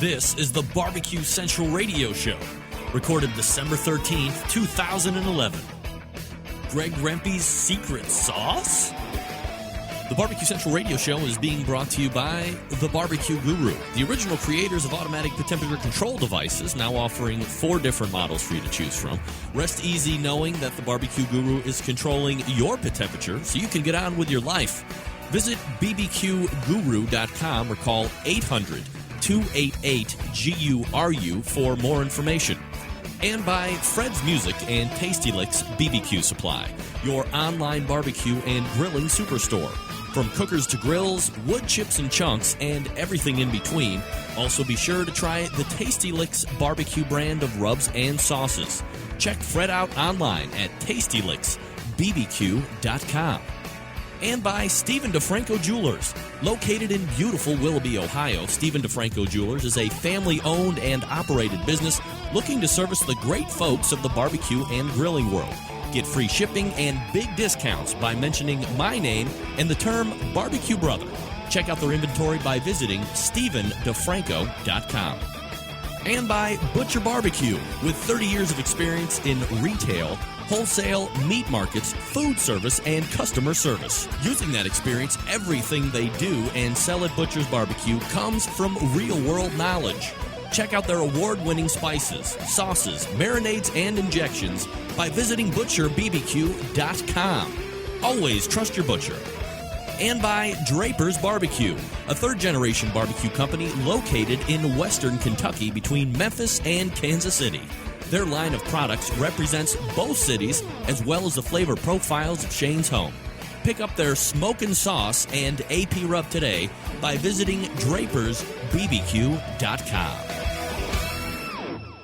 This is the Barbecue Central Radio Show, recorded December 13th, 2011. Greg Rempe's Secret Sauce? The Barbecue Central Radio Show is being brought to you by The Barbecue Guru, the original creators of automatic temperature control devices, now offering 4 different models for you to choose from. Rest easy knowing that The Barbecue Guru is controlling your pit temperature so you can get on with your life. Visit bbqguru.com or call 800-288-GURU for more information. And by Fred's Music and Tasty Licks BBQ Supply, your online barbecue and grilling superstore. From cookers to grills, wood chips and chunks, and everything in between. Also be sure to try the Tasty Licks barbecue brand of rubs and sauces. Check Fred out online at tastylicksbbq.com. And by Stephen DeFranco Jewelers. Located in beautiful Willoughby, Ohio, Stephen DeFranco Jewelers is a family-owned and operated business looking to service the great folks of the barbecue and grilling world. Get free shipping and big discounts by mentioning my name and the term Barbecue Brother. Check out their inventory by visiting StephenDeFranco.com. And by Butcher Barbecue, with 30 years of experience in retail, wholesale, meat markets, food service, and customer service. Using that experience, everything they do and sell at Butcher's Barbecue comes from real-world knowledge. Check out their award-winning spices, sauces, marinades, and injections by visiting butcherbbq.com. Always trust your butcher. And by Draper's Barbecue, a third-generation barbecue company located in western Kentucky between Memphis and Kansas City. Their line of products represents both cities as well as the flavor profiles of Shane's home. Pick up their smokin' sauce and AP rub today by visiting drapersbbq.com.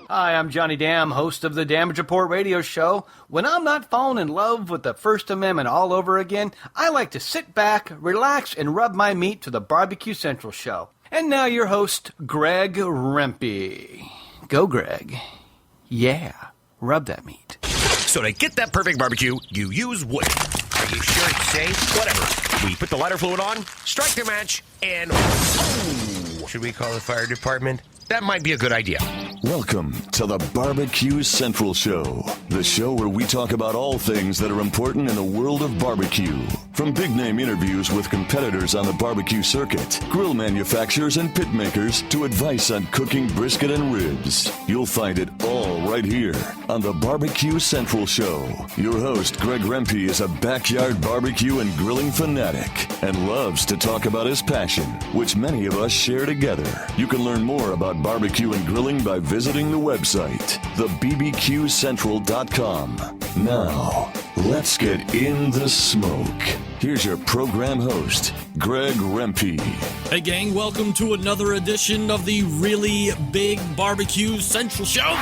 Hi, I'm Johnny Dam, host of the Damage Report radio show. When I'm not falling in love with the First Amendment all over again, I like to sit back, relax, and rub my meat to the Barbecue Central show. And now your host, Greg Rempe. Go, Greg. Yeah, rub that meat. So to get that perfect barbecue, you use wood. Are you sure it's safe? Whatever. We put the lighter fluid on, strike the match, and... Oh! Should we call the fire department? That might be a good idea. Welcome to the Barbecue Central Show, the show where we talk about all things that are important in the world of barbecue. From big-name interviews with competitors on the barbecue circuit, grill manufacturers and pit makers, to advice on cooking brisket and ribs. You'll find it all right here on the Barbecue Central Show. Your host, Greg Rempe, is a backyard barbecue and grilling fanatic and loves to talk about his passion, which many of us share together. You can learn more about barbecue and grilling by visiting the website, thebbqcentral.com. Now, let's get in the smoke. Here's your program host, Greg Rempe. Hey gang, welcome to another edition of the Really Big Barbecue Central Show.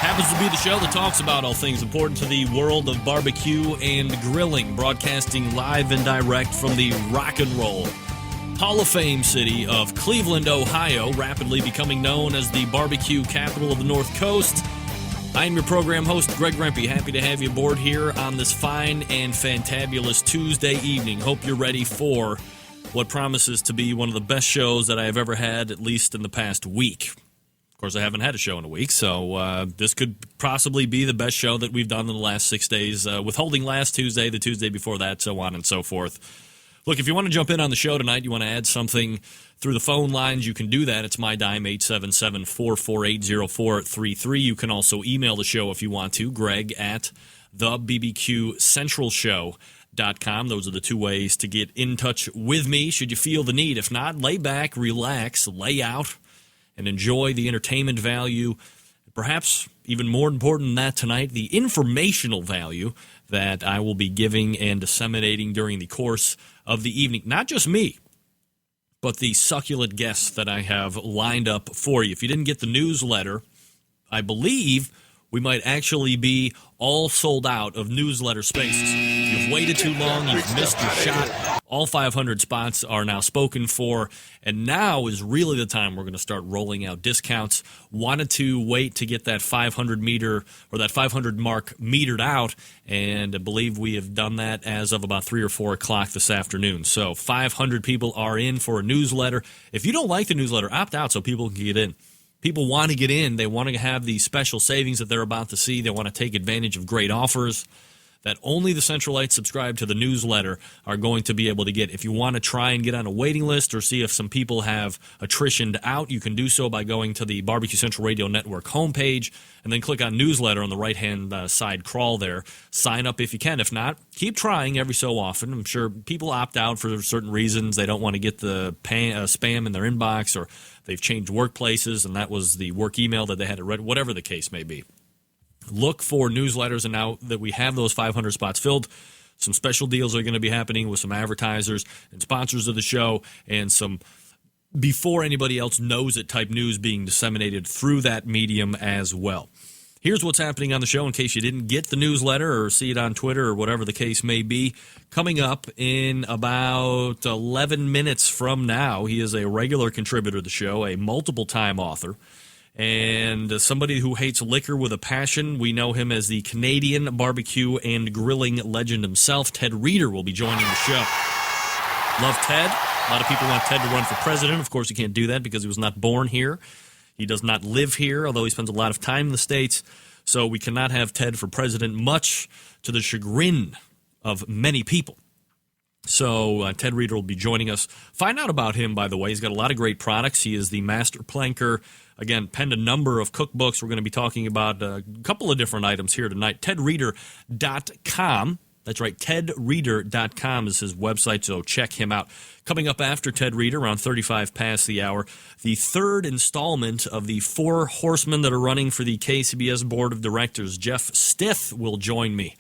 Happens to be the show that talks about all things important to the world of barbecue and grilling, broadcasting live and direct from the rock and roll Hall of Fame city of Cleveland, Ohio, rapidly becoming known as the barbecue capital of the North Coast. I'm your program host, Greg Rempe. Happy to have you aboard here on this fine and fantabulous Tuesday evening. Hope you're ready for what promises to be one of the best shows that I have ever had, at least in the past week. Of course, I haven't had a show in a week, so this could possibly be the best show that we've done in the last 6 days, withholding last Tuesday, the Tuesday before that, so on and so forth. Look, if you want to jump in on the show tonight, you want to add something through the phone lines, you can do that. It's my dime, 877-448-0433. You can also email the show if you want to, Greg at thebbqcentralshow.com. Those are the 2 ways to get in touch with me, should you feel the need. If not, lay back, relax, lay out, and enjoy the entertainment value. Perhaps even more important than that tonight, the informational value that I will be giving and disseminating during the course of the evening. Not just me, but the succulent guests that I have lined up for you. If you didn't get the newsletter, I believe we might actually be all sold out of newsletter spaces. You've waited too long, you've missed your shot. All 500 spots are now spoken for, and now is really the time we're going to start rolling out discounts. Wanted to wait to get that 500 meter or that 500 mark metered out, and I believe we have done that as of about 3 or 4 o'clock this afternoon. So 500 people are in for a newsletter. If you don't like the newsletter, opt out so people can get in. People want to get in. They want to have these special savings that they're about to see. They want to take advantage of great offers that only the Centralites subscribed to the newsletter are going to be able to get. If you want to try and get on a waiting list or see if some people have attritioned out, you can do so by going to the Barbecue Central Radio Network homepage and then click on newsletter on the right-hand side crawl there. Sign up if you can. If not, keep trying every so often. I'm sure people opt out for certain reasons. They don't want to get the spam in their inbox, or they've changed workplaces and that was the work email that they had to read, whatever the case may be. Look for newsletters, and now that we have those 500 spots filled, some special deals are going to be happening with some advertisers and sponsors of the show, and some before anybody else knows it type news being disseminated through that medium as well. Here's what's happening on the show in case you didn't get the newsletter or see it on Twitter or whatever the case may be. Coming up in about 11 minutes from now, he is a regular contributor to the show, a multiple-time author, and somebody who hates liquor with a passion. We know him as the Canadian barbecue and grilling legend himself. Ted Reeder will be joining the show. Love Ted. A lot of people want Ted to run for president. Of course, he can't do that because he was not born here. He does not live here, although he spends a lot of time in the States. So we cannot have Ted for president, much to the chagrin of many people. So Ted Reeder will be joining us. Find out about him, by the way. He's got a lot of great products. He is the master planker. Again, penned a number of cookbooks. We're going to be talking about a couple of different items here tonight. TedReeder.com. That's right, TedReeder.com is his website, so check him out. Coming up after Ted Reeder, around 35 past the hour, the third installment of the 4 horsemen that are running for the KCBS Board of Directors. Jeff Stith will join me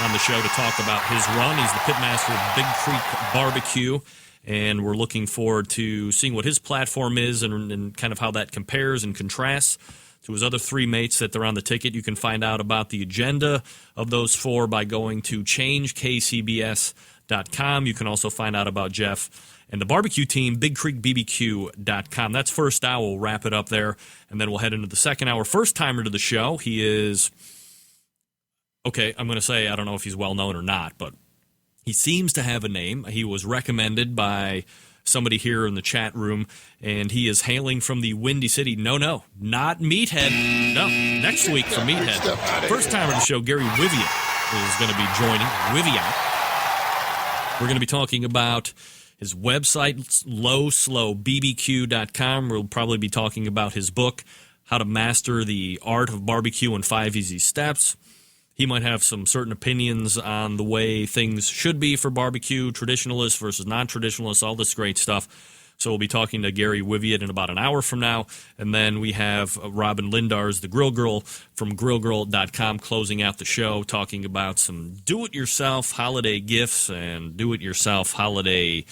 on the show to talk about his run. He's the pitmaster of Big Creek Barbecue, and we're looking forward to seeing what his platform is and kind of how that compares and contrasts to his other 3 mates that they're on the ticket. You can find out about the agenda of those 4 by going to changekcbs.com. You can also find out about Jeff and the barbecue team, BigCreekBBQ.com. That's first hour. We'll wrap it up there, and then we'll head into the second hour. First-timer to the show. He is, okay, I'm going to say, I don't know if he's well-known or not, but he seems to have a name. He was recommended by somebody here in the chat room, and he is hailing from the Windy City. No, not Meathead. No, next week for Meathead. First time on the show, Gary Wiviat is going to be joining. Wiviat. We're going to be talking about his website, lowslowbbq.com. We'll probably be talking about his book, How to Master the Art of Barbecue in 5 Easy Steps. He might have some certain opinions on the way things should be for barbecue, traditionalists versus non-traditionalists, all this great stuff. So we'll be talking to Gary Wiviat in about an hour from now. And then we have Robin Lindars, the Grill Girl from grillgirl.com, closing out the show, talking about some do-it-yourself holiday gifts and do-it-yourself holiday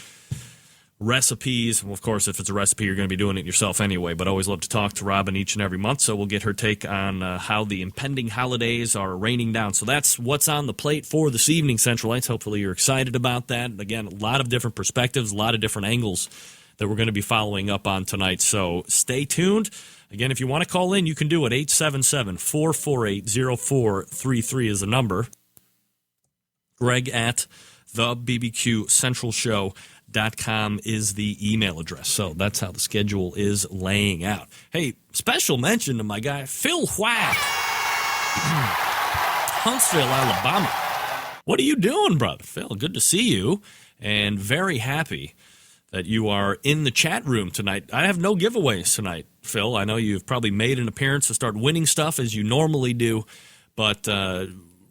recipes. Well, of course, if it's a recipe, you're going to be doing it yourself anyway, but I always love to talk to Robin each and every month, so we'll get her take on how the impending holidays are raining down. So that's what's on the plate for this evening, Centralites. Hopefully you're excited about that. Again, a lot of different perspectives, a lot of different angles that we're going to be following up on tonight, so stay tuned. Again, if you want to call in, you can do it. 877-448-0433 is the number. Greg at thebbqcentralshow.com is the email address. So that's how the schedule is laying out. Hey, special mention to my guy, Phil White. Huntsville, Alabama. What are you doing, brother? Phil, good to see you, and very happy that you are in the chat room tonight. I have no giveaways tonight, Phil. I know you've probably made an appearance to start winning stuff as you normally do, but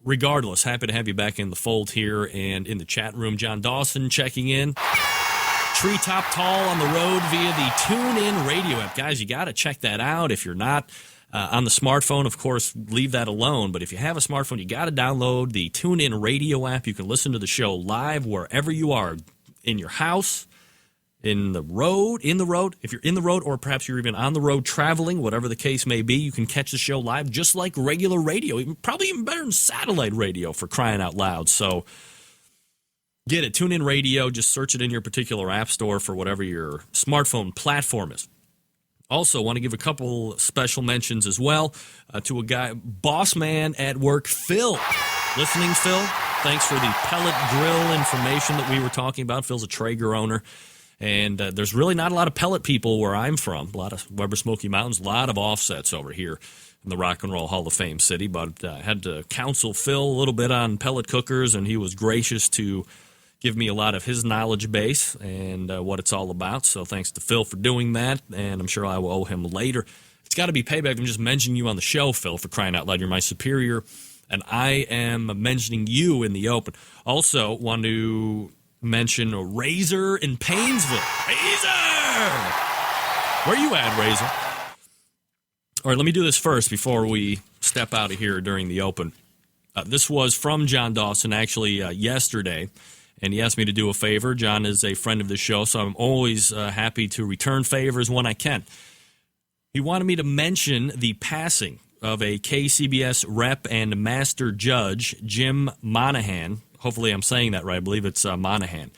regardless, happy to have you back in the fold here and in the chat room. John Dawson checking in. Treetop Tall on the road via the TuneIn radio app. Guys, you got to check that out. If you're not on the smartphone, of course, leave that alone. But if you have a smartphone, you got to download the TuneIn radio app. You can listen to the show live wherever you are, in your house, in the road. If you're in the road, or perhaps you're even on the road traveling, whatever the case may be, you can catch the show live just like regular radio, probably even better than satellite radio, for crying out loud. So Get it. TuneIn Radio. Just search it in your particular app store for whatever your smartphone platform is. Also, want to give a couple special mentions as well to a guy, boss man at work, Phil. Listening, Phil? Thanks for the pellet grill information that we were talking about. Phil's a Traeger owner. And there's really not a lot of pellet people where I'm from. A lot of Weber Smoky Mountains, a lot of offsets over here in the Rock and Roll Hall of Fame city. But I had to counsel Phil a little bit on pellet cookers, and he was gracious to give me a lot of his knowledge base and what it's all about. So thanks to Phil for doing that, and I'm sure I will owe him later. It's got to be payback. I'm just mentioning you on the show, Phil, for crying out loud. You're my superior, and I am mentioning you in the open. Also, want to mention Razor in Paynesville. Razor! Where you at, Razor? All right, let me do this first before we step out of here during the open. This was from John Dawson, actually, yesterday, and he asked me to do a favor. John is a friend of the show, so I'm always happy to return favors when I can. He wanted me to mention the passing of a KCBS rep and master judge, Jim Monahan. Hopefully I'm saying that right. I believe it's Monahan.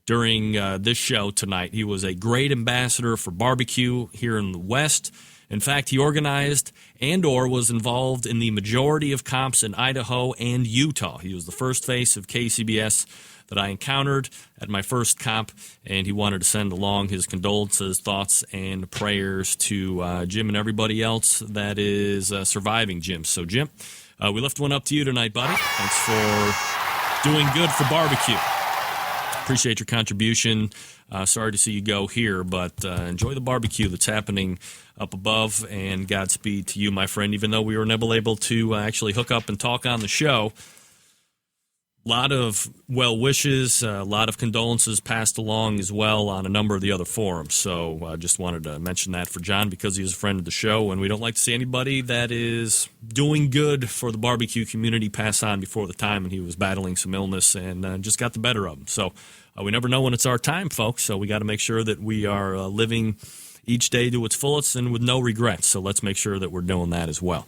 During this show tonight, he was a great ambassador for barbecue here in the West. In fact, he organized and or was involved in the majority of comps in Idaho and Utah. He was the first face of KCBS that I encountered at my first comp, and he wanted to send along his condolences, thoughts, and prayers to Jim and everybody else that is surviving Jim. So, Jim, we lift one up to you tonight, buddy. Thanks for doing good for barbecue. Appreciate your contribution. Sorry to see you go here, but enjoy the barbecue that's happening up above, and Godspeed to you, my friend, even though we were never able to actually hook up and talk on the show. A lot of well wishes, a lot of condolences passed along as well on a number of the other forums. So I just wanted to mention that for John because he's a friend of the show, and we don't like to see anybody that is doing good for the barbecue community pass on before the time, and he was battling some illness and just got the better of him. So we never know when it's our time, folks, so we got to make sure that we are living each day to its fullest and with no regrets. So let's make sure that we're doing that as well.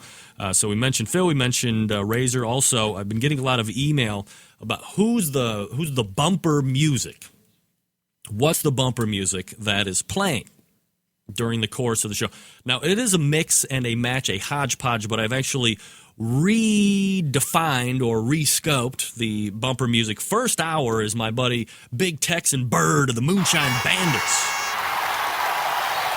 So we mentioned Phil, we mentioned Razor. Also, I've been getting a lot of email about who's the bumper music. What's the bumper music that is playing during the course of the show? Now, it is a mix and a match, a hodgepodge, but I've actually redefined or rescoped the bumper music. First hour is my buddy Big Texan Bird of the Moonshine Bandits.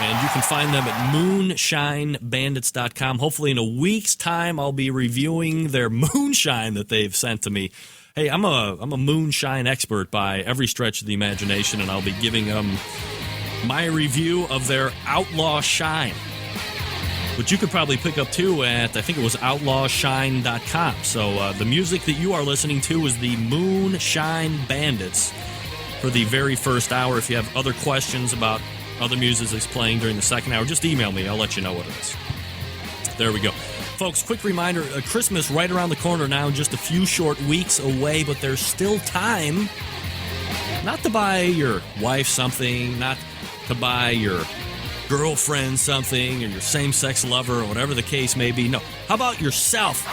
And you can find them at moonshinebandits.com. Hopefully in a week's time, I'll be reviewing their moonshine that they've sent to me. Hey, I'm a moonshine expert by every stretch of the imagination, and I'll be giving them my review of their Outlaw Shine, which you could probably pick up too at, I think it was outlawshine.com. So the music that you are listening to is the Moonshine Bandits for the very first hour. If you have other questions about other music that's playing during the second hour, just email me. I'll let you know what it is. There we go. Folks, quick reminder, Christmas right around the corner now, just a few short weeks away, but there's still time not to buy your wife something, not to buy your girlfriend something, or your same-sex lover, or whatever the case may be. No, how about yourself?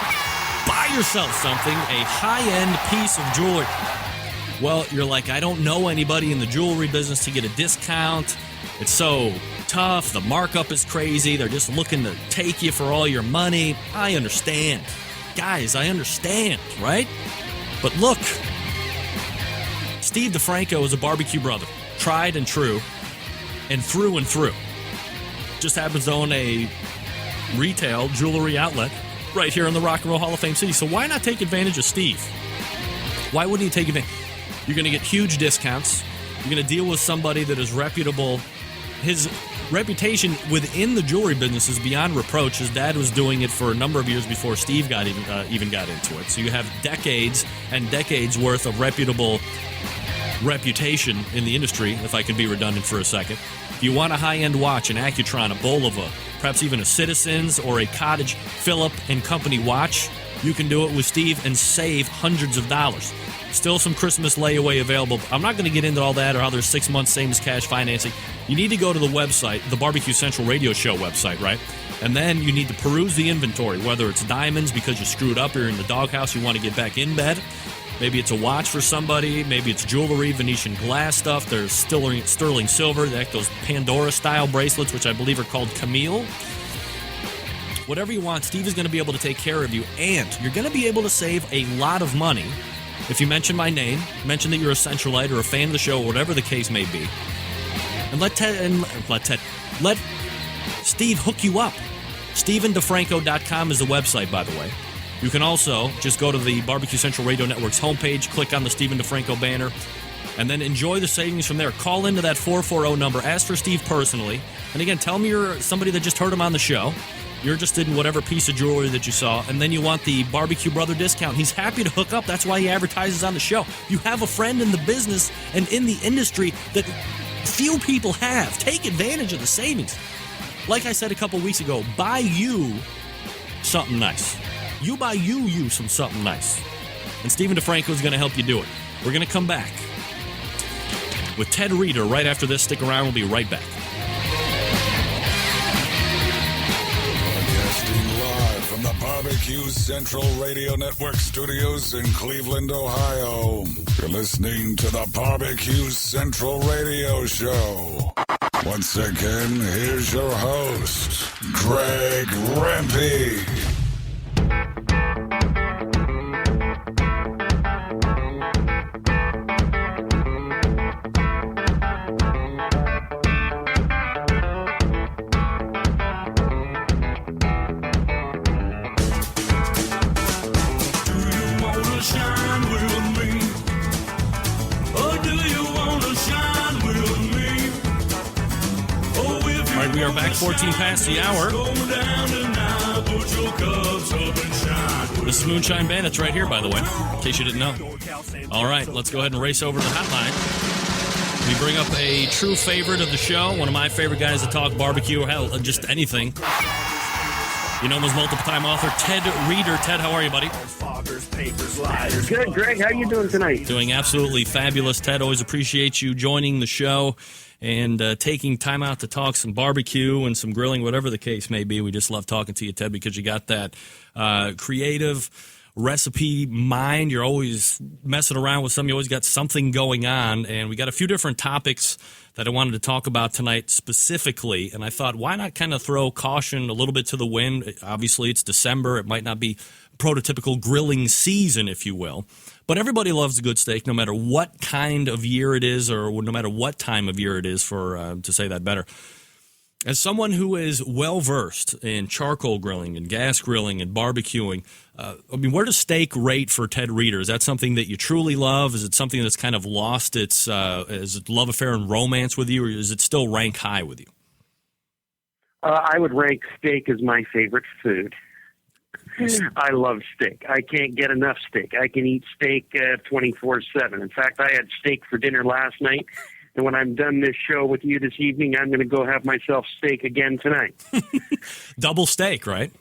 Buy yourself something, a high-end piece of jewelry. Well, you're like, I don't know anybody in the jewelry business to get a discount. It's so tough. The markup is crazy. They're just looking to take you for all your money. I understand. Guys, I understand, right? But look, Steve DeFranco is a barbecue brother, tried and true, and through and through. Just happens to own a retail jewelry outlet right here in the Rock and Roll Hall of Fame city. So why not take advantage of Steve? Why wouldn't you take advantage? You're going to get huge discounts. You're going to deal with somebody that is reputable. His reputation within the jewelry business is beyond reproach. His dad was doing it for a number of years before Steve even got into it. So you have decades and decades worth of reputable reputation in the industry, if I can be redundant for a second. If you want a high-end watch, an Accutron, a Bulova, perhaps even a Citizens or a Cottage Phillip & Company watch, you can do it with Steve and save hundreds of dollars. Still some Christmas layaway available. I'm not going to get into all that or how there's 6 months same as cash financing. You need to go to the website, the Barbecue Central Radio Show website, right? And then you need to peruse the inventory, whether it's diamonds because you screwed up or you're in the doghouse, you want to get back in bed, Maybe it's a watch for somebody. Maybe it's jewelry, Venetian glass stuff. There's sterling silver, those Pandora-style bracelets, which I believe are called Camille. Whatever you want, Steve is going to be able to take care of you, and you're going to be able to save a lot of money if you mention my name, mention that you're a Centralite or a fan of the show, whatever the case may be, and let Steve hook you up. StephenDeFranco.com is the website, by the way. You can also just go to the Barbecue Central Radio Network's homepage, click on the Stephen DeFranco banner, and then enjoy the savings from there. Call into that 440 number, ask for Steve personally, and again, tell me you're somebody that just heard him on the show. You're interested in whatever piece of jewelry that you saw, and then you want the Barbecue Brother discount. He's happy to hook up. That's why he advertises on the show. You have a friend in the business and in the industry that few people have. Take advantage of the savings. Like I said a couple weeks ago, buy you something nice. You buy you something nice. And Stephen DeFranco is going to help you do it. We're going to come back with Ted Reeder right after this. Stick around. We'll be right back. From the Barbecue Central Radio Network studios in Cleveland, Ohio. You're listening to the Barbecue Central Radio Show. Once again, here's your host, Greg Rempe. We are back 14 past the hour. This is Moonshine Bandits right here, by the way, in case you didn't know. All right, let's go ahead and race over to the hotline. We bring up a true favorite of the show, one of my favorite guys to talk barbecue or hell, just anything. You know him as multiple-time author Ted Reeder. Ted, how are you, buddy? Good, Greg. How are you doing tonight? Doing absolutely fabulous, Ted. Always appreciate you joining the show and taking time out to talk some barbecue and some grilling, whatever the case may be. We just love talking to you, Ted, because you got that creative recipe mind. You're always messing around with something. You always got something going on. And we got a few different topics that I wanted to talk about tonight specifically. And I thought, why not kind of throw caution a little bit to the wind? Obviously, it's December. It might not be prototypical grilling season, if you will. But everybody loves a good steak, no matter what kind of year it is, or no matter what time of year it is, for to say that better. As someone who is well-versed in charcoal grilling and gas grilling and barbecuing, where does steak rate for Ted Reeder? Is that something that you truly love? Is it something that's kind of lost its love affair and romance with you, or is it still rank high with you? I would rank steak as my favorite food. I love steak. I can't get enough steak. I can eat steak 24/7. In fact, I had steak for dinner last night, and when I'm done this show with you this evening, I'm going to go have myself steak again tonight. Double steak, right?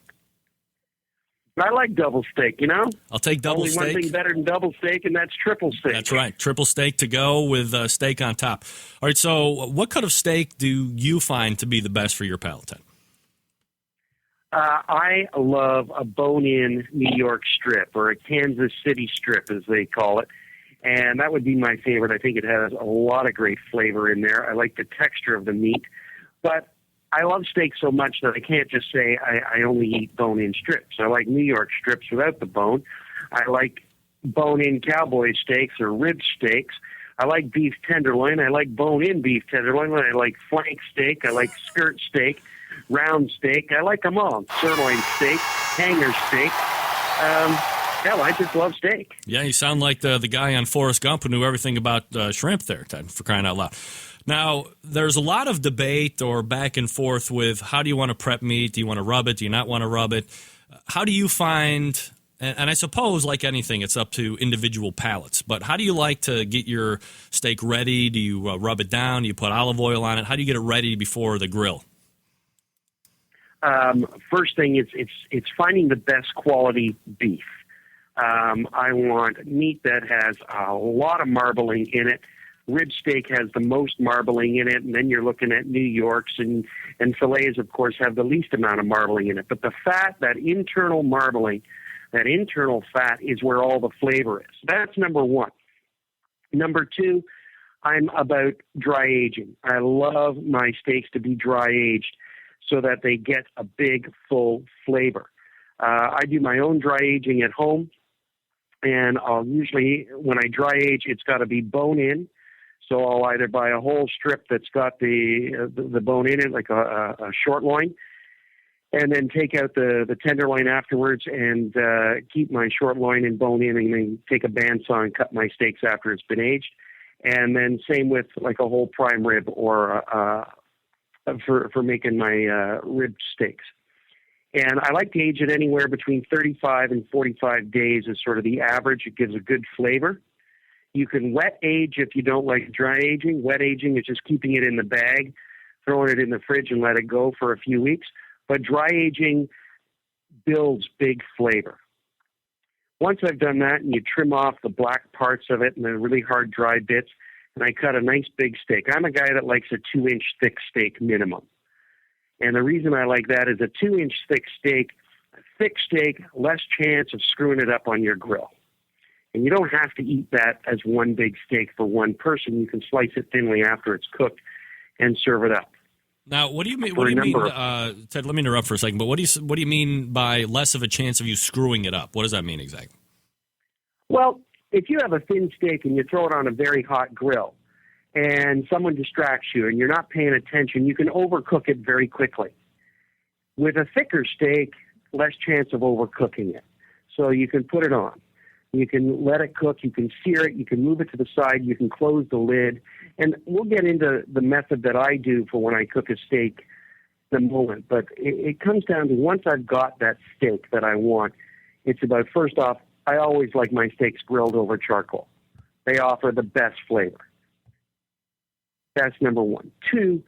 I like double steak, you know? I'll take double steak. Only one thing better than double steak, and that's triple steak. That's right. Triple steak to go with steak on top. All right, so what cut of steak do you find to be the best for your palate, Ted? I love a bone-in New York strip, or a Kansas City strip, as they call it. And that would be my favorite. I think it has a lot of great flavor in there. I like the texture of the meat. But I love steak so much that I can't just say I only eat bone-in strips. I like New York strips without the bone. I like bone-in cowboy steaks or rib steaks. I like beef tenderloin. I like bone-in beef tenderloin. I like flank steak. I like skirt steak, round steak. I like them all. Sirloin steak, hanger steak. Hell, I just love steak. Yeah, you sound like the guy on Forrest Gump who knew everything about shrimp there, Ted, for crying out loud. Now, there's a lot of debate or back and forth with how do you want to prep meat? Do you want to rub it? Do you not want to rub it? How do you find, and I suppose like anything, it's up to individual palates, but how do you like to get your steak ready? Do you rub it down? Do you put olive oil on it? How do you get it ready before the grill? First thing, it's finding the best quality beef. I want meat that has a lot of marbling in it. Rib steak has the most marbling in it, and then you're looking at New Yorks, and fillets, of course, have the least amount of marbling in it. But the fat, that internal marbling, That internal fat is where all the flavor is. That's number one. Number two, I'm about dry aging. I love my steaks to be dry aged so that they get a big, full flavor. I do my own dry aging at home, and I'll usually, when I dry age, it's got to be bone in. So I'll either buy a whole strip that's got the bone in it, like a short loin, and then take out the tenderloin afterwards and keep my short loin and bone in, and then take a bandsaw and cut my steaks after it's been aged. And then same with like a whole prime rib or for making my rib steaks. And I like to age it anywhere between 35 and 45 days is sort of the average. It gives a good flavor. You can wet age if you don't like dry aging. Wet aging is just keeping it in the bag, throwing it in the fridge and let it go for a few weeks. But dry aging builds big flavor. Once I've done that and you trim off the black parts of it and the really hard dry bits, and I cut a nice big steak. I'm a guy that likes a 2-inch thick steak minimum. And the reason I like that is a 2-inch thick steak, less chance of screwing it up on your grill. And you don't have to eat that as one big steak for one person. You can slice it thinly after it's cooked and serve it up. Now, what do you mean? What do you mean, Ted? Let me interrupt for a second. But what do you mean by less of a chance of you screwing it up? What does that mean exactly? Well, if you have a thin steak and you throw it on a very hot grill, and someone distracts you and you're not paying attention, you can overcook it very quickly. With a thicker steak, less chance of overcooking it. So you can put it on. You can let it cook. You can sear it. You can move it to the side. You can close the lid. And we'll get into the method that I do for when I cook a steak in a moment. But it comes down to once I've got that steak that I want, it's about, first off, I always like my steaks grilled over charcoal. They offer the best flavor. That's number one. Two,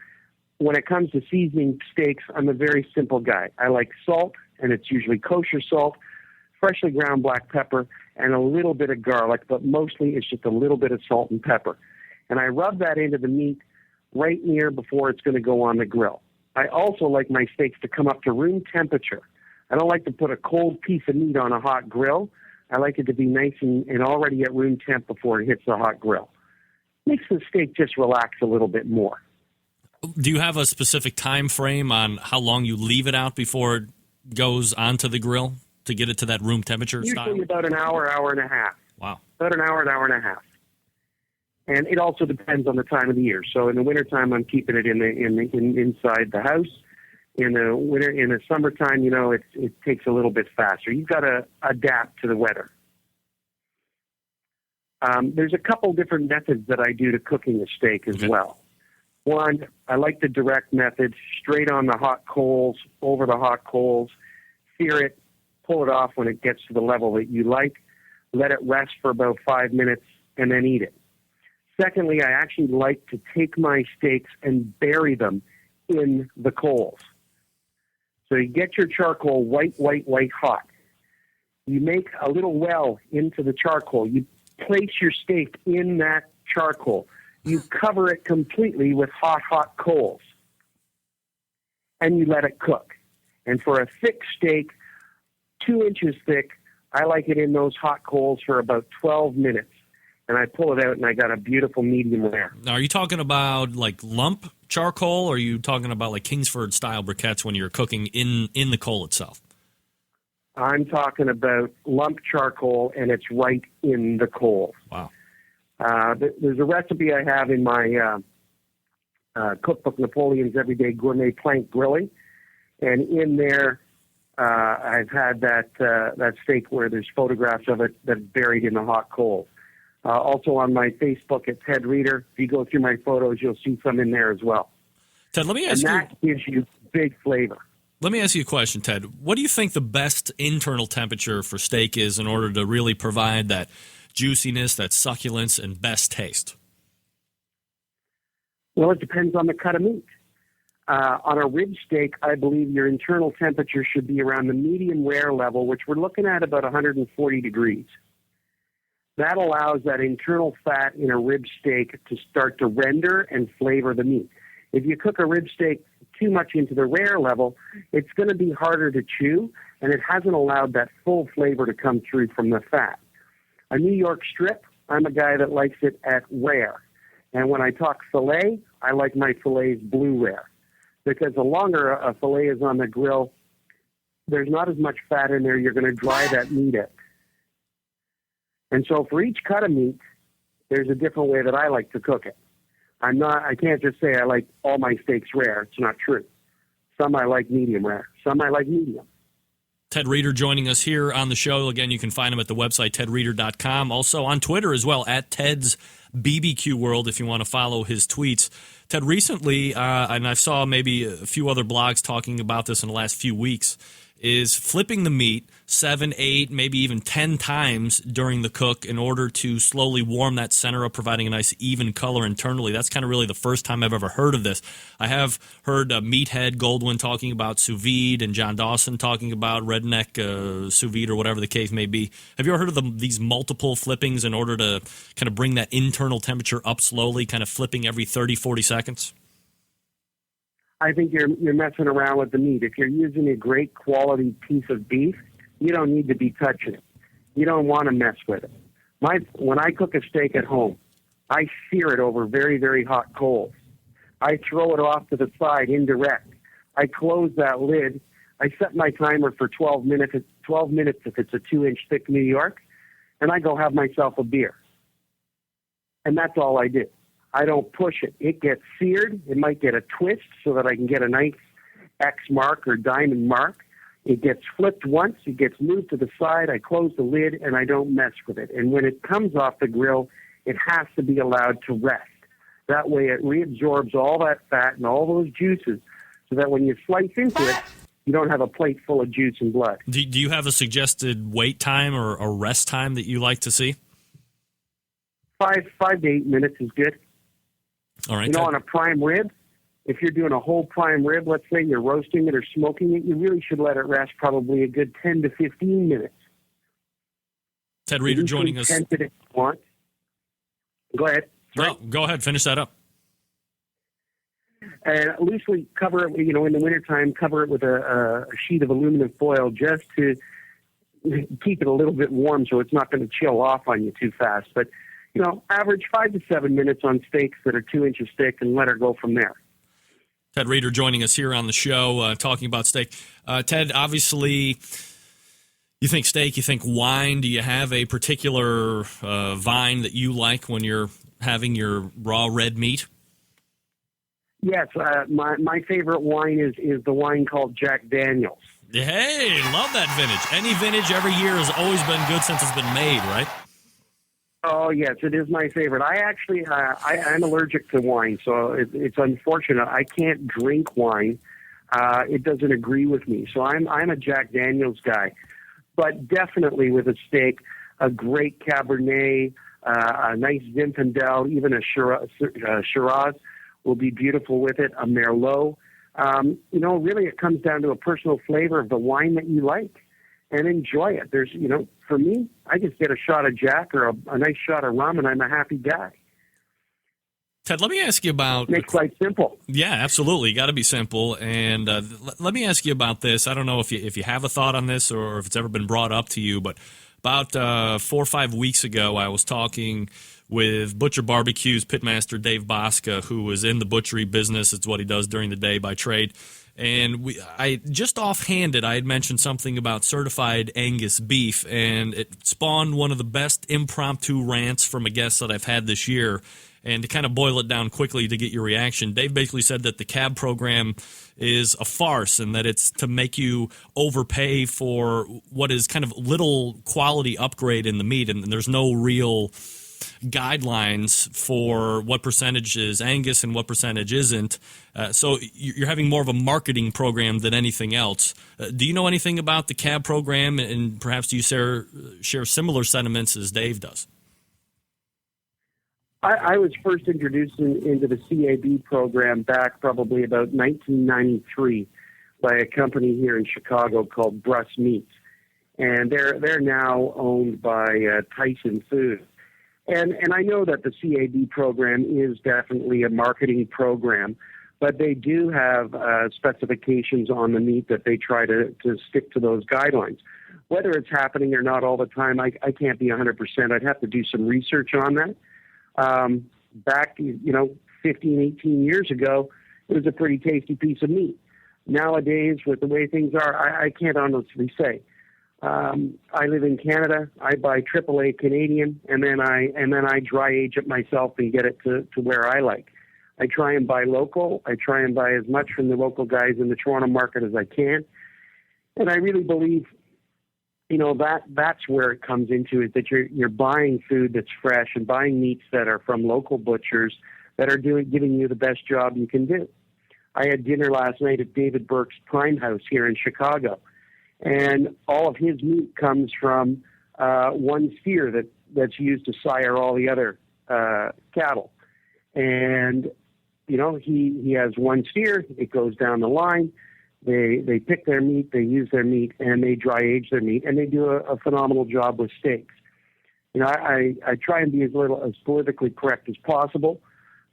when it comes to seasoning steaks, I'm a very simple guy. I like salt, and it's usually kosher salt, freshly ground black pepper, and a little bit of garlic, but mostly it's just a little bit of salt and pepper. And I rub that into the meat right near before it's going to go on the grill. I also like my steaks to come up to room temperature. I don't like to put a cold piece of meat on a hot grill. I like it to be nice and already at room temp before it hits the hot grill. Makes the steak just relax a little bit more. Do you have a specific time frame on how long you leave it out before it goes onto the grill to get it to that room temperature style? Usually about an hour, hour and a half. Wow. About an hour and a half. And it also depends on the time of the year. So in the wintertime, I'm keeping it inside the house. In the summertime, it takes a little bit faster. You've got to adapt to the weather. There's a couple different methods that I do to cooking a steak as well. One, I like the direct method, straight on the hot coals, over the hot coals, sear it, pull it off when it gets to the level that you like, let it rest for about 5 minutes, and then eat it. Secondly, I actually like to take my steaks and bury them in the coals. So you get your charcoal white hot. You make a little well into the charcoal. You place your steak in that charcoal. You cover it completely with hot coals. And you let it cook. And for a thick steak, 2 inches thick, I like it in those hot coals for about 12 minutes. And I pull it out, and I got a beautiful medium rare. Now, are you talking about like lump charcoal, or are you talking about like Kingsford-style briquettes when you're cooking in the coal itself? I'm talking about lump charcoal, and it's right in the coal. Wow. There's a recipe I have in my cookbook, Napoleon's Everyday Gourmet Plank Grilling, and in there I've had that steak where there's photographs of it that's buried in the hot coals. Also on my Facebook at Ted Reader, if you go through my photos, you'll see some in there as well. Ted, let me ask you. And that gives you big flavor. Let me ask you a question, Ted. What do you think the best internal temperature for steak is in order to really provide that juiciness, that succulence, and best taste? Well, it depends on the cut of meat. On a rib steak, I believe your internal temperature should be around the medium rare level, which we're looking at about 140 degrees. That allows that internal fat in a rib steak to start to render and flavor the meat. If you cook a rib steak too much into the rare level, it's going to be harder to chew, and it hasn't allowed that full flavor to come through from the fat. A New York strip, I'm a guy that likes it at rare. And when I talk filet, I like my filets blue rare. Because the longer a filet is on the grill, there's not as much fat in there. You're going to dry that meat out. And so for each cut of meat, there's a different way that I like to cook it. I can't just say I like all my steaks rare. It's not true. Some I like medium rare. Some I like medium. Ted Reeder joining us here on the show. Again, you can find him at the website, tedreeder.com. Also on Twitter as well, at Ted's BBQ World, if you want to follow his tweets. Ted, recently, and I saw maybe a few other blogs talking about this in the last few weeks, is flipping the meat 7, 8, maybe even 10 times during the cook in order to slowly warm that center up, providing a nice even color internally. That's kind of really the first time I've ever heard of this. I have heard Meathead Goldwyn talking about sous vide and John Dawson talking about redneck sous vide or whatever the case may be. Have you ever heard of these multiple flippings in order to kind of bring that internal temperature up slowly, kind of flipping every 30, 40 seconds? I think you're messing around with the meat. If you're using a great quality piece of beef, you don't need to be touching it. You don't want to mess with it. When I cook a steak at home, I sear it over very, very hot coals. I throw it off to the side indirect. I close that lid. I set my timer for 12 minutes if it's a 2-inch thick New York, and I go have myself a beer. And that's all I do. I don't push it. It gets seared. It might get a twist so that I can get a nice X mark or diamond mark. It gets flipped once. It gets moved to the side. I close the lid, and I don't mess with it. And when it comes off the grill, it has to be allowed to rest. That way it reabsorbs all that fat and all those juices so that when you slice into it, you don't have a plate full of juice and blood. Do you have a suggested wait time or a rest time that you like to see? 5 to 8 minutes is good. All right. You know, on a prime rib, if you're doing a whole prime rib, let's say you're roasting it or smoking it, you really should let it rest probably a good 10 to 15 minutes. Ted Reeder joining us. Go ahead. No, go ahead. Finish that up. And loosely cover it, in the wintertime, cover it with a sheet of aluminum foil just to keep it a little bit warm so it's not going to chill off on you too fast. But, average 5 to 7 minutes on steaks that are 2 inches thick and let her go from there. Ted Reeder joining us here on the show, talking about steak. Ted, obviously, you think steak, you think wine. Do you have a particular vine that you like when you're having your raw red meat? Yes, my favorite wine is the wine called Jack Daniels. Hey, love that vintage. Any vintage every year has always been good since it's been made, right? Oh, yes, it is my favorite. I actually, I'm allergic to wine, so it's unfortunate. I can't drink wine. It doesn't agree with me. So I'm a Jack Daniels guy. But definitely with a steak, a great Cabernet, a nice Zinfandel, even a Shiraz will be beautiful with it, a Merlot. Really it comes down to a personal flavor of the wine that you like and enjoy it. There's, for me, I just get a shot of Jack or a nice shot of rum and I'm a happy guy. Ted, let me ask you about... Makes life simple. Yeah, absolutely. Got to be simple. And let me ask you about this. I don't know if you have a thought on this or if it's ever been brought up to you, but about 4 or 5 weeks ago, I was talking with Butcher Barbecue's pitmaster Dave Bosca, who was in the butchery business. It's what he does during the day by trade. And I just offhanded, I had mentioned something about certified Angus beef, and it spawned one of the best impromptu rants from a guest that I've had this year. And to kind of boil it down quickly to get your reaction, Dave basically said that the CAB program is a farce and that it's to make you overpay for what is kind of little quality upgrade in the meat, and there's no real guidelines for what percentage is Angus and what percentage isn't. So you're having more of a marketing program than anything else. Do you know anything about the CAB program, and perhaps do you share similar sentiments as Dave does? I was first introduced into the CAB program back probably about 1993 by a company here in Chicago called Bruss Meats. And they're now owned by Tyson Foods. And I know that the CAB program is definitely a marketing program, But they do have specifications on the meat that they try to stick to those guidelines. Whether it's happening or not all the time, I can't be 100%. I'd have to do some research on that. Back, 15, 18 years ago, it was a pretty tasty piece of meat. Nowadays, with the way things are, I can't honestly say. I live in Canada. I buy AAA Canadian, and then I dry age it myself and get it to where I like. I try and buy local. I try and buy as much from the local guys in the Toronto market as I can. And I really believe, that's where it comes into, is that you're buying food that's fresh and buying meats that are from local butchers that are giving you the best job you can do. I had dinner last night at David Burke's Prime House here in Chicago, and all of his meat comes from one steer that's used to sire all the other cattle. And he has one steer. It goes down the line. They pick their meat, they use their meat, and they dry age their meat, and they do a phenomenal job with steaks. I try and be as politically correct as possible.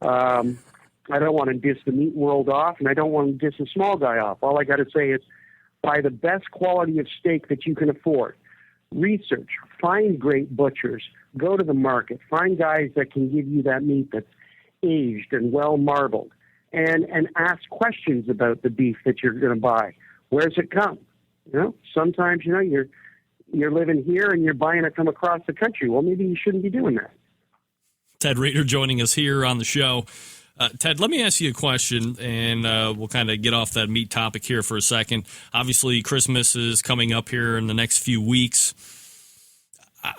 I don't want to diss the meat world off, and I don't want to diss a small guy off. All I got to say is buy the best quality of steak that you can afford. Research, find great butchers, go to the market, find guys that can give you that meat that's aged and well marbled, and ask questions about the beef that you're going to buy. Where's it come? Sometimes you're living here and you're buying it from across the country. Well, maybe you shouldn't be doing that. Ted Rader joining us here on the show. Ted, let me ask you a question, and we'll kind of get off that meat topic here for a second. Obviously, Christmas is coming up here in the next few weeks.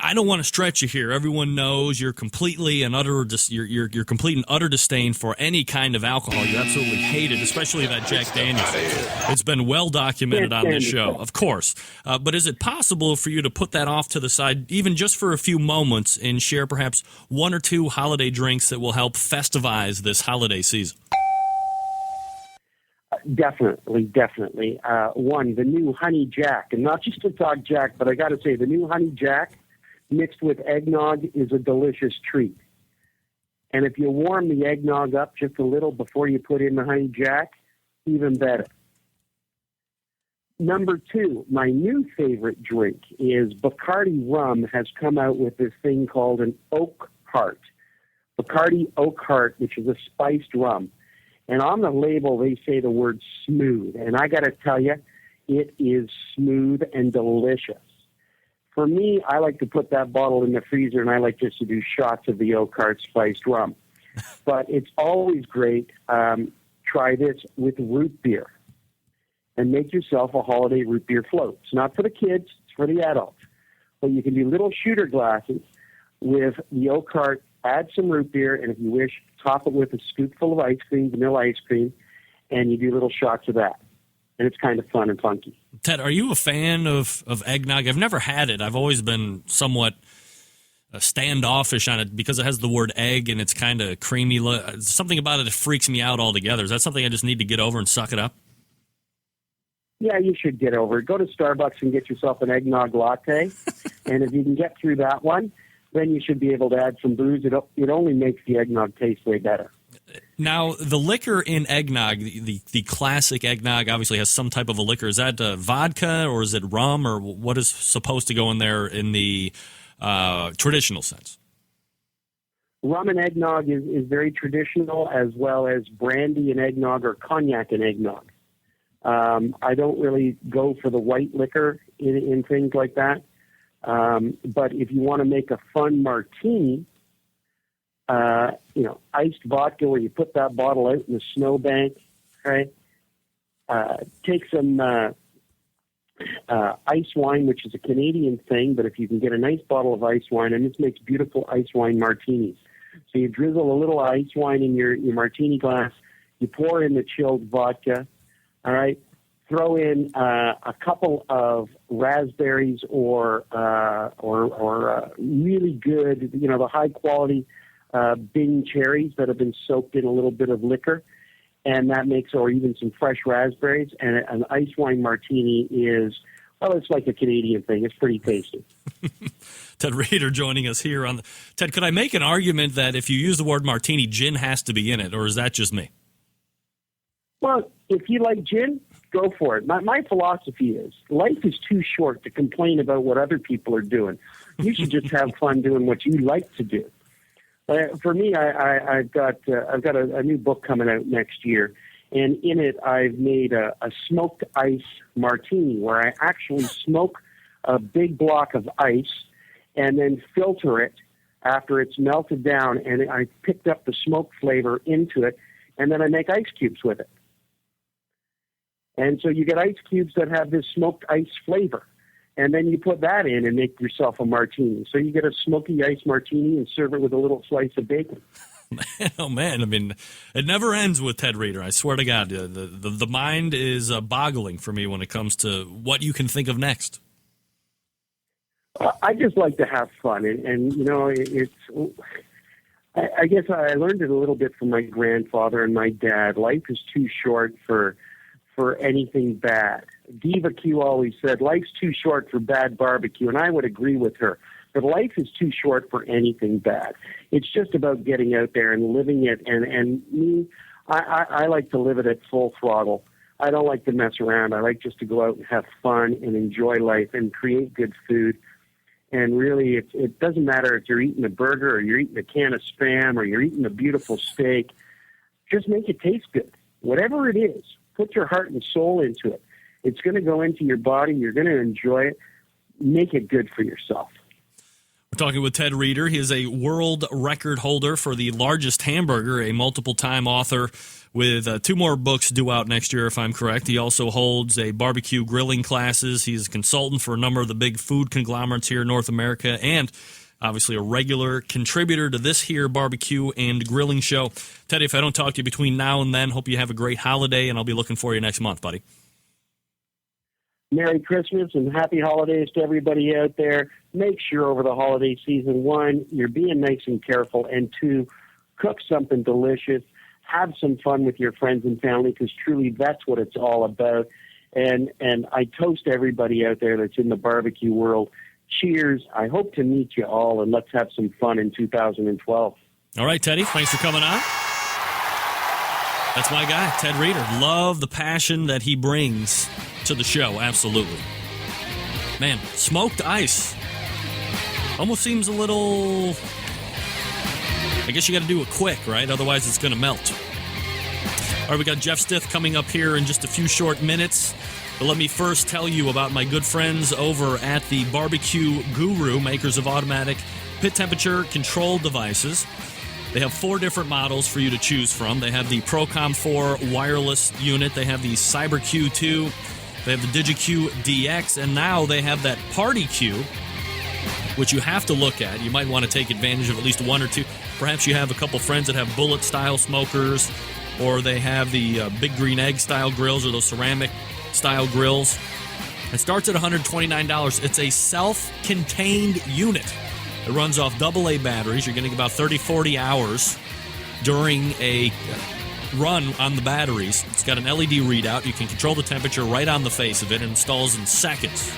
I don't want to stretch you here. Everyone knows you're completely and utter you're complete and utter disdain for any kind of alcohol. You absolutely hate it, especially that Jack Daniels. It's been well documented on this show, of course. But is it possible for you to put that off to the side, even just for a few moments, and share perhaps one or two holiday drinks that will help festivize this holiday season? Definitely. One, the new Honey Jack, and not just to talk Jack, but I got to say, the new Honey Jack mixed with eggnog is a delicious treat. And if you warm the eggnog up just a little before you put in the Honey Jack, even better. Number two, my new favorite drink is Bacardi Rum has come out with this thing called an Oak Heart. Bacardi Oak Heart, which is a spiced rum. And on the label, they say the word smooth. And I got to tell you, it is smooth and delicious. For me, I like to put that bottle in the freezer, and I like just to do shots of the Oak Heart spiced rum. But it's always great. Try this with root beer. And make yourself a holiday root beer float. It's not for the kids, it's for the adults. But you can do little shooter glasses with the Oak Heart, add some root beer, and if you wish, top it with a scoopful of ice cream, vanilla ice cream, and you do little shots of that. And it's kind of fun and funky. Ted, are you a fan of eggnog? I've never had it. I've always been somewhat standoffish on it because it has the word egg and it's kind of creamy. Something about it that freaks me out altogether. Is that something I just need to get over and suck it up? Yeah, you should get over it. Go to Starbucks and get yourself an eggnog latte. And if you can get through that one, then you should be able to add some booze. It only makes the eggnog taste way better. Now, the liquor in eggnog, the classic eggnog, obviously has some type of a liquor. Is that vodka or is it rum, or what is supposed to go in there in the traditional sense? Rum and eggnog is very traditional, as well as brandy and eggnog or cognac and eggnog. I don't really go for the white liquor in things like that. But if you want to make a fun martini, iced vodka where you put that bottle out in the snowbank, right? Take some ice wine, which is a Canadian thing, but if you can get a nice bottle of ice wine, and this makes beautiful ice wine martinis. So you drizzle a little ice wine in your martini glass, you pour in the chilled vodka, all right? Throw in a couple of raspberries or really good, the high quality Bing cherries that have been soaked in a little bit of liquor, and that makes, or even some fresh raspberries, and an ice wine martini is, well, it's like a Canadian thing. It's pretty tasty. Ted Rader joining us here on Ted, could I make an argument that if you use the word martini, gin has to be in it, or is that just me? Well, if you like gin, go for it. My philosophy is life is too short to complain about what other people are doing. You should just have fun doing what you like to do. For me, I've got a new book coming out next year, and in it I've made a smoked ice martini where I actually smoke a big block of ice and then filter it after it's melted down, and I picked up the smoke flavor into it, and then I make ice cubes with it. And so you get ice cubes that have this smoked ice flavor, and then you put that in and make yourself a martini. So you get a smoky ice martini and serve it with a little slice of bacon. Oh, man. I mean, it never ends with Ted Reeder. I swear to God, the mind is boggling for me when it comes to what you can think of next. I just like to have fun, and you know, I guess I learned it a little bit from my grandfather and my dad. Life is too short for anything bad. Diva Q always said, life's too short for bad barbecue, and I would agree with her. But life is too short for anything bad. It's just about getting out there and living it, and me, I like to live it at full throttle. I don't like to mess around. I like just to go out and have fun and enjoy life and create good food. And really, it doesn't matter if you're eating a burger or you're eating a can of Spam or you're eating a beautiful steak. Just make it taste good. Whatever it is, put your heart and soul into it. It's going to go into your body. You're going to enjoy it. Make it good for yourself. We're talking with Ted Reeder. He is a world record holder for the largest hamburger, a multiple-time author with 2 more books due out next year, if I'm correct. He also holds a barbecue grilling classes. He's a consultant for a number of the big food conglomerates here in North America, and obviously a regular contributor to this here barbecue and grilling show. Teddy, if I don't talk to you between now and then, hope you have a great holiday, and I'll be looking for you next month, buddy. Merry Christmas and happy holidays to everybody out there. Make sure over the holiday season, 1, you're being nice and careful, and 2, cook something delicious. Have some fun with your friends and family, because truly that's what it's all about. And I toast everybody out there that's in the barbecue world. Cheers. I hope to meet you all, and let's have some fun in 2012. All right, Teddy, thanks for coming on. That's my guy, Ted Reeder. Love the passion that he brings to the show, absolutely. Man, smoked ice. Almost seems a little... I guess you got to do it quick, right? Otherwise, it's going to melt. All right, we got Jeff Stith coming up here in just a few short minutes. But let me first tell you about my good friends over at the Barbecue Guru, makers of automatic pit temperature control devices. They have 4 different models for you to choose from. They have the Procom 4 wireless unit. They have the CyberQ 2. They have the DigiQ DX. And now they have that Party Q, which you have to look at. You might want to take advantage of at least 1 or 2. Perhaps you have a couple friends that have bullet-style smokers, or they have the Big Green Egg-style grills or those ceramic-style grills. It starts at $129. It's a self-contained unit. It runs off AA batteries. You're getting about 30, 40 hours during a run on the batteries. It's got an LED readout. You can control the temperature right on the face of it. It installs in seconds.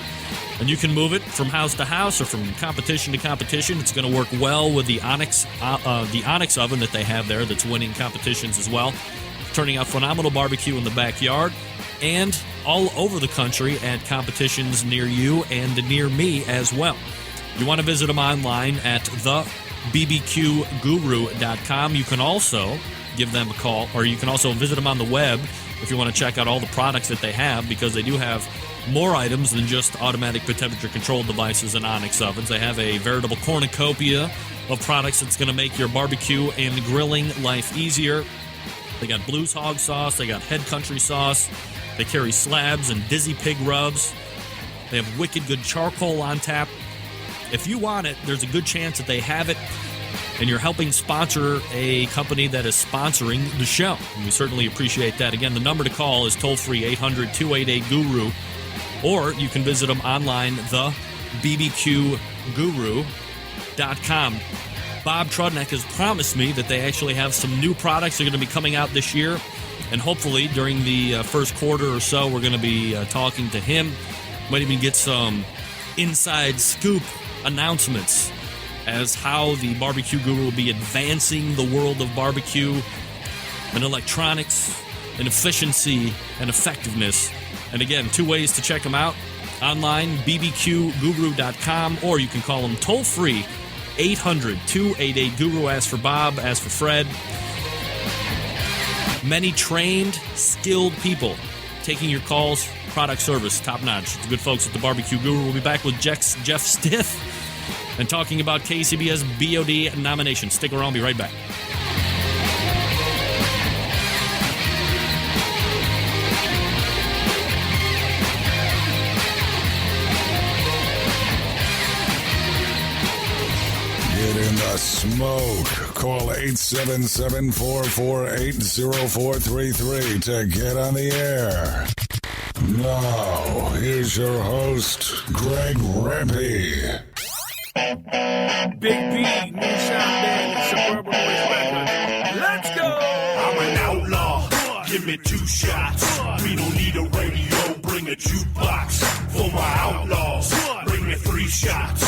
And you can move it from house to house or from competition to competition. It's going to work well with the Onyx oven that they have there that's winning competitions as well. Turning out phenomenal barbecue in the backyard and all over the country at competitions near you and near me as well. You want to visit them online at thebbqguru.com. You can also give them a call, or you can also visit them on the web if you want to check out all the products that they have, because they do have more items than just automatic pit temperature control devices and Onyx ovens. They have a veritable cornucopia of products that's going to make your barbecue and grilling life easier. They got Blues Hog sauce. They got Head Country sauce. They carry slabs and Dizzy Pig rubs. They have wicked good charcoal on tap. If you want it, there's a good chance that they have it, and you're helping sponsor a company that is sponsoring the show. And we certainly appreciate that. Again, the number to call is toll-free 800-288-GURU, or you can visit them online, thebbqguru.com. Bob Trudnick has promised me that they actually have some new products that are going to be coming out this year, and hopefully during the first quarter or so, we're going to be talking to him. Might even get some inside scoop announcements as how the Barbecue Guru will be advancing the world of barbecue and electronics and efficiency and effectiveness. And again, 2 ways to check them out. Online, bbqguru.com, or you can call them toll-free, 800-288-GURU. Ask for Bob, ask for Fred. Many trained, skilled people taking your calls, product service, top-notch. The good folks at the Barbecue Guru. We'll be back with Jeff Stiff and talking about KCBS BOD nomination. Stick around, be right back. Get in the smoke. Call 877-448-0433 to get on the air. Now, here's your host, Greg Rempe. Big B, Moonshine Band, and Suburban Noise Records. Let's go! I'm an outlaw. Give me 2 shots. We don't need a radio. Bring a jukebox for my outlaws. Bring me 3 shots.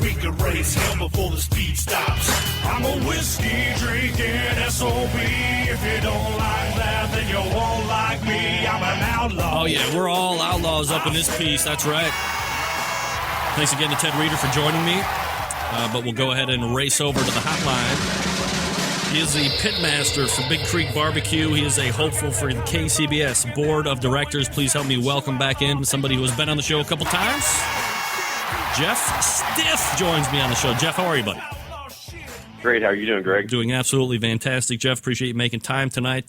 We could raise hell before the speed stops. I'm a whiskey drinking SOB. If you don't like that, then you won't like me. I'm an outlaw. Oh, yeah, we're all outlaws up in this piece. That's right. Thanks again to Ted Reeder for joining me. But we'll go ahead and race over to the hotline. He is the pitmaster for Big Creek Barbecue. He is a hopeful for the KCBS Board of Directors. Please help me welcome back in somebody who has been on the show a couple times. Jeff Stiff joins me on the show. Jeff, how are you, buddy? Great. How are you doing, Greg? Doing absolutely fantastic, Jeff. Appreciate you making time tonight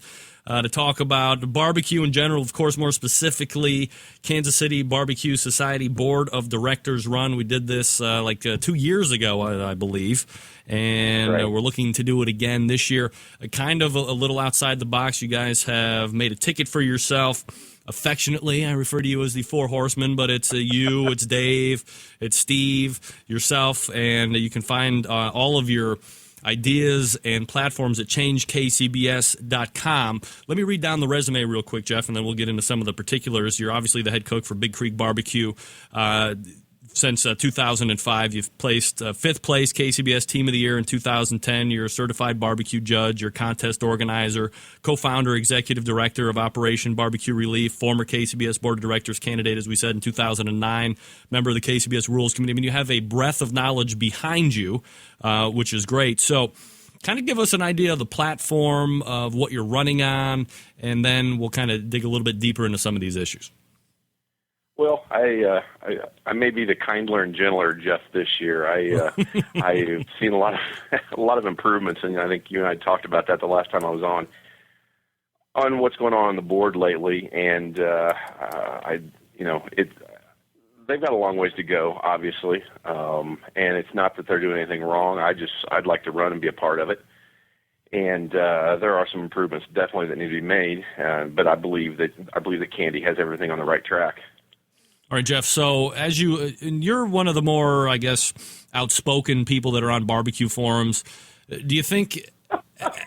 to talk about barbecue in general. Of course, more specifically, Kansas City Barbecue Society Board of Directors run. We did this 2 years ago, I believe, and right. We're looking to do it again this year. Kind of a little outside the box. You guys have made a ticket for yourself. Affectionately, I refer to you as the 4 horsemen, but it's you, it's Dave, it's Steve, yourself, and you can find all of your ideas and platforms at changekcbs.com. Let me read down the resume real quick, Jeff, and then we'll get into some of the particulars. You're obviously the head cook for Big Creek Barbecue. Since 2005, you've placed 5th place KCBS Team of the Year in 2010. You're a certified barbecue judge. You're a contest organizer, co-founder, executive director of Operation Barbecue Relief, former KCBS Board of Directors candidate, as we said, in 2009, member of the KCBS Rules Committee. I mean, you have a breadth of knowledge behind you, which is great. So kind of give us an idea of the platform, of what you're running on, and then we'll kind of dig a little bit deeper into some of these issues. Well, I may be the kindler and gentler Jeff this year. I've seen a lot of improvements, and I think you and I talked about that the last time I was on what's going on the board lately. And they've got a long ways to go, obviously, and it's not that they're doing anything wrong. I'd like to run and be a part of it. And there are some improvements definitely that need to be made, but I believe that Candy has everything on the right track. All right, Jeff, so you're one of the more, I guess, outspoken people that are on barbecue forums. Do you think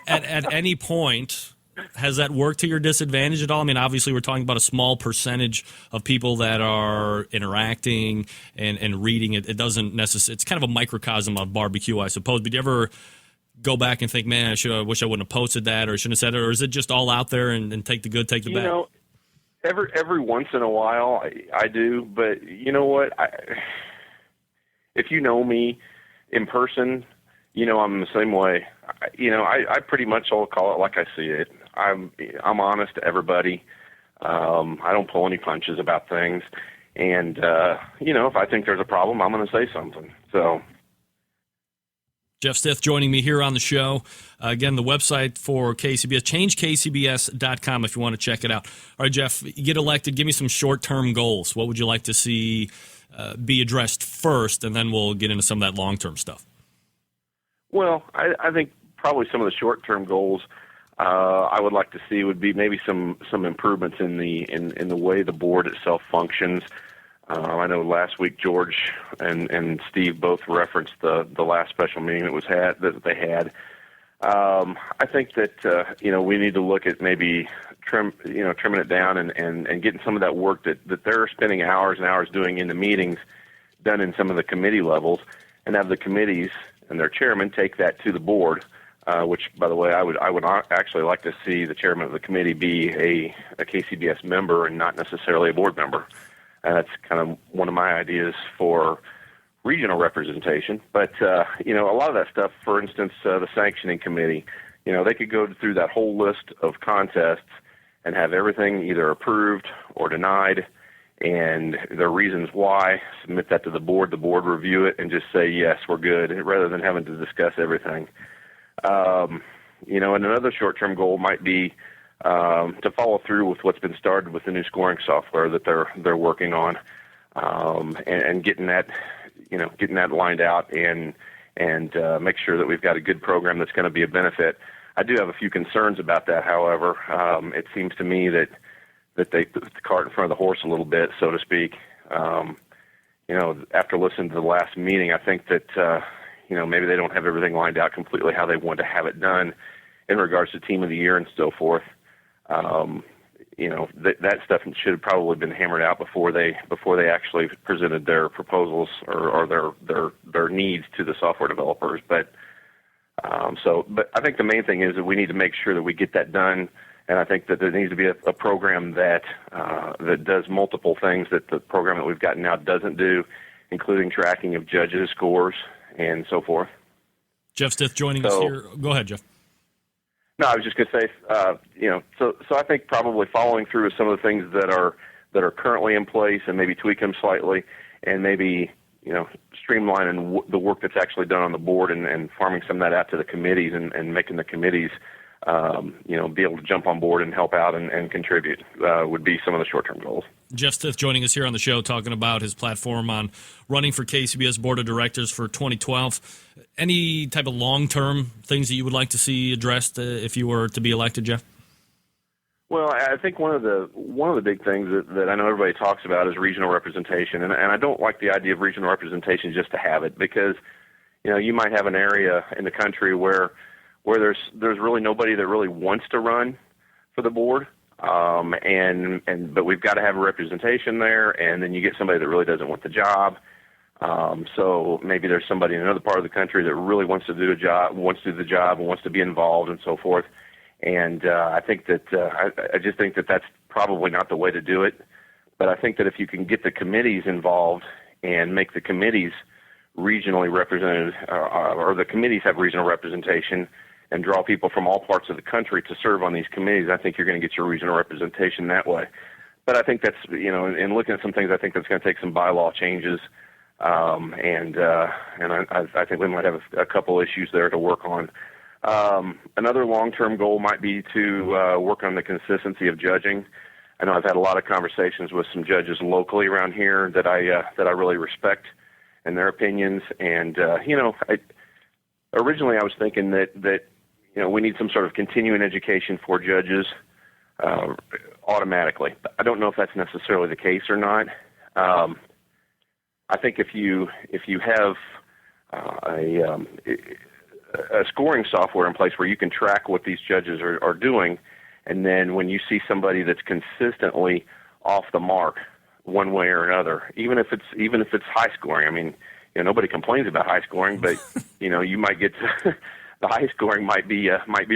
at any point has that worked to your disadvantage at all? I mean, obviously we're talking about a small percentage of people that are interacting and reading it. It doesn't necessarily, it's kind of a microcosm of barbecue, I suppose. But do you ever go back and think, man, I wish I wouldn't have posted that or shouldn't have said it? Or is it just all out there and take the good, take the bad? Every once in a while I do, but you know what? If you know me in person, you know I'm the same way. I pretty much all call it like I see it. I'm honest to everybody. I don't pull any punches about things, and if I think there's a problem, I'm going to say something. So. Jeff Stiff joining me here on the show. Again, the website for KCBS, changekcbs.com if you want to check it out. All right, Jeff, you get elected. Give me some short-term goals. What would you like to see be addressed first, and then we'll get into some of that long-term stuff. Well, I think probably some of the short-term goals I would like to see would be maybe some improvements in the way the board itself functions. I know last week George and Steve both referenced the last special meeting that they had. I think that we need to look at maybe trimming it down and getting some of that work that they're spending hours and hours doing in the meetings done in some of the committee levels, and have the committees and their chairman take that to the board which, by the way, I would actually like to see the chairman of the committee be a KCBS member and not necessarily a board member. And that's kind of one of my ideas for regional representation. But, a lot of that stuff, for instance, the sanctioning committee, they could go through that whole list of contests and have everything either approved or denied, and the reasons why, submit that to the board review it, and just say, yes, we're good, rather than having to discuss everything. And another short-term goal might be to follow through with what's been started with the new scoring software that they're working on, and getting that lined out and make sure that we've got a good program that's going to be a benefit. I do have a few concerns about that, however. It seems to me that they put the cart in front of the horse a little bit, so to speak. After listening to the last meeting, I think that, maybe they don't have everything lined out completely how they want to have it done in regards to Team of the Year and so forth. That stuff should have probably been hammered out before they actually presented their proposals or their needs to the software developers. But I think the main thing is that we need to make sure that we get that done. And I think that there needs to be a program that does multiple things that the program that we've got now doesn't do, including tracking of judges' scores and so forth. Jeff Stith joining us here. Go ahead, Jeff. No, I was just going to say, so I think probably following through with some of the things that are currently in place and maybe tweak them slightly, and maybe streamlining the work that's actually done on the board and farming some of that out to the committees and making the committees be able to jump on board and help out and contribute would be some of the short-term goals. Jeff Stith joining us here on the show, talking about his platform on running for KCBS Board of Directors for 2012. Any type of long-term things that you would like to see addressed if you were to be elected, Jeff? Well, I think one of the big things that I know everybody talks about is regional representation, and I don't like the idea of regional representation just to have it, because you might have an area in the country where there's really nobody that really wants to run for the board, but we've got to have a representation there, and then you get somebody that really doesn't want the job. So maybe there's somebody in another part of the country that really wants to do the job and wants to be involved and so forth. And I think that I just think that that's probably not the way to do it. But I think that if you can get the committees involved and make the committees regionally represented, or the committees have regional representation, and draw people from all parts of the country to serve on these committees, I think you're going to get your regional representation that way. But I think that's, in looking at some things, I think that's going to take some bylaw changes, and I think we might have a couple issues there to work on. Another long-term goal might be to work on the consistency of judging. I know I've had a lot of conversations with some judges locally around here that I really respect and their opinions. And originally I was thinking that we need some sort of continuing education for judges automatically. I don't know if that's necessarily the case or not. I think if you have a scoring software in place where you can track what these judges are doing, and then when you see somebody that's consistently off the mark one way or another, even if it's high scoring. I mean, nobody complains about high scoring, but you might get to, the high scoring might be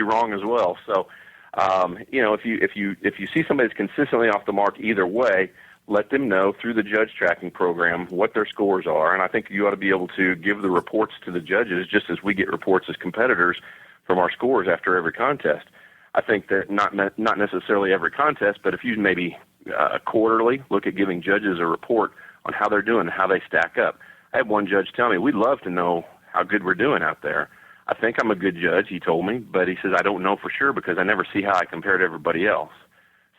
wrong as well. So if you see somebody that's consistently off the mark either way, let them know through the judge tracking program what their scores are. And I think you ought to be able to give the reports to the judges just as we get reports as competitors from our scores after every contest. I think that not necessarily every contest, but if you maybe quarterly look at giving judges a report on how they're doing and how they stack up. I had one judge tell me, we'd love to know how good we're doing out there. I think I'm a good judge, he told me, but he says, I don't know for sure because I never see how I compare to everybody else.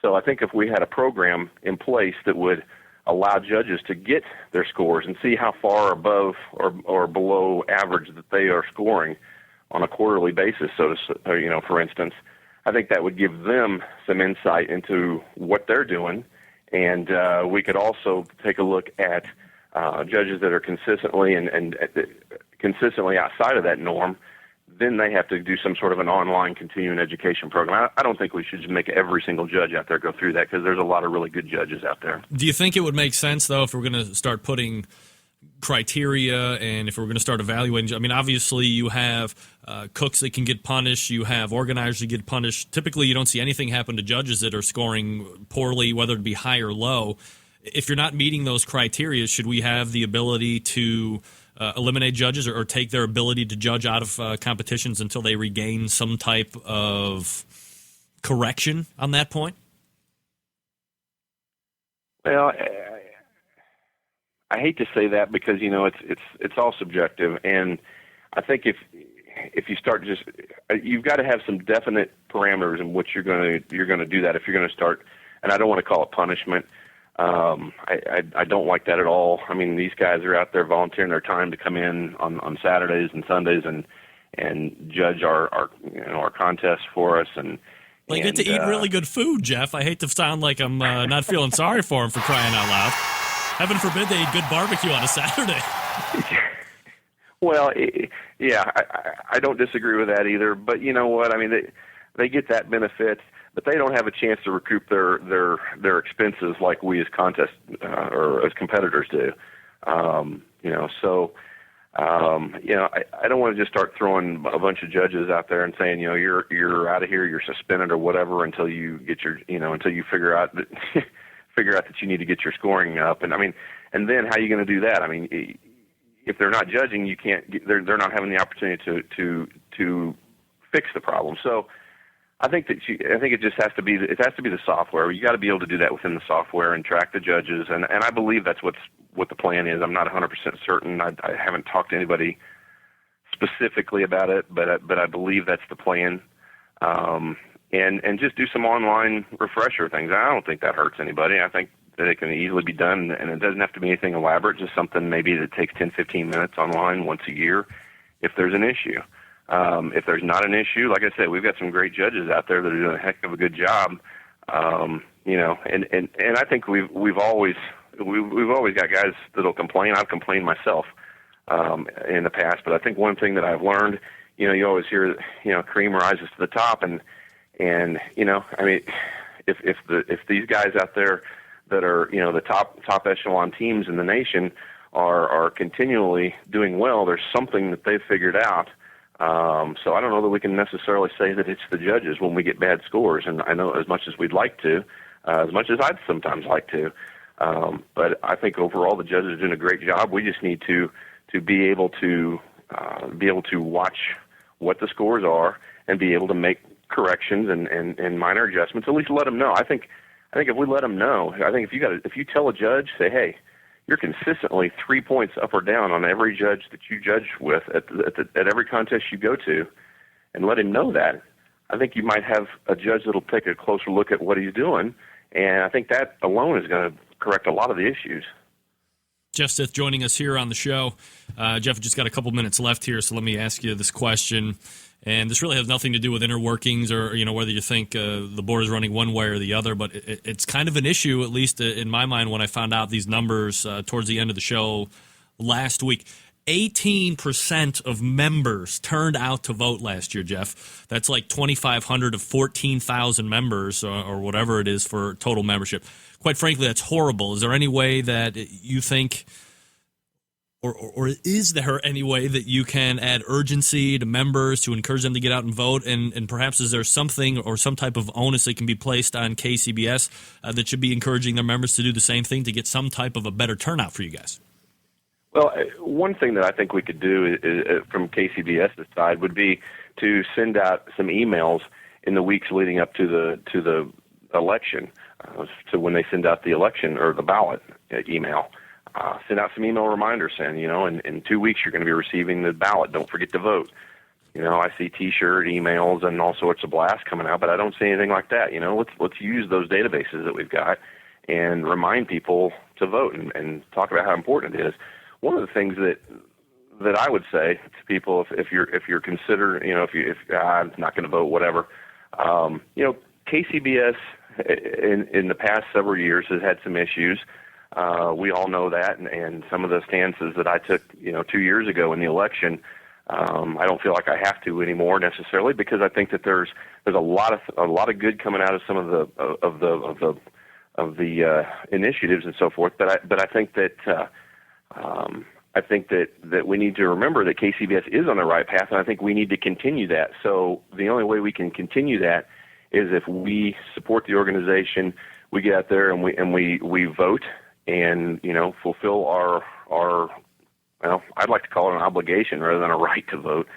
So I think if we had a program in place that would allow judges to get their scores and see how far above or below average that they are scoring on a quarterly basis, for instance, I think that would give them some insight into what they're doing. And we could also take a look at judges that are consistently and consistently outside of that norm. Then they have to do some sort of an online continuing education program. I don't think we should just make every single judge out there go through that because there's a lot of really good judges out there. Do you think it would make sense, though, if we're going to start putting criteria and if we're going to start evaluating. I mean, obviously you have cooks that can get punished. You have organizers that get punished. Typically, you don't see anything happen to judges that are scoring poorly, whether it be high or low. If you're not meeting those criteria, should we have the ability to eliminate judges or take their ability to judge out of competitions until they regain some type of correction on that point? Well, I hate to say that because it's all subjective, and I think if you start you've got to have some definite parameters in which you're going to do that if you're going to start. And I don't want to call it punishment. I don't like that at all. I mean, these guys are out there volunteering their time to come in on Saturdays and Sundays and judge our contests for us. And they get to eat really good food, Jeff. I hate to sound like I'm not feeling sorry for them for crying out loud. Heaven forbid they eat good barbecue on a Saturday. Well, yeah, I don't disagree with that either. But you know what? I mean, they get that benefit, but they don't have a chance to recoup their expenses like we as or as competitors do. I don't want to just start throwing a bunch of judges out there and saying, you're out of here, you're suspended or whatever until you get until you figure out that that you need to get your scoring up. And I mean, and then how are you going to do that? I mean, if they're not judging, you can't. They're not having the opportunity to fix the problem. So I think it just has to be the software. You got to be able to do that within the software and track the judges. And I believe that's what the plan is. I'm not 100% certain. I haven't talked to anybody specifically about it, but I believe that's the plan. And just do some online refresher things. I don't think that hurts anybody. I think that it can easily be done, and it doesn't have to be anything elaborate, just something maybe that takes 10, 15 minutes online once a year if there's an issue. If there's not an issue, like I said, we've got some great judges out there that are doing a heck of a good job. And I think we've always got guys that'll complain. I've complained myself in the past, but I think one thing that I've learned, you always hear, cream rises to the top, and I mean, if these guys out there that are, the top echelon teams in the nation are continually doing well, there's something that they've figured out. So I don't know that we can necessarily say that it's the judges when we get bad scores. And I know as much as we'd like to, as much as I'd sometimes like to, but I think overall the judges are doing a great job. We just need to be able to watch what the scores are and be able to make corrections and minor adjustments. At least let them know. I think if we let them know, if you tell a judge, say, hey, you're consistently 3 points up or down on every judge that you judge with at every contest you go to, and let him know that, I think you might have a judge that'll take a closer look at what he's doing, and I think that alone is going to correct a lot of the issues. Jeff Stith joining us here on the show. Jeff, just got a couple minutes left here, so let me ask you this question. And this really has nothing to do with inner workings or whether you think the board is running one way or the other, but it's kind of an issue, at least in my mind, when I found out these numbers towards the end of the show last week. 18% of members turned out to vote last year, Jeff. That's like 2,500 of 14,000 members or whatever it is for total membership. Quite frankly, that's horrible. Is there any way that you think – or is there any way that you can add urgency to members to encourage them to get out and vote? And perhaps is there something or some type of onus that can be placed on KCBS that should be encouraging their members to do the same thing to get some type of a better turnout for you guys? Well, one thing that I think we could do is, from KCBS's side would be to send out some emails in the weeks leading up to the election, to when they send out the election or the ballot email. Send out some email reminders saying, in 2 weeks you're going to be receiving the ballot. Don't forget to vote. I see T-shirt emails and all sorts of blasts coming out, but I don't see anything like that. Let's use those databases that we've got and remind people to vote and talk about how important it is. One of the things that I would say to people, if you're considering, if I'm not going to vote, whatever, KCBS in the past several years has had some issues. We all know that, and some of the stances that I took, 2 years ago in the election, I don't feel like I have to anymore necessarily, because I think that there's a lot of good coming out of some of the initiatives and so forth. But I think that I think that we need to remember that KCBS is on the right path, and I think we need to continue that. So the only way we can continue that is if we support the organization, we get out there and we vote and, fulfill our well, I'd like to call it an obligation rather than a right to vote,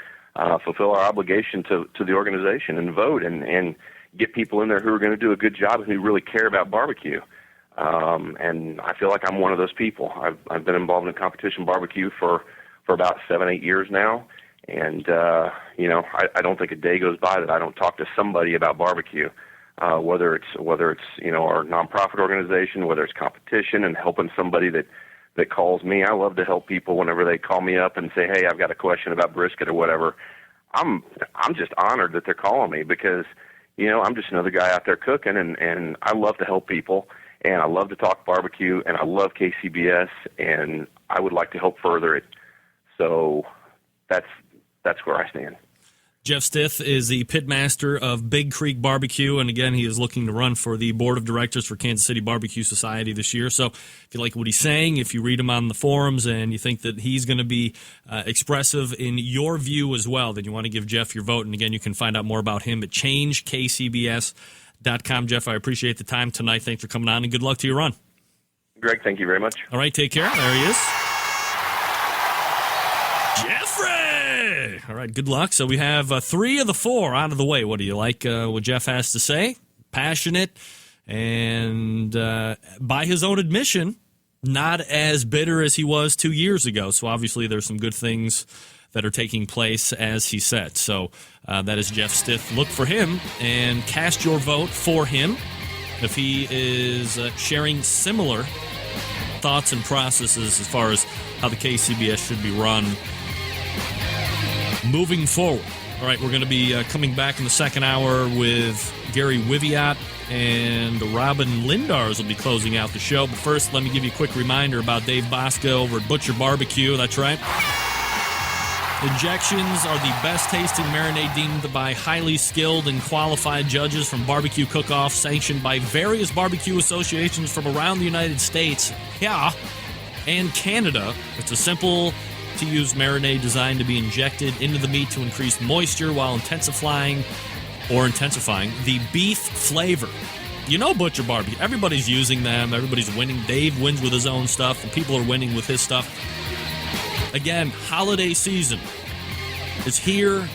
fulfill our obligation to the organization and vote and get people in there who are going to do a good job and who really care about barbecue. And I feel like I'm one of those people. I've been involved in competition barbecue for about 7-8 years now. And, I don't think a day goes by that I don't talk to somebody about barbecue, whether it's, our nonprofit organization, whether it's competition and helping somebody that calls me. I love to help people whenever they call me up and say, hey, I've got a question about brisket or whatever. I'm just honored that they're calling me because, I'm just another guy out there cooking and I love to help people. And I love to talk barbecue, and I love KCBS, and I would like to help further it. So that's where I stand. Jeff Stith is the pitmaster of Big Creek Barbecue, and again, he is looking to run for the board of directors for Kansas City Barbecue Society this year. So if you like what he's saying, if you read him on the forums and you think that he's going to be expressive in your view as well, then you want to give Jeff your vote. And again, you can find out more about him at changekcbs.com. Jeff, I appreciate the time tonight. Thanks for coming on, and good luck to your run. Greg, thank you very much. All right, take care. There he is. Jeffrey! All right, good luck. So we have 3 of the 4 out of the way. What do you like what Jeff has to say? Passionate, and by his own admission, not as bitter as he was 2 years ago. So obviously there's some good things that are taking place, as he said. So that is Jeff Stith. Look for him and cast your vote for him if he is sharing similar thoughts and processes as far as how the KCBS should be run moving forward. All right, we're going to be coming back in the second hour with Gary Wiviat, and Robin Lindars will be closing out the show. But first, let me give you a quick reminder about Dave Bosco over at Butcher Barbecue. That's right. Injections are the best tasting marinade deemed by highly skilled and qualified judges from barbecue cook-offs sanctioned by various barbecue associations from around the United States, and Canada. It's a simple to use marinade designed to be injected into the meat to increase moisture while intensifying the beef flavor. Butcher Barbecue, everybody's using them, everybody's winning. Dave wins with his own stuff, and people are winning with his stuff. Again, holiday season is here.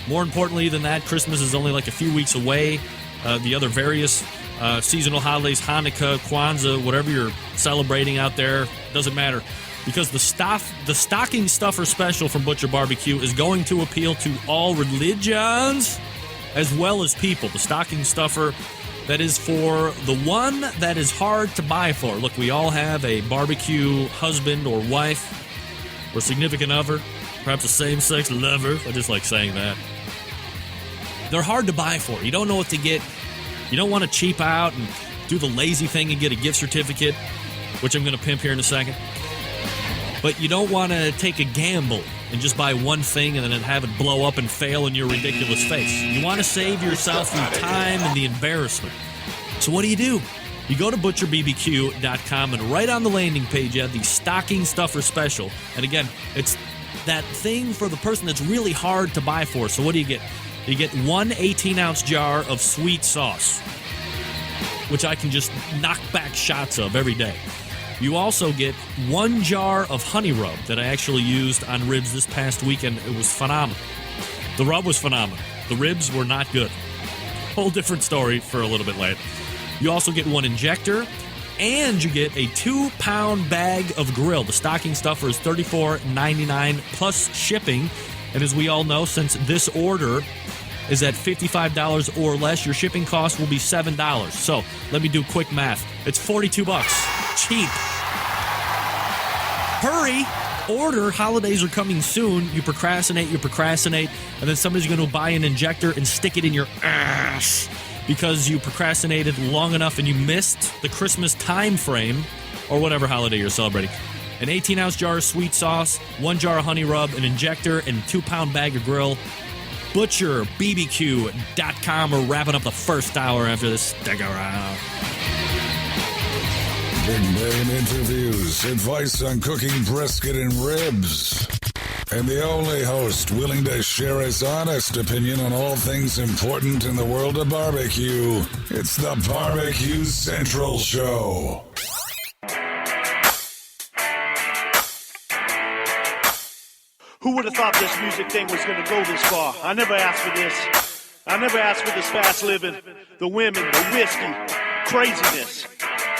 More importantly than that, Christmas is only like a few weeks away. The other various seasonal holidays, Hanukkah, Kwanzaa, whatever you're celebrating out there, doesn't matter. Because the stocking stuffer special from Butcher Barbecue is going to appeal to all religions as well as people. The stocking stuffer that is for the one that is hard to buy for. Look, we all have a barbecue husband or wife or significant other, perhaps a same-sex lover. I just like saying that. They're hard to buy for. You don't know what to get. You don't want to cheap out and do the lazy thing and get a gift certificate, which I'm going to pimp here in a second. But you don't want to take a gamble and just buy one thing and then have it blow up and fail in your ridiculous face. You want to save yourself the time and the embarrassment. So what do? You go to butcherbbq.com, and right on the landing page you have the stocking stuffer special. And again, it's that thing for the person that's really hard to buy for. So what do you get? You get 1 18-ounce jar of sweet sauce, which I can just knock back shots of every day. You also get 1 jar of honey rub that I actually used on ribs this past weekend. It was phenomenal. The rub was phenomenal. The ribs were not good. Whole different story for a little bit later. You also get 1 injector, and you get a 2-pound bag of grill. The stocking stuffer is $34.99 plus shipping. And as we all know, since this order is at $55 or less, your shipping cost will be $7. So let me do quick math. It's $42. Cheap. Hurry. Order. Holidays are coming soon. You procrastinate, and then somebody's going to buy an injector and stick it in your ass because you procrastinated long enough and you missed the Christmas time frame or whatever holiday you're celebrating. An 18-ounce jar of sweet sauce, 1 jar of honey rub, an injector, and a 2-pound bag of grill. ButcherBBQ.com. We're wrapping up the first hour after this. Stick around. Big name interviews, advice on cooking brisket and ribs. And the only host willing to share his honest opinion on all things important in the world of barbecue. It's the Barbecue Central Show. Who would have thought this music thing was going to go this far? I never asked for this. I never asked for this fast living, the women, the whiskey, craziness.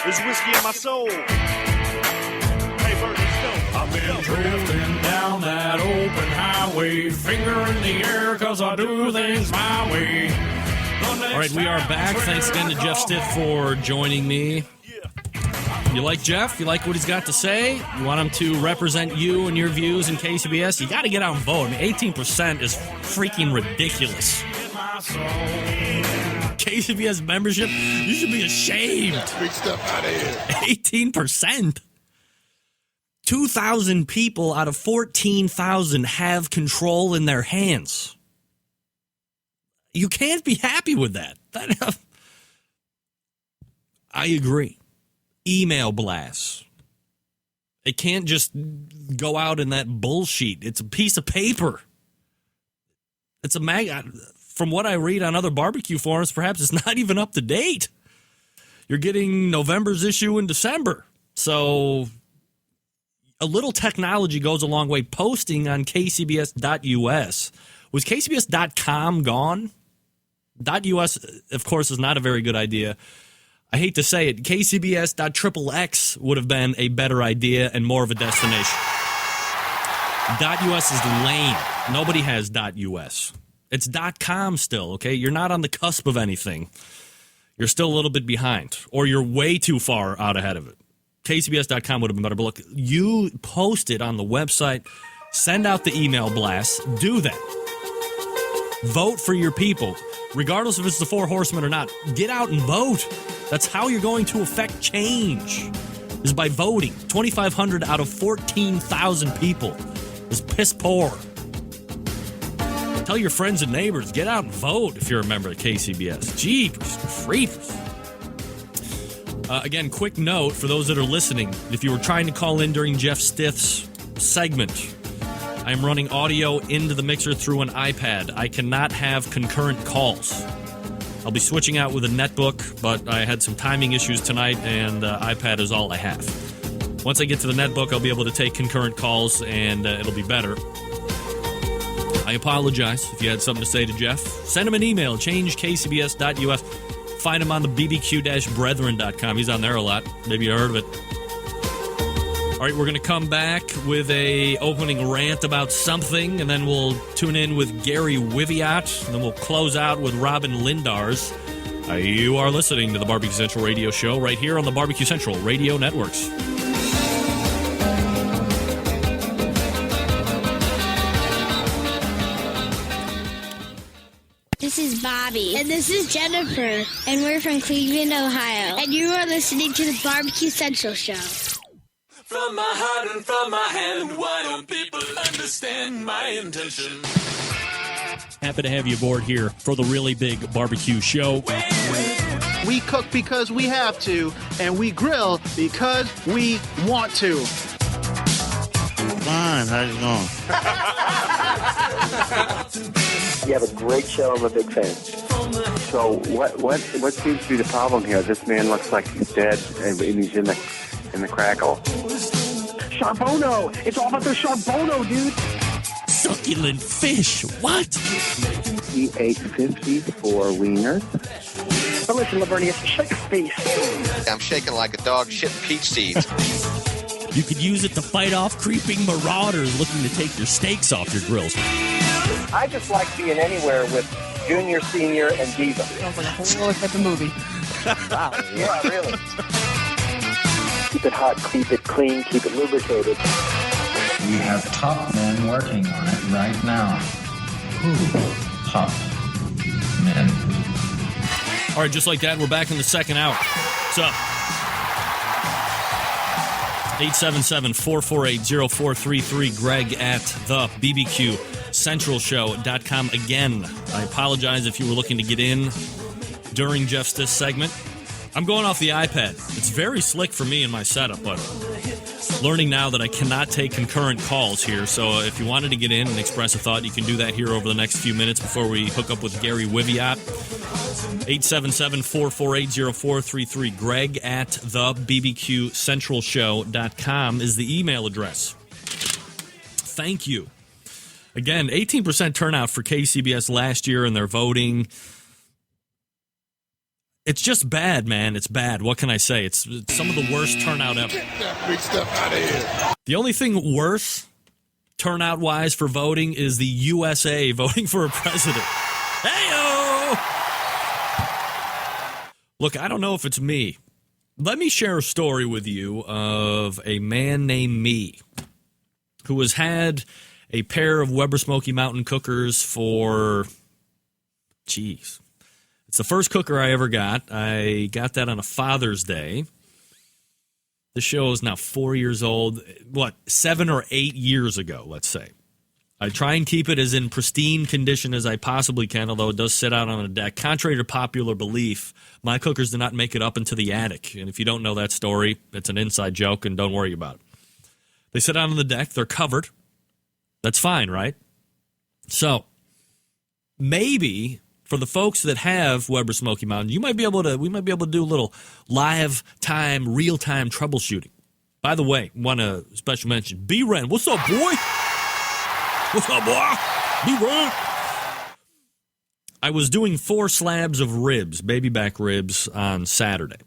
There's whiskey in my soul. Hey, Bert, let's go. I've been drifting down that open highway, finger in the air, cause I do things my way. All right, we are back. Thanks again to Jeff Stiff for joining me. You like Jeff? You like what he's got to say? You want him to represent you and your views in KCBS? You got to get out and vote. I mean, 18% is freaking ridiculous. KCBS membership? You should be ashamed. Big stuff out of here. 18%. 2,000 people out of 14,000 have control in their hands. You can't be happy with that. I agree. Email blasts. It can't just go out in that bullshit. It's a piece of paper. It's a from what I read on other barbecue forums, perhaps it's not even up to date. You're getting November's issue in December. So a little technology goes a long way. Posting on kcbs.us. Was kcbs.com gone? .us, of course, is not a very good idea. I hate to say it, kcbs.xxx would have been a better idea and more of a destination. .us is lame. Nobody has .us. It's .com still, okay? You're not on the cusp of anything. You're still a little bit behind, or you're way too far out ahead of it. kcbs.com would have been better, but look, you post it on the website, send out the email blast, do that. Vote for your people. Regardless if it's the Four Horsemen or not, get out and vote. That's how you're going to affect change, is by voting. 2,500 out of 14,000 people is piss poor. Tell your friends and neighbors, get out and vote if you're a member of KCBS. Jeepers, creepers. Again, quick note for those that are listening. If you were trying to call in during Jeff Stiff's segment, I am running audio into the mixer through an iPad. I cannot have concurrent calls. I'll be switching out with a netbook, but I had some timing issues tonight, and iPad is all I have. Once I get to the netbook, I'll be able to take concurrent calls, and it'll be better. I apologize if you had something to say to Jeff. Send him an email, changekcbs.us. Find him on the bbq-brethren.com. He's on there a lot. Maybe you heard of it. All right, we're going to come back with a opening rant about something, and then we'll tune in with Gary Wiviat, and then we'll close out with Robin Lindars. You are listening to the Barbecue Central Radio Show right here on the Barbecue Central Radio Networks. This is Bobby. And this is Jennifer. And we're from Cleveland, Ohio. And you are listening to the Barbecue Central Show. From my heart and from my hand, why don't people understand my intention? Happy to have you aboard here for the really big barbecue show. We cook because we have to, and we grill because we want to. Fine, how's it going? You have a great show. I'm a big fan. So what seems to be the problem here? This man looks like he's dead, and he's in the crackle. Charbono! It's all about the Charbono, dude! Succulent fish! What? He ate 54 wieners. But listen, Lavernius, shut your face. I'm shaking like a dog shitting peach seeds. You could use it to fight off creeping marauders looking to take your steaks off your grills. I just like being anywhere with Junior, Senior, and Diva. Sounds like a whole other type of movie. Wow, yeah, really. Keep it hot, keep it clean, keep it lubricated. We have top men working on it right now. Ooh, top men. All right, just like that, we're back in the second hour. What's up? 877-448-0433, Greg at the BBQCentralShow.com. Again, I apologize if you were looking to get in during Jeff's this segment. I'm going off the iPad. It's very slick for me in my setup, but learning now that I cannot take concurrent calls here. So if you wanted to get in and express a thought, you can do that here over the next few minutes before we hook up with Gary Wiviat. 877-448-0433. Greg at thebbqcentralshow.com is the email address. Thank you. Again, 18% turnout for KCBS last year in their voting. It's just bad, man. It's bad. What can I say? It's some of the worst turnout ever. Get that big stuff out of here. The only thing worse, turnout-wise, for voting is the USA voting for a president. Hey-o! Look, I don't know if it's me. Let me share a story with you of a man named Me who has had a pair of Weber Smoky Mountain cookers for, it's the first cooker I ever got. I got that on a Father's Day. This show is now 4 years old. 7 or 8 years ago, let's say. I try and keep it as in pristine condition as I possibly can, although it does sit out on a deck. Contrary to popular belief, my cookers do not make it up into the attic. And if you don't know that story, it's an inside joke, and don't worry about it. They sit out on the deck. They're covered. That's fine, right? So, maybe for the folks that have Weber Smoky Mountain, we might be able to do a little real time troubleshooting. By the way, want to special mention B-Ren. What's up, boy? What's up, boy? B-Ren. I was doing 4 slabs of ribs, baby back ribs, on Saturday.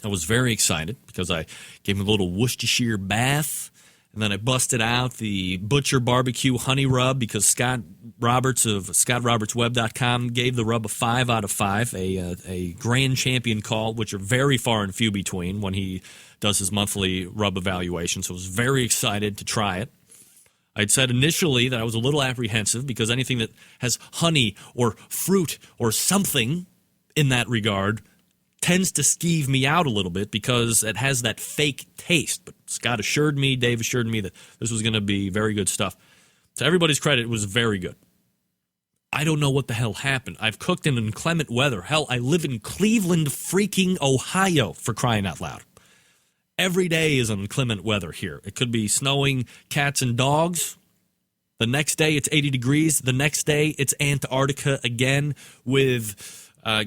I was very excited because I gave him a little Worcestershire bath. And then I busted out the Butcher Barbecue Honey Rub because Scott Roberts of ScottRobertsWeb.com gave the rub a 5 out of 5, a grand champion call, which are very far and few between when he does his monthly rub evaluation. So I was very excited to try it. I'd said initially that I was a little apprehensive because anything that has honey or fruit or something in that regard tends to skeeve me out a little bit because it has that fake taste. But Scott assured me, Dave assured me that this was going to be very good stuff. To everybody's credit, it was very good. I don't know what the hell happened. I've cooked in inclement weather. Hell, I live in Cleveland, freaking Ohio, for crying out loud. Every day is inclement weather here. It could be snowing cats and dogs. The next day, it's 80 degrees. The next day, it's Antarctica again with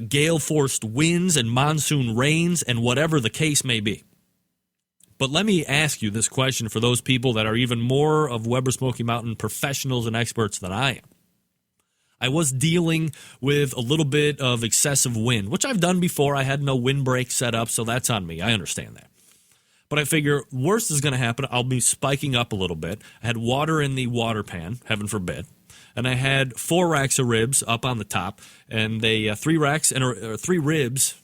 gale-forced winds and monsoon rains and whatever the case may be. But let me ask you this question for those people that are even more of Weber Smoky Mountain professionals and experts than I am. I was dealing with a little bit of excessive wind, which I've done before. I had no windbreak set up, so that's on me. I understand that. But I figure worst is going to happen. I'll be spiking up a little bit. I had water in the water pan, heaven forbid. And I had 4 racks of ribs up on the top, and they 3 racks and 3 ribs,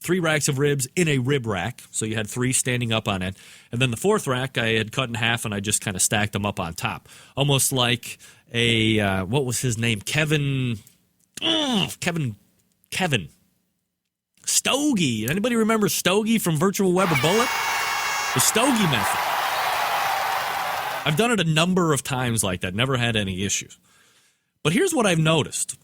3 racks of ribs in a rib rack. So you had 3 standing up on it, and then the 4th rack I had cut in half, and I just kind of stacked them up on top, almost like a what was his name? Kevin Stogie. Anybody remember Stogie from Virtual Weber Bullet? The Stogie method. I've done it a number of times like that, never had any issues. But here's what I've noticed.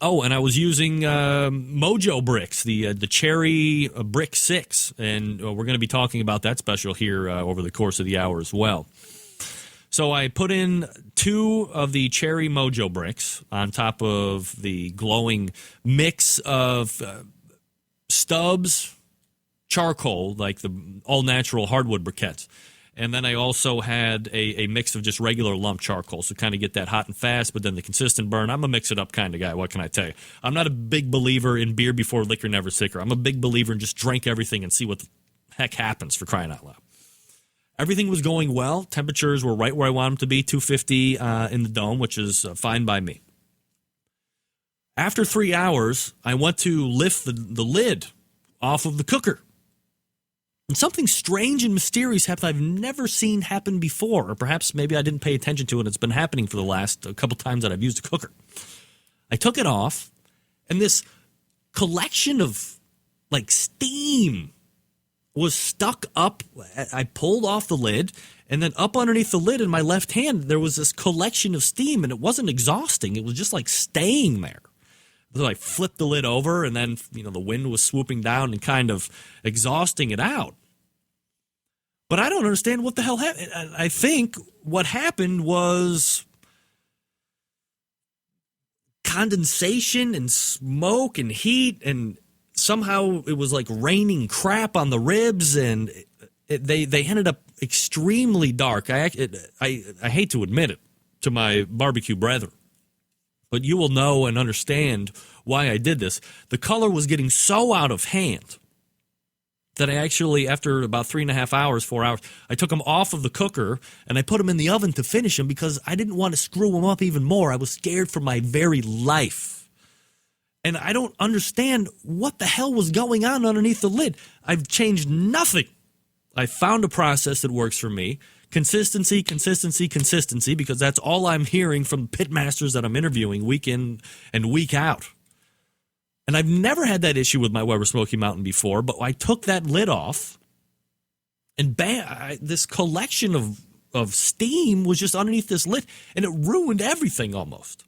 Oh, and I was using Mojo bricks, the Cherry Brick 6, and we're going to be talking about that special here over the course of the hour as well. So I put in 2 of the Cherry Mojo bricks on top of the glowing mix of Stubbs charcoal, like the all-natural hardwood briquettes. And then I also had a mix of just regular lump charcoal, so kind of get that hot and fast, but then the consistent burn. I'm a mix-it-up kind of guy, what can I tell you? I'm not a big believer in beer before liquor, never sicker. I'm a big believer in just drink everything and see what the heck happens, for crying out loud. Everything was going well. Temperatures were right where I want them to be, 250 in the dome, which is fine by me. After 3 hours, I went to lift the lid off of the cooker. And something strange and mysterious happened I've never seen happen before, or perhaps maybe I didn't pay attention to it. It's been happening for the last couple times that I've used a cooker. I took it off, and this collection of, like, steam was stuck up. I pulled off the lid, and then up underneath the lid in my left hand, there was this collection of steam, and it wasn't exhausting. It was just, like, staying there. So I flipped the lid over, and then, the wind was swooping down and kind of exhausting it out. But I don't understand what the hell happened. I think what happened was condensation and smoke and heat, and somehow it was like raining crap on the ribs, and they ended up extremely dark. I hate to admit it to my barbecue brethren, but you will know and understand why I did this. The color was getting so out of hand that I actually, after about 3.5 hours, 4 hours, I took them off of the cooker and I put them in the oven to finish them because I didn't want to screw them up even more. I was scared for my very life. And I don't understand what the hell was going on underneath the lid. I've changed nothing. I found a process that works for me. Consistency, because that's all I'm hearing from pitmasters that I'm interviewing week in and week out. And I've never had that issue with my Weber Smoky Mountain before, but I took that lid off, and bam, this collection of steam was just underneath this lid, and it ruined everything almost.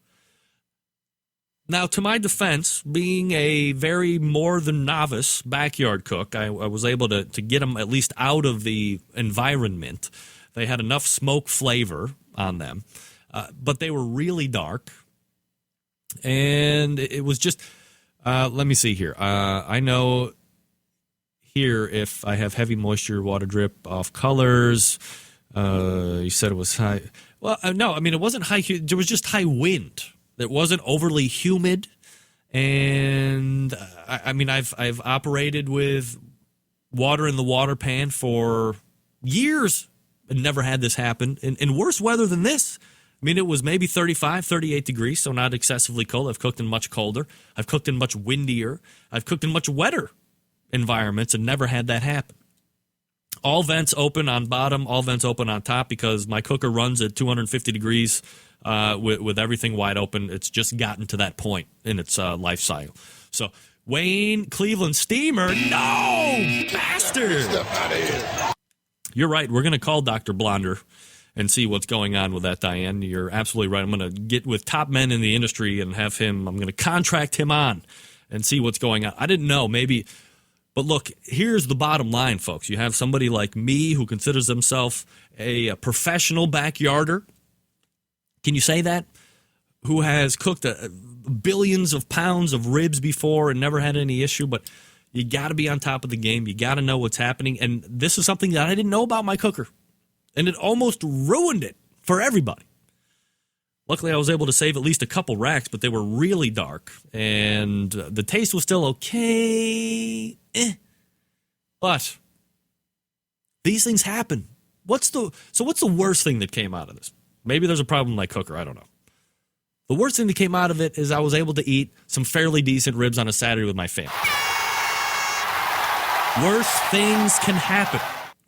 Now, to my defense, being a very more than novice backyard cook, I was able to get them at least out of the environment. They had enough smoke flavor on them, but they were really dark, and it was just... let me see here. I know here if I have heavy moisture, water drip, off colors. You said it was high. Well, no, I mean, it wasn't high. There was just high wind. It wasn't overly humid. And I mean, I've operated with water in the water pan for years and never had this happen. In worse weather than this. I mean, it was maybe 35, 38 degrees, so not excessively cold. I've cooked in much colder. I've cooked in much windier. I've cooked in much wetter environments and never had that happen. All vents open on bottom, all vents open on top because my cooker runs at 250 degrees with everything wide open. It's just gotten to that point in its life cycle. So, Wayne Cleveland Steamer, no, bastard! You're right. We're going to call Dr. Blonder and see what's going on with that, Diane. You're absolutely right. I'm going to get with top men in the industry and have him, I'm going to contract him on and see what's going on. I didn't know, maybe, but look, here's the bottom line, folks. You have somebody like me who considers himself a professional backyarder. Can you say that? Who has cooked billions of pounds of ribs before and never had any issue, but you got to be on top of the game. You got to know what's happening. And this is something that I didn't know about my cooker. And it almost ruined it for everybody. Luckily, I was able to save at least a couple racks, but they were really dark. And the taste was still okay. But these things happen. What's the worst thing that came out of this? Maybe there's a problem with my cooker. I don't know. The worst thing that came out of it is I was able to eat some fairly decent ribs on a Saturday with my family. Worse things can happen.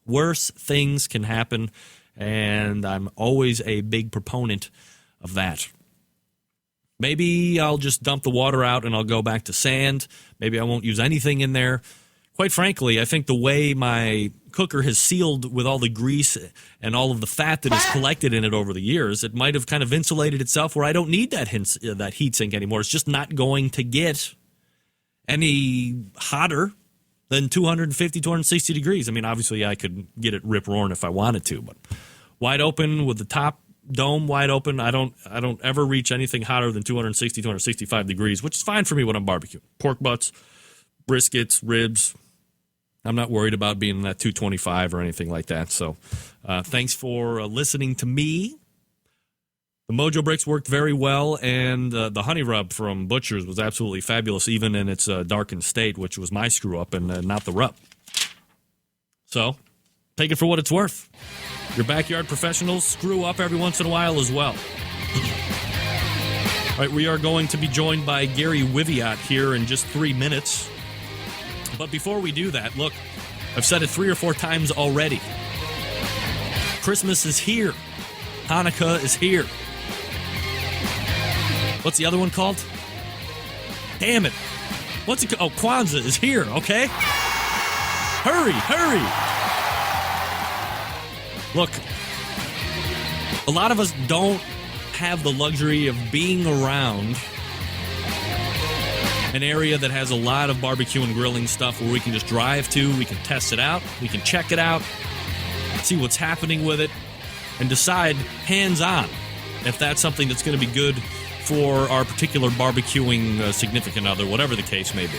Worse things can happen, and I'm always a big proponent of that. Maybe I'll just dump the water out and I'll go back to sand. Maybe I won't use anything in there. Quite frankly, I think the way my cooker has sealed with all the grease and all of the fat that is collected in it over the years, it might have kind of insulated itself where I don't need that heat sink anymore. It's just not going to get any hotter than 250, 260 degrees. I mean, obviously, I could get it rip-roaring if I wanted to, but wide open with the top dome wide open, I don't ever reach anything hotter than 260, 265 degrees, which is fine for me when I'm barbecuing. Pork butts, briskets, ribs. I'm not worried about being in that 225 or anything like that. So thanks for listening to me. The Mojo Bricks worked very well, and the honey rub from Butcher's was absolutely fabulous, even in its darkened state, which was my screw-up and not the rub. So, take it for what it's worth. Your backyard professionals screw up every once in a while as well. All right, we are going to be joined by Gary Wiviot here in just 3 minutes. But before we do that, look, I've said it 3 or 4 times already. Christmas is here. Hanukkah is here. What's the other one called? Damn it. What's it called? Oh, Kwanzaa is here, okay? Hurry. Look, a lot of us don't have the luxury of being around an area that has a lot of barbecue and grilling stuff where we can just drive to, we can test it out, we can check it out, see what's happening with it, and decide hands-on if that's something that's going to be good for our particular barbecuing significant other, whatever the case may be.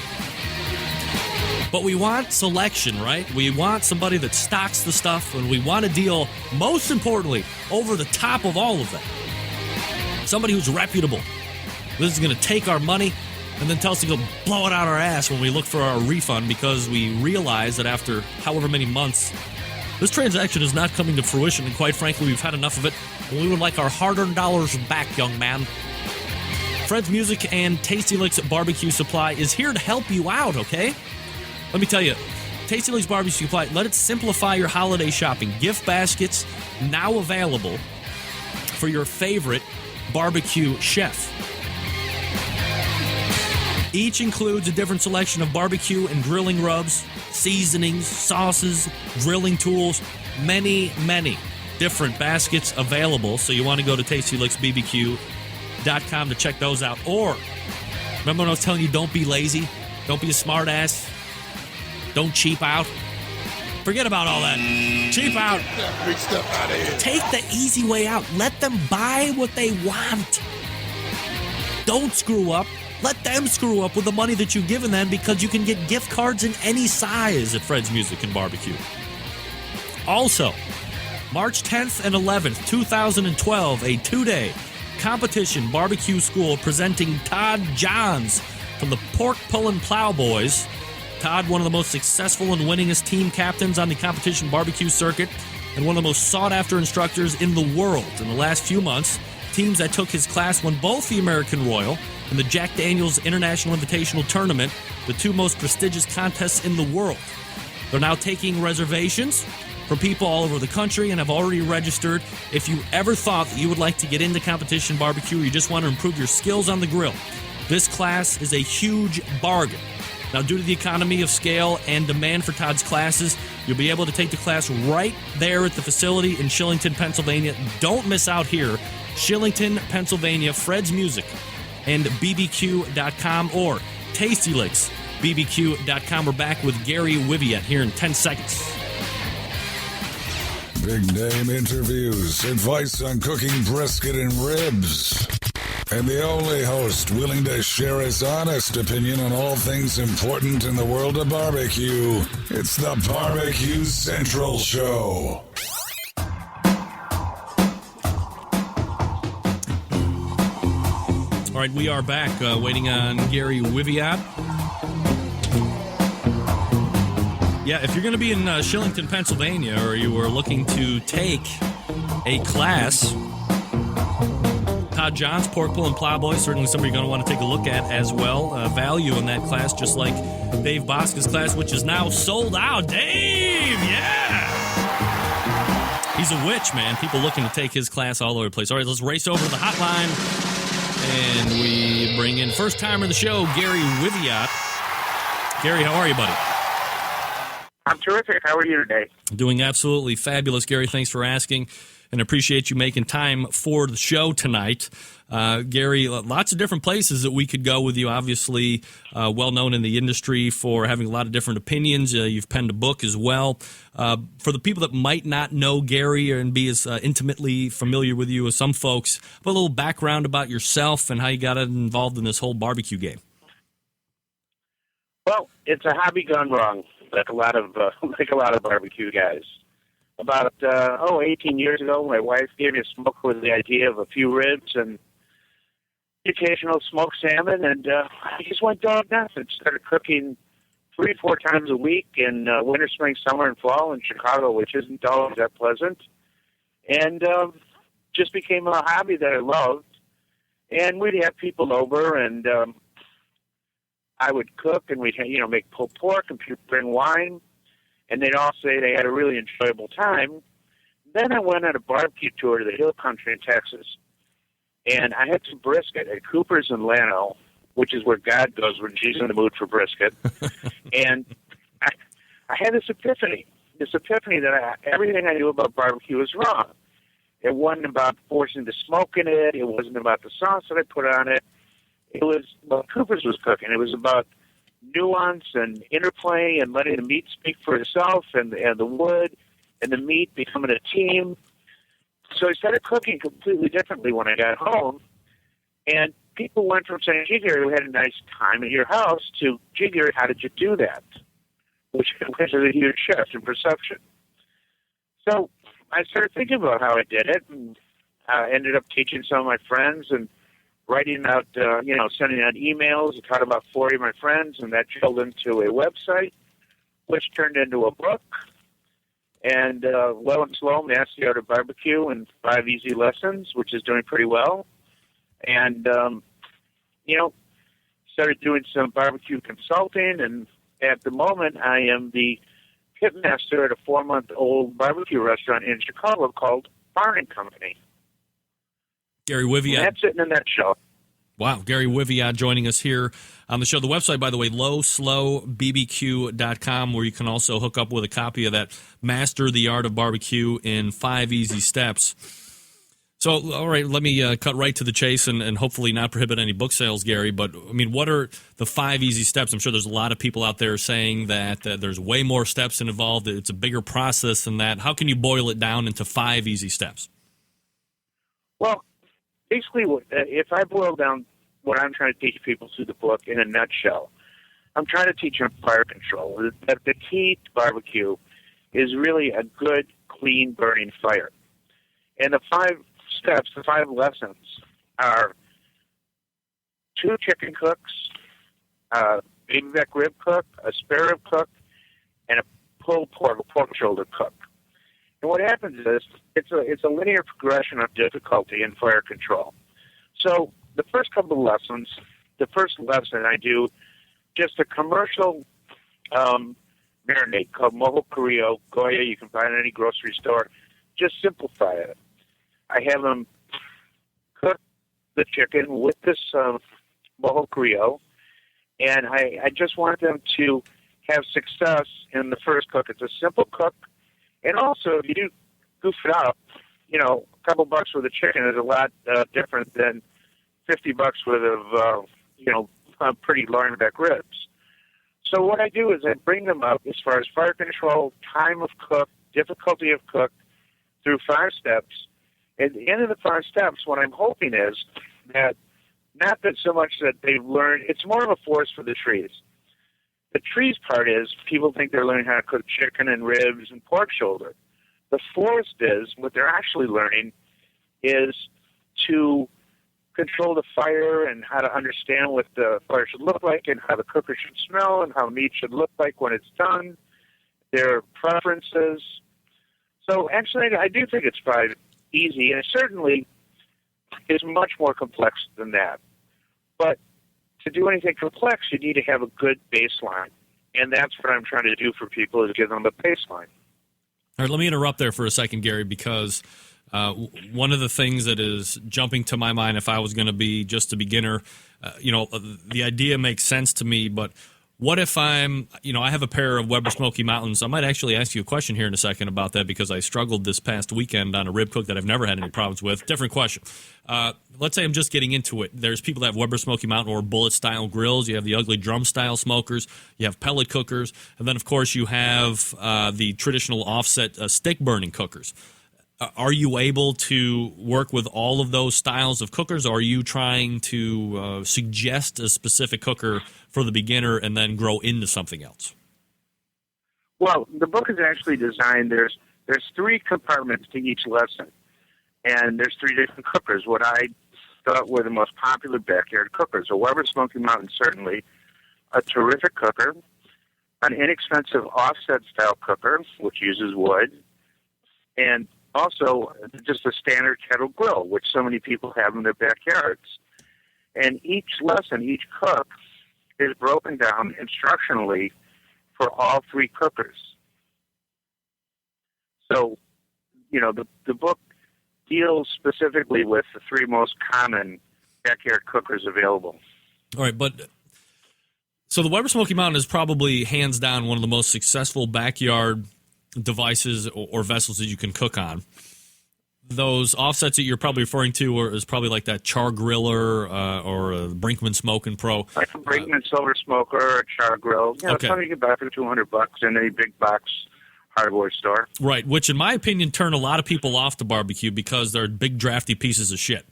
But we want selection, right? We want somebody that stocks the stuff, and we want a deal, most importantly, over the top of all of that. Somebody who's reputable. This is going to take our money and then tell us to go blow it out our ass when we look for our refund because we realize that after however many months, this transaction is not coming to fruition, and quite frankly, we've had enough of it, and we would like our hard-earned dollars back, young man. Fred's Music and Tasty Licks Barbecue Supply is here to help you out, okay? Let me tell you, Tasty Licks Barbecue Supply, let it simplify your holiday shopping. Gift baskets now available for your favorite barbecue chef. Each includes a different selection of barbecue and grilling rubs, seasonings, sauces, grilling tools, many, many different baskets available. So you want to go to tastylicksbbq.com to check those out. Or, remember when I was telling you, don't be lazy, don't be a smart ass, don't cheap out. Forget about all that. Cheap out. Big stuff out of here. Take the easy way out. Let them buy what they want. Don't screw up. Let them screw up with the money that you've given them because you can get gift cards in any size at Fred's Music and Barbecue. Also, March 10th and 11th, 2012, a two-day competition barbecue school presenting Todd Johns from the Pork Pullin' Plowboys. Todd, one of the most successful and winningest team captains on the competition barbecue circuit and one of the most sought-after instructors in the world. In the last few months, teams that took his class won both the American Royal and the Jack Daniels International Invitational Tournament, the two most prestigious contests in the world. They're now taking reservations for people all over the country and have already registered. If you ever thought that you would like to get into competition barbecue or you just want to improve your skills on the grill, this class is a huge bargain. Now, due to the economy of scale and demand for Todd's classes, you'll be able to take the class right there at the facility in Shillington, Pennsylvania. Don't miss out here. Shillington, Pennsylvania, Fred's Music and BBQ.com or TastyLicksBBQ.com. We're back with Gary Wiviat here in 10 seconds. Big name interviews, advice on cooking brisket and ribs. And the only host willing to share his honest opinion on all things important in the world of barbecue. It's the Barbecue Central Show. All right, we are back waiting on Gary Wiviat. Yeah, if you're going to be in Shillington, Pennsylvania, or you were looking to take a class, Todd Johns, Pork Pullin' Plowboy, certainly somebody you're going to want to take a look at as well. Value in that class, just like Dave Bosca's class, which is now sold out. Dave, yeah! He's a witch, man. People looking to take his class all over the place. All right, let's race over to the hotline. And we bring in first-timer of the show, Gary Wiviat. Gary, how are you, buddy? I'm terrific. How are you today? Doing absolutely fabulous, Gary. Thanks for asking, and appreciate you making time for the show tonight. Gary, lots of different places that we could go with you, obviously well-known in the industry for having a lot of different opinions. You've penned a book as well. For the people that might not know Gary and be as intimately familiar with you as some folks, a little background about yourself and how you got involved in this whole barbecue game. Well, it's a hobby gone wrong, like a lot of barbecue guys. About 18 years ago, my wife gave me a smoker with the idea of a few ribs and occasional smoked salmon, and I just went dog nuts and started cooking 3-4 times a week in winter, spring, summer, and fall in Chicago, which isn't always that pleasant, and just became a hobby that I loved. And we'd have people over, and I would cook, and we'd make pulled pork, and people bring wine, and they'd all say they had a really enjoyable time. Then I went on a barbecue tour to the Hill Country in Texas, and I had some brisket at Cooper's in Llano, which is where God goes when she's in the mood for brisket. And I had this epiphany that everything I knew about barbecue was wrong. It wasn't about forcing the smoke in it. It wasn't about the sauce that I put on it. Cooper's was cooking. It was about nuance and interplay and letting the meat speak for itself and the wood and the meat becoming a team. So I started cooking completely differently when I got home. And people went from saying, "Gee, Gary, we had a nice time at your house," to, "Gee, Gary, how did you do that?" Which is a huge shift in perception. So I started thinking about how I did it, and ended up teaching some of my friends and writing out, sending out emails. I taught about 40 of my friends, and that trickled into a website, which turned into a book. And well and slow, Master the Art of Barbecue and 5 Easy Lessons, which is doing pretty well. And, started doing some barbecue consulting, and at the moment I am the pitmaster at a 4-month-old barbecue restaurant in Chicago called Barn & Company. Gary Wiviat. That's it in a nutshell. Wow, Gary Wiviat joining us here on the show. The website, by the way, lowslowbbq.com, where you can also hook up with a copy of that Master the Art of Barbecue in 5 Easy Steps. So, all right, let me cut right to the chase and hopefully not prohibit any book sales, Gary. But, I mean, what are the 5 easy steps? I'm sure there's a lot of people out there saying that there's way more steps involved. It's a bigger process than that. How can you boil it down into 5 easy steps? Well, basically, if I boil down what I'm trying to teach people through the book in a nutshell, I'm trying to teach them fire control. That the key to barbecue is really a good, clean, burning fire. And the 5 steps, the 5 lessons are 2 chicken cooks, a baby back rib cook, a spare rib cook, and a pulled pork, a pork shoulder cook. And what happens is it's a linear progression of difficulty in fire control. So the first couple of lessons, the first lesson I do just a commercial marinade called Mojo Carrillo, Goya. You can buy it at any grocery store. Just simplify it. I have them cook the chicken with this Mojo Carrillo, and I just want them to have success in the first cook. It's a simple cook, and also if you do goof it up, a couple bucks worth of chicken is a lot different than $50 worth of pretty Laurinback ribs. So what I do is I bring them up as far as fire control, time of cook, difficulty of cook, through 5 steps. At the end of the 5 steps, what I'm hoping is that not that so much that they've learned, it's more of a forest for the trees. The trees part is people think they're learning how to cook chicken and ribs and pork shoulder. The forest is, what they're actually learning is to control the fire and how to understand what the fire should look like and how the cooker should smell and how meat should look like when it's done, their preferences. So actually, I do think it's 5 easy, and it certainly is much more complex than that. But to do anything complex, you need to have a good baseline, and that's what I'm trying to do for people is give them a baseline. All right, let me interrupt there for a second, Gary, because one of the things that is jumping to my mind if I was going to be just a beginner, the idea makes sense to me, but what if I have a pair of Weber Smoky Mountains? I might actually ask you a question here in a second about that because I struggled this past weekend on a rib cook that I've never had any problems with. Different question. Let's say I'm just getting into it. There's people that have Weber Smoky Mountain or bullet-style grills. You have the ugly drum-style smokers. You have pellet cookers. And then, of course, you have the traditional offset stick-burning cookers. Are you able to work with all of those styles of cookers, or are you trying to suggest a specific cooker for the beginner and then grow into something else? Well, the book is actually designed, there's 3 compartments to each lesson, and there's 3 different cookers. What I thought were the most popular backyard cookers. A Weber Smoky Mountain, certainly, a terrific cooker, an inexpensive offset-style cooker, which uses wood, and also just a standard kettle grill, which so many people have in their backyards. And each lesson, each cook, is broken down instructionally for all 3 cookers. So, the book deals specifically with the 3 most common backyard cookers available. All right, but so the Weber Smoky Mountain is probably hands down one of the most successful backyard devices or vessels that you can cook on. those offsets that you're probably referring to is probably like that Char Griller or a Brinkman Smokin' Pro. Like a Brinkman Silver Smoker or a Char Grill. You know, Okay. something you can buy for $200 in any big box hardware store. Right, which in my opinion turn a lot of people off to barbecue because they're big drafty pieces of shit.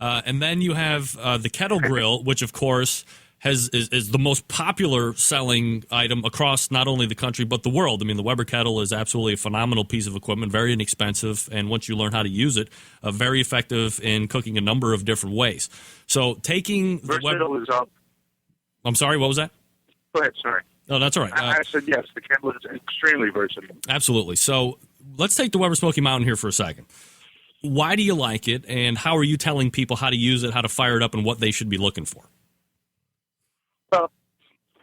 And then you have the Kettle Grill, which of course is the most popular selling item across not only the country but the world. I mean, the Weber kettle is absolutely a phenomenal piece of equipment, very inexpensive, and once you learn how to use it, very effective in cooking a number of different ways. So taking the Versatile is all. I'm sorry, what was that? Go ahead, sorry. No, that's all right. I said yes, the kettle is extremely versatile. Absolutely. So let's take the Weber Smoky Mountain here for a second. Why do you like it, and how are you telling people how to use it, how to fire it up, and what they should be looking for? Well,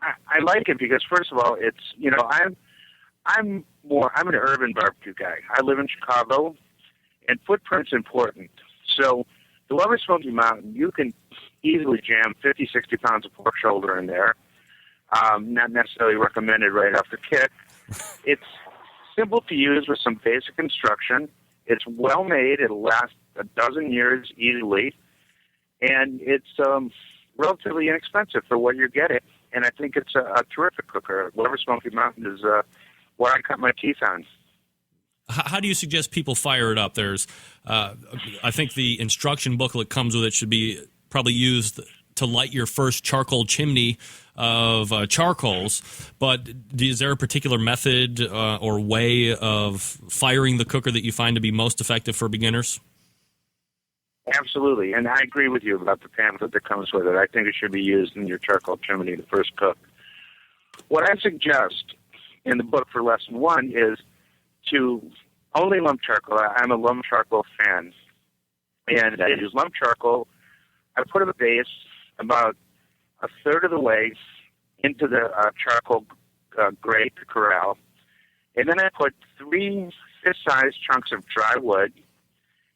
I like it because, first of all, it's, you know, I'm an urban barbecue guy. I live in Chicago, and footprint's important. So the Weber Smoky Mountain, you can easily jam 50, 60 pounds of pork shoulder in there. Not necessarily recommended right off the kick. It's simple to use with some basic instruction. It's well made. It'll last a dozen years easily. And it's relatively inexpensive for what you're getting. And I think it's a terrific cooker. Weber Smoky Mountain is what I cut my teeth on. How do you suggest people fire it up? There's, I think the instruction booklet comes with it should be probably used to light your first charcoal chimney of charcoals. But is there a particular method or way of firing the cooker that you find to be most effective for beginners? Absolutely, and I agree with you about the pamphlet that comes with it. I think it should be used in your charcoal chimney, the first cook. What I suggest in the book for lesson 1 is to only lump charcoal. I'm a lump charcoal fan, and I use lump charcoal. I put a base about a third of the way into the charcoal grate, the corral, and then I put 3 fist-sized chunks of dry wood,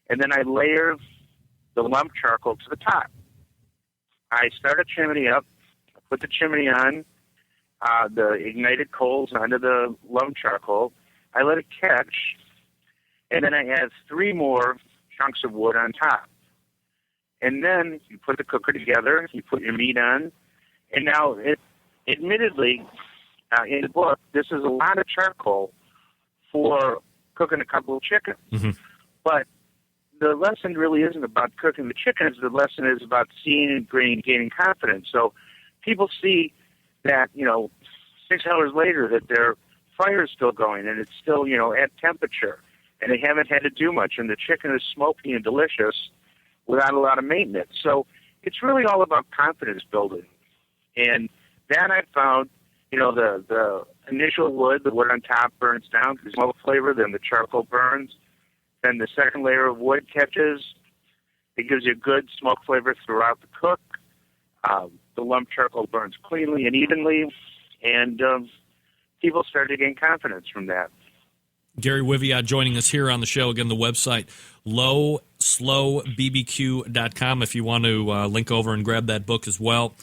and then I layer the lump charcoal to the top. I start a chimney up, put the chimney on, the ignited coals onto the lump charcoal. I let it catch, and then I add 3 more chunks of wood on top. And then you put the cooker together, you put your meat on, and now, admittedly, in the book, this is a lot of charcoal for cooking a couple of chickens. Mm-hmm. But the lesson really isn't about cooking the chickens. The lesson is about seeing and gaining confidence. So people see that, 6 hours later that their fire is still going and it's still, at temperature, and they haven't had to do much, and the chicken is smoky and delicious without a lot of maintenance. So it's really all about confidence building. And that I found, the initial wood, the wood on top burns down because smoke flavor, then the charcoal burns. Then the second layer of wood catches. It gives you good smoke flavor throughout the cook. The lump charcoal burns cleanly and evenly, and people start to gain confidence from that. Gary Wiviot joining us here on the show. Again, the website, lowslowbbq.com, if you want to link over and grab that book as well.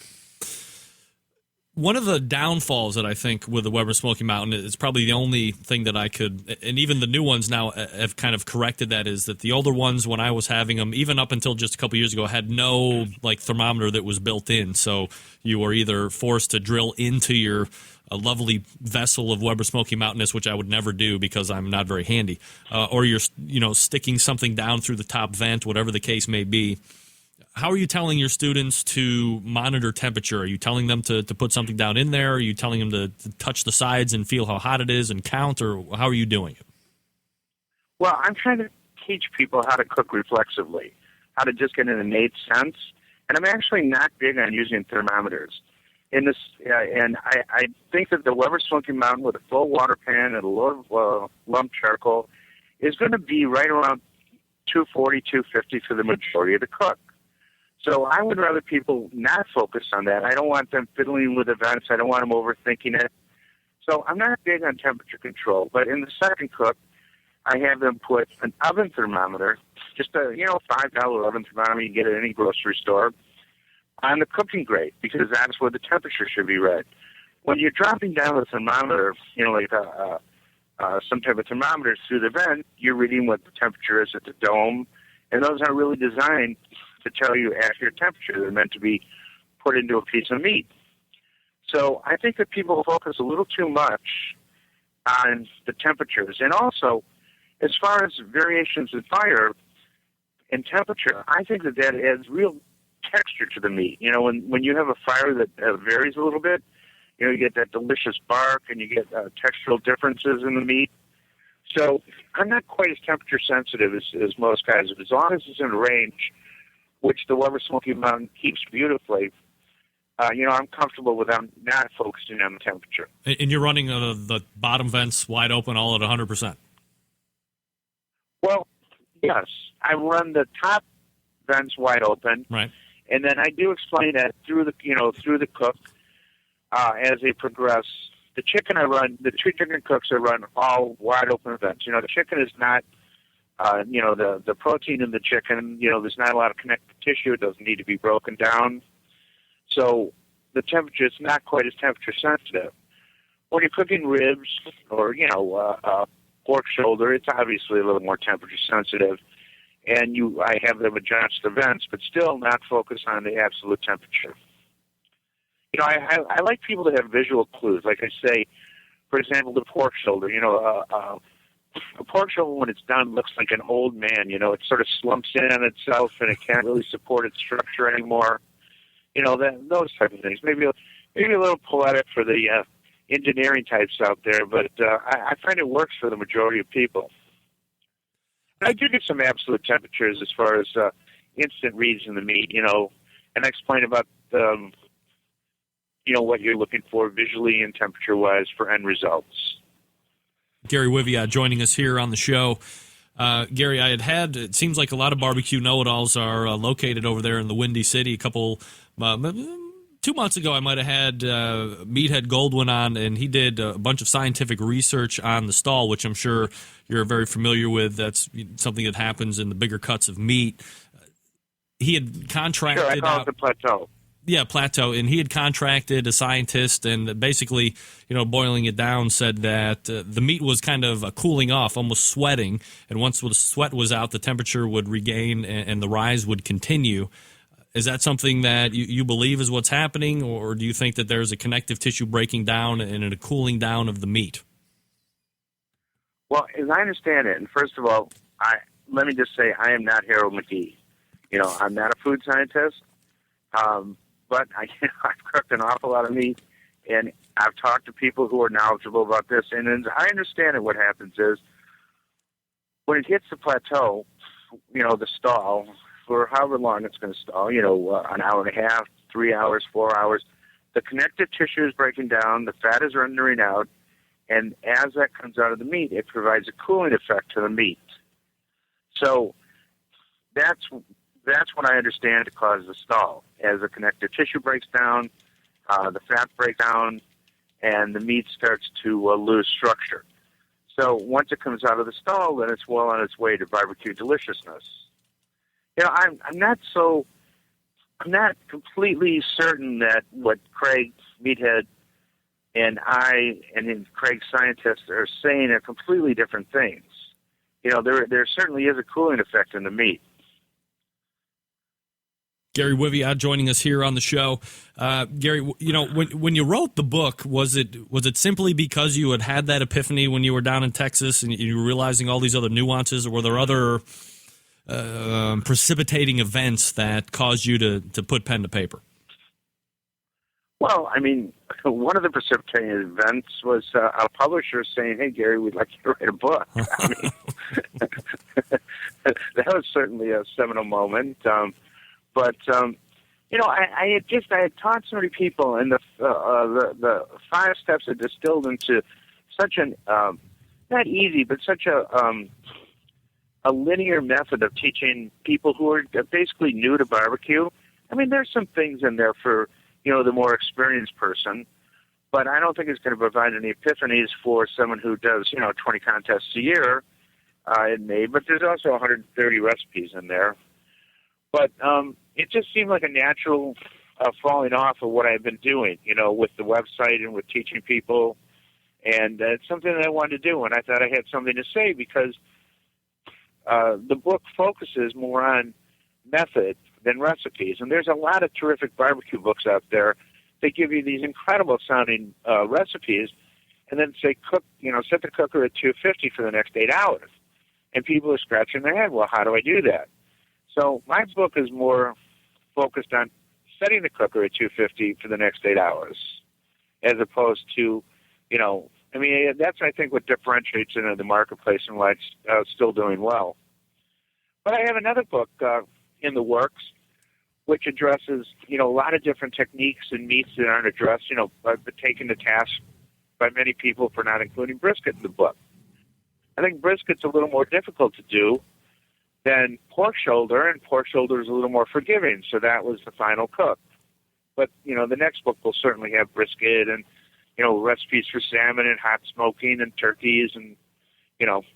One of the downfalls that I think with the Weber Smoky Mountain is probably the only thing that I could, and even the new ones now have kind of corrected that, is that the older ones, when I was having them, even up until just a couple years ago, had no thermometer that was built in. So you were either forced to drill into your lovely vessel of Weber Smoky Mountainous, which I would never do because I'm not very handy, or you're sticking something down through the top vent, whatever the case may be. How are you telling your students to monitor temperature? Are you telling them to put something down in there? Are you telling them to touch the sides and feel how hot it is and count, or how are you doing it? Well, I'm trying to teach people how to cook reflexively, how to just get an innate sense. And I'm actually not big on using thermometers. And I think that the Weber Smoky Mountain with a full water pan and a load of lump charcoal is going to be right around 240, 250 for the majority of the cook. So I would rather people not focus on that. I don't want them fiddling with events. I don't want them overthinking it. So I'm not big on temperature control. But in the second cook, I have them put an oven thermometer, just a $5 oven thermometer you can get at any grocery store, on the cooking grate, because that's where the temperature should be read. When you're dropping down the thermometer, like a some type of thermometer through the vent, you're reading what the temperature is at the dome, and those aren't really designed to tell you accurate temperature. They're meant to be put into a piece of meat. So I think that people focus a little too much on the temperatures. And also, as far as variations in fire and temperature, I think that adds real texture to the meat. You know, when you have a fire that varies a little bit, you know, you get that delicious bark and you get textural differences in the meat. So I'm not quite as temperature sensitive as most guys. As long as it's in a range, which the Weber Smoky Mountain keeps beautifully, you know, I'm comfortable with them not focusing on the temperature. And you're running the bottom vents wide open all at 100%? Well, yes. I run the top vents wide open. Right. And then I do explain that through the cook as they progress. The two chicken cooks I run all wide open vents. You know, the chicken is not, the protein in the chicken, you know, there's not a lot of connective tissue. It doesn't need to be broken down. So the temperature is not quite as temperature sensitive. When you're cooking ribs or, pork shoulder, it's obviously a little more temperature sensitive. And I have them adjust the vents, but still not focus on the absolute temperature. You know, I like people to have visual clues. Like I say, for example, the pork shoulder. You know, a pork shoulder when it's done looks like an old man. You know, it sort of slumps in on itself and it can't really support its structure anymore. You know, those type of things. Maybe a little poetic for the engineering types out there, but I find it works for the majority of people. I do get some absolute temperatures as far as instant reads in the meat, you know, and I explain about, what you're looking for visually and temperature-wise for end results. Gary Wiviot joining us here on the show. Gary, it seems like a lot of barbecue know-it-alls are located over there in the Windy City. A couple, 2 months ago, I might have had Meathead Goldwyn on, and he did a bunch of scientific research on the stall, which I'm sure you're very familiar with. That's something that happens in the bigger cuts of meat. He had contracted Sure, I call it the plateau. Yeah, plateau, and he had contracted a scientist, and basically, boiling it down, said that the meat was kind of cooling off, almost sweating, and once the sweat was out, the temperature would regain and the rise would continue. Is that something that you believe is what's happening, or do you think that there's a connective tissue breaking down and a cooling down of the meat? Well, as I understand it, and first of all, let me just say I am not Harold McGee. You know, I'm not a food scientist. But I've cooked an awful lot of meat, and I've talked to people who are knowledgeable about this. And as I understand it, what happens is when it hits the plateau, the stall, for however long it's going to stall, an hour and a half, 3 hours, 4 hours, the connective tissue is breaking down, the fat is rendering out, and as that comes out of the meat, it provides a cooling effect to the meat. So that's what I understand to cause the stall. As the connective tissue breaks down, the fat breaks down, and the meat starts to lose structure. So once it comes out of the stall, then it's well on its way to barbecue deliciousness. I'm not completely certain that what Craig Meathead and Craig's scientists are saying are completely different things. There certainly is a cooling effect in the meat. Gary Wiviot joining us here on the show. Gary, when you wrote the book, was it simply because you had that epiphany when you were down in Texas and you were realizing all these other nuances, or were there other precipitating events that caused you to put pen to paper? Well, I mean, one of the precipitating events was a publisher saying, "Hey, Gary, we'd like you to write a book." I mean, that was certainly a seminal moment. But I had taught so many people, and the 5 steps are distilled into such an not easy, but such a linear method of teaching people who are basically new to barbecue. I mean, there's some things in there for the more experienced person, but I don't think it's going to provide any epiphanies for someone who does 20 contests a year in May. But there's also 130 recipes in there. But it just seemed like a natural falling off of what I've been doing, with the website and with teaching people. And it's something that I wanted to do, and I thought I had something to say because the book focuses more on method than recipes. And there's a lot of terrific barbecue books out there. They give you these incredible sounding recipes, and then say set the cooker at 250 for the next 8 hours. And people are scratching their head, well, how do I do that? So my book is more focused on setting the cooker at 250 for the next 8 hours, as opposed to, that's, I think, what differentiates it in the marketplace and why it's still doing well. But I have another book in the works which addresses, a lot of different techniques and meats that aren't addressed, but taken to task by many people for not including brisket in the book. I think brisket's a little more difficult to do than pork shoulder, and pork shoulder is a little more forgiving, so that was the final cook. But, the next book will certainly have brisket and, recipes for salmon and hot smoking and turkeys and,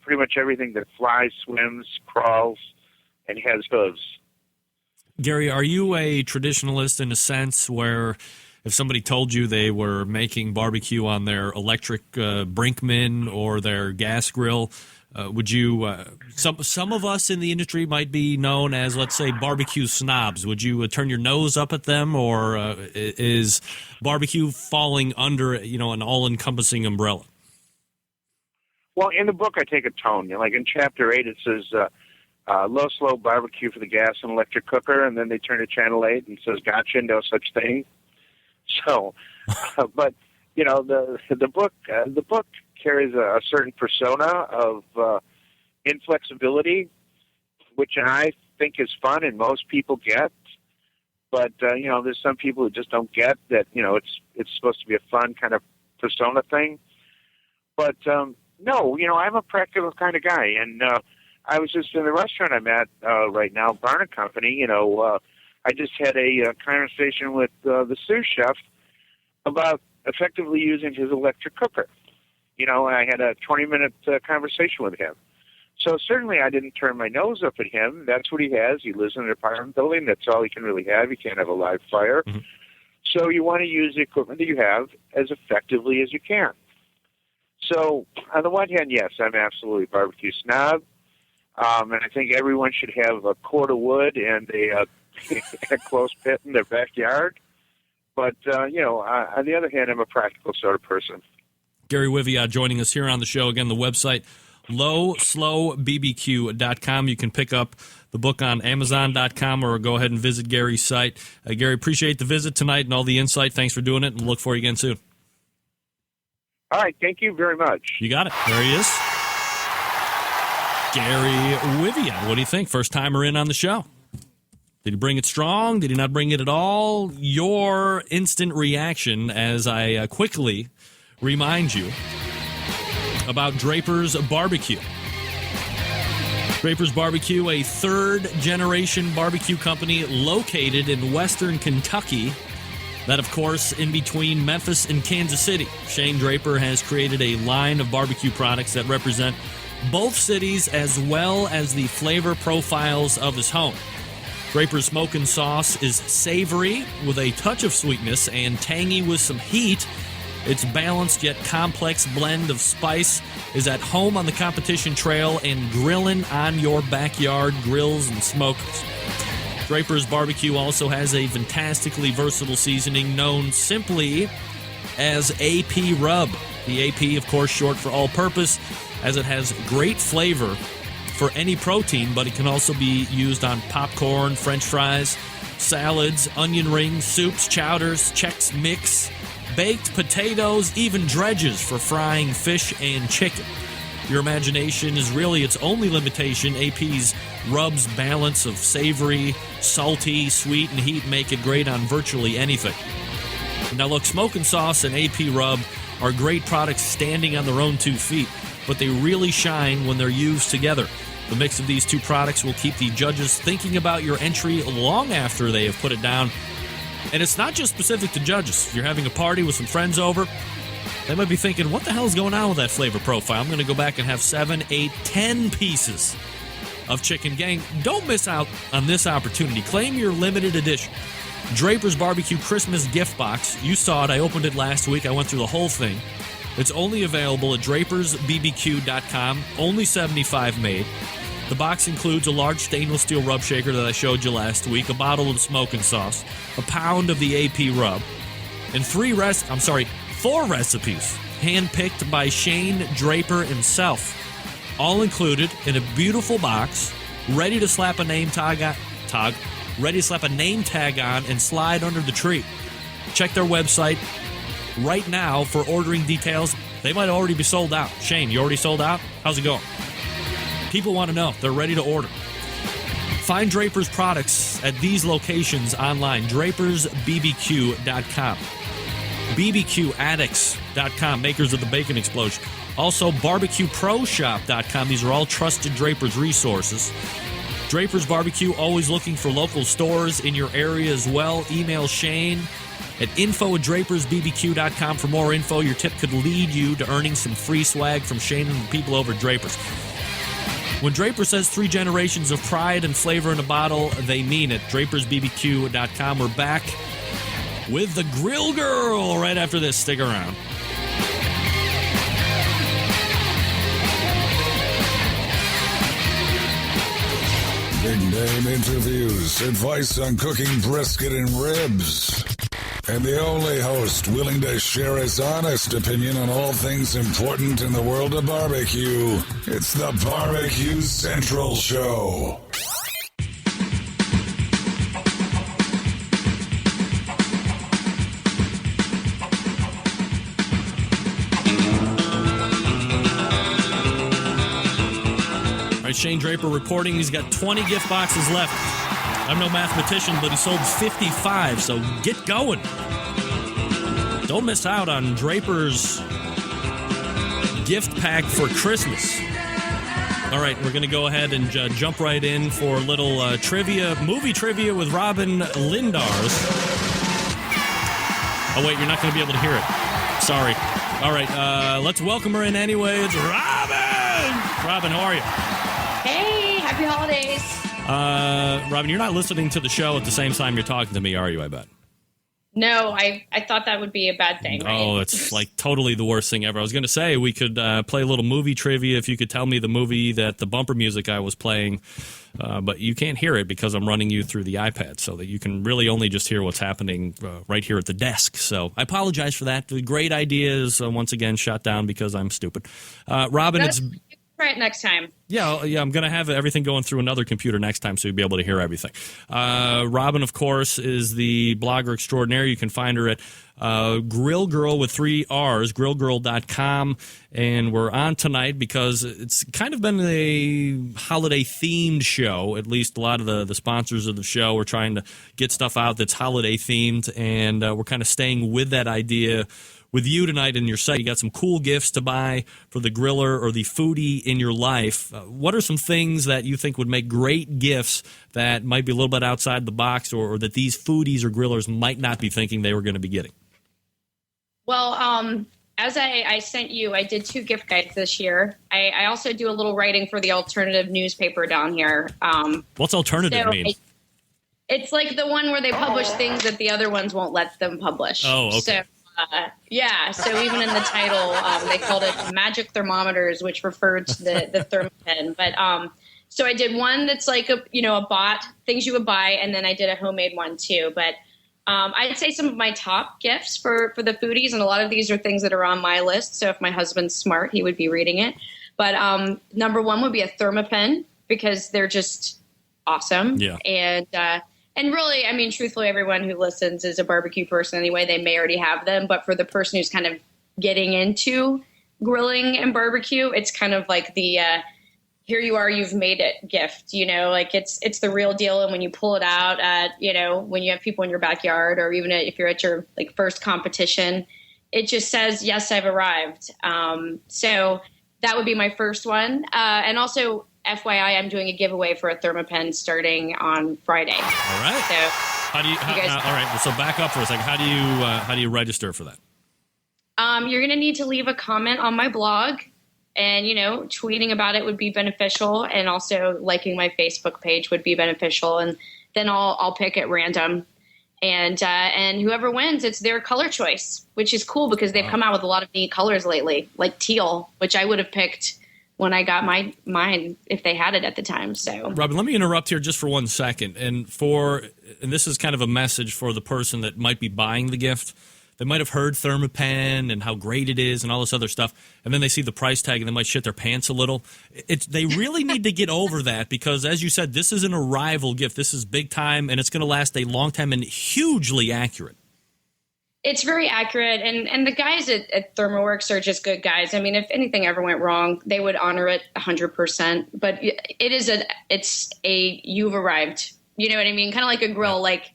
pretty much everything that flies, swims, crawls, and has hooves. Gary, are you a traditionalist in a sense where if somebody told you they were making barbecue on their electric Brinkman or their gas grill, would you some of us in the industry might be known as, let's say, barbecue snobs. Would you turn your nose up at them, or is barbecue falling under an all-encompassing umbrella? Well, in the book I take a tone. Like in Chapter 8 it says low, slow barbecue for the gas and electric cooker, and then they turn to Channel 8 and says, gotcha, no such thing. So, but, the book carries a certain persona of inflexibility, which I think is fun and most people get. But, there's some people who just don't get that, it's supposed to be a fun kind of persona thing. But, no, I'm a practical kind of guy. And I was just in the restaurant I'm at right now, Barn & Company. I just had a conversation with the sous chef about effectively using his electric cooker. I had a 20-minute conversation with him. So certainly I didn't turn my nose up at him. That's what he has. He lives in an apartment building. That's all he can really have. He can't have a live fire. Mm-hmm. So you want to use the equipment that you have as effectively as you can. So on the one hand, yes, I'm absolutely a barbecue snob. And I think everyone should have a cord of wood and a close pit in their backyard. But, on the other hand, I'm a practical sort of person. Gary Wiviot joining us here on the show. Again, the website, lowslowbbq.com. You can pick up the book on Amazon.com or go ahead and visit Gary's site. Gary, appreciate the visit tonight and all the insight. Thanks for doing it, and look for you again soon. All right, thank you very much. You got it. There he is. Gary Wiviot. What do you think? First timer in on the show. Did he bring it strong? Did he not bring it at all? Your instant reaction as I quickly remind you about Draper's Barbecue. Draper's Barbecue, a third-generation barbecue company located in western Kentucky. That, of course, in between Memphis and Kansas City. Shane Draper has created a line of barbecue products that represent both cities as well as the flavor profiles of his home. Draper's Smokin' Sauce is savory with a touch of sweetness and tangy with some heat. Its balanced yet complex blend of spice is at home on the competition trail and grilling on your backyard grills and smokers. Draper's Barbecue also has a fantastically versatile seasoning known simply as AP Rub. The AP, of course, short for all-purpose, as it has great flavor for any protein, but it can also be used on popcorn, French fries, salads, onion rings, soups, chowders, Chex Mix, baked potatoes, even dredges for frying fish and chicken. Your imagination is really its only limitation. AP's Rub's balance of savory, salty, sweet, and heat make it great on virtually anything. Now look, Smokin' Sauce and AP Rub are great products standing on their own 2 feet, but they really shine when they're used together. The mix of these two products will keep the judges thinking about your entry long after they have put it down. And it's not just specific to judges. If you're having a party with some friends over, they might be thinking, what the hell is going on with that flavor profile? I'm going to go back and have 7, 8, 10 pieces of chicken. Gang, don't miss out on this opportunity. Claim your limited edition Draper's Barbecue Christmas gift box. You saw it. I opened it last week. I went through the whole thing. It's only available at drapersbbq.com, only 75 made. The box includes a large stainless steel rub shaker that I showed you last week, a bottle of smoking sauce, a pound of the AP rub, and 4 recipes, handpicked by Shane Draper himself. All included in a beautiful box, ready to slap a name tag on and slide under the tree. Check their website right now for ordering details. They might already be sold out. Shane, you already sold out? How's it going? People want to know. They're ready to order. Find Draper's products at these locations online. DrapersBBQ.com. BBQaddicts.com, makers of the Bacon Explosion. Also, BarbecueProShop.com. These are all trusted Draper's resources. Draper's Barbecue, always looking for local stores in your area as well. Email Shane at info@DrapersBBQ.com for more info. Your tip could lead you to earning some free swag from Shane and the people over at Draper's. When Draper says 3 generations of pride and flavor in a bottle, they mean it. DrapersBBQ.com. We're back with the Grill Girl right after this. Stick around. Big name interviews, advice on cooking brisket and ribs. And the only host willing to share his honest opinion on all things important in the world of barbecue. It's the Barbecue Central Show. All right, Shane Draper reporting he's got 20 gift boxes left. I'm no mathematician, but he sold 55, so get going. Don't miss out on Draper's gift pack for Christmas. All right, we're going to go ahead and jump right in for a little movie trivia with Robin Lindars. Oh, wait, you're not going to be able to hear it. Sorry. All right, let's welcome her in anyway. It's Robin! Robin, how are you? Hey, happy holidays. Robin, you're not listening to the show at the same time you're talking to me, are you, I bet? No, I thought that would be a bad thing, right? Oh, it's like totally the worst thing ever. I was going to say we could play a little movie trivia if you could tell me the movie that the bumper music I was playing, but you can't hear it because I'm running you through the iPad so that you can really only just hear what's happening right here at the desk. So I apologize for that. The great idea is once again shot down because I'm stupid. Robin, try it next time. Yeah, I'm going to have everything going through another computer next time so you'll be able to hear everything. Robin, of course, is the blogger extraordinaire. You can find her at Grill Girl with 3 R's, grillgirl.com. And we're on tonight because it's kind of been a holiday-themed show. At least a lot of the sponsors of the show are trying to get stuff out that's holiday-themed, and we're kind of staying with that idea with you tonight in your site. You got some cool gifts to buy for the griller or the foodie in your life. What are some things that you think would make great gifts that might be a little bit outside the box or that these foodies or grillers might not be thinking they were going to be getting? Well, as I sent you, I did 2 gift guides this year. I also do a little writing for the alternative newspaper down here. What's alternative mean? It's like the one where they publish things that the other ones won't let them publish. Oh, okay. So, so even in the title, they called it Magic Thermometers, which referred to the Thermapen. But so I did one that's like a bot, things you would buy, and then I did a homemade one too. But I'd say some of my top gifts for the foodies, and a lot of these are things that are on my list. So if my husband's smart, he would be reading it. But number 1 would be a Thermapen because they're just awesome. Yeah. And really, I mean, truthfully, everyone who listens is a barbecue person anyway. They may already have them. But for the person who's kind of getting into grilling and barbecue, it's kind of like the here you are, you've made it gift. Like it's the real deal. And when you pull it out at, when you have people in your backyard or even if you're at your like first competition, it just says, yes, I've arrived. So that would be my first one. And also, FYI, I'm doing a giveaway for a Thermapen starting on Friday. All right. So, all right. So back up for a second. How do you register for that? You're going to need to leave a comment on my blog, and tweeting about it would be beneficial, and also liking my Facebook page would be beneficial. And then I'll pick at random. And whoever wins, it's their color choice, which is cool because they've come out with a lot of neat colors lately, like teal, which I would have picked when I got mine if they had it at the time. So, Robin, let me interrupt here just for 1 second. And this is kind of a message for the person that might be buying the gift. They might have heard Thermapen and how great it is and all this other stuff, and then they see the price tag and they might shit their pants a little. They really need to get over that because, as you said, this is an arrival gift. This is big time, and it's going to last a long time and hugely accurate. It's very accurate, and the guys at ThermoWorks are just good guys. I mean, if anything ever went wrong, they would honor it 100%. But it's a you've arrived. You know what I mean? Kind of like a grill. Like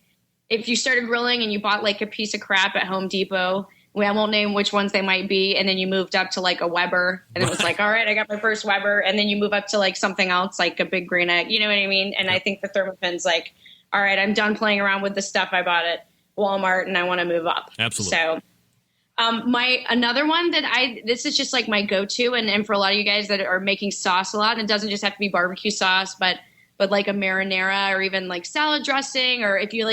if you started grilling and you bought like a piece of crap at Home Depot, I won't name which ones they might be, and then you moved up to like a Weber, and it was like, all right, I got my first Weber, and then you move up to like something else, like a Big Green Egg. You know what I mean? And I think the Thermapen's like, all right, I'm done playing around with the stuff I bought at Walmart and I want to move up. Absolutely. So another one that this is just like my go-to and for a lot of you guys that are making sauce a lot, and it doesn't just have to be barbecue sauce, but like a marinara or even like salad dressing, or if you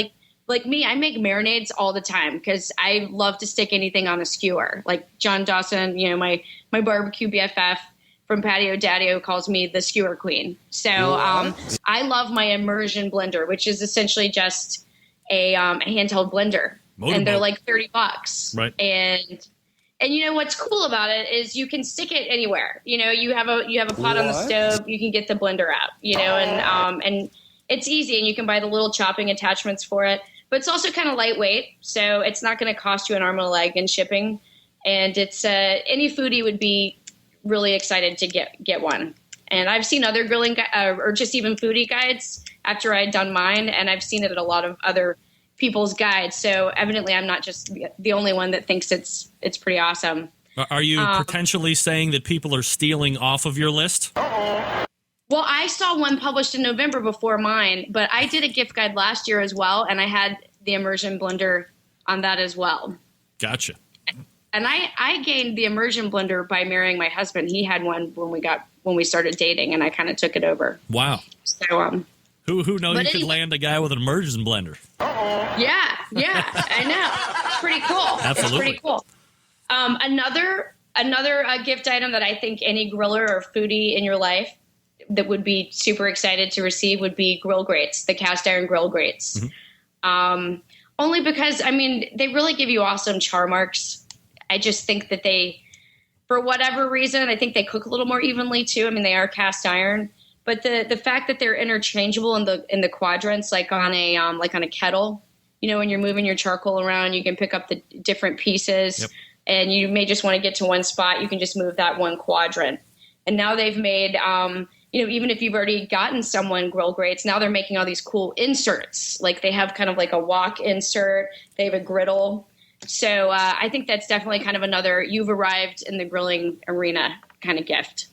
like me, I make marinades all the time because I love to stick anything on a skewer. Like John Dawson, you know, my barbecue BFF from Patio Daddio calls me the skewer queen. So I love my immersion blender, which is essentially just a handheld blender, and they're like $30. Right. And you know what's cool about it is you can stick it anywhere. You know, you have a pot on the stove, you can get the blender out. You know, and it's easy, and you can buy the little chopping attachments for it. But it's also kind of lightweight, so it's not going to cost you an arm and a leg in shipping. And it's any foodie would be really excited to get one. And I've seen other grilling or just even foodie guides after I'd done mine, and I've seen it at a lot of other people's guides. So evidently I'm not just the only one that thinks it's pretty awesome. Are you potentially saying that people are stealing off of your list? Well, I saw one published in November before mine, but I did a gift guide last year as well, and I had the immersion blender on that as well. Gotcha. And I gained the immersion blender by marrying my husband. He had one when we started dating, and I kind of took it over. Wow. So who knows you could land a guy with an immersion blender? Yeah, I know. It's pretty cool. Absolutely. It's pretty cool. Another gift item that I think any griller or foodie in your life that would be super excited to receive would be grill grates, the cast iron grill grates. Mm-hmm. Only because, I mean, they really give you awesome char marks. I just think that they, for whatever reason, I think they cook a little more evenly too. I mean, they are cast iron, but the fact that they're interchangeable in the quadrants, like on a kettle, you know, when you're moving your charcoal around, you can pick up the different pieces. Yep. And you may just want to get to one spot. You can just move that one quadrant. And now they've made, you know, even if you've already gotten someone grill grates, now they're making all these cool inserts. Like they have kind of like a wok insert. They have a griddle. So I think that's definitely kind of another you've arrived in the grilling arena kind of gift.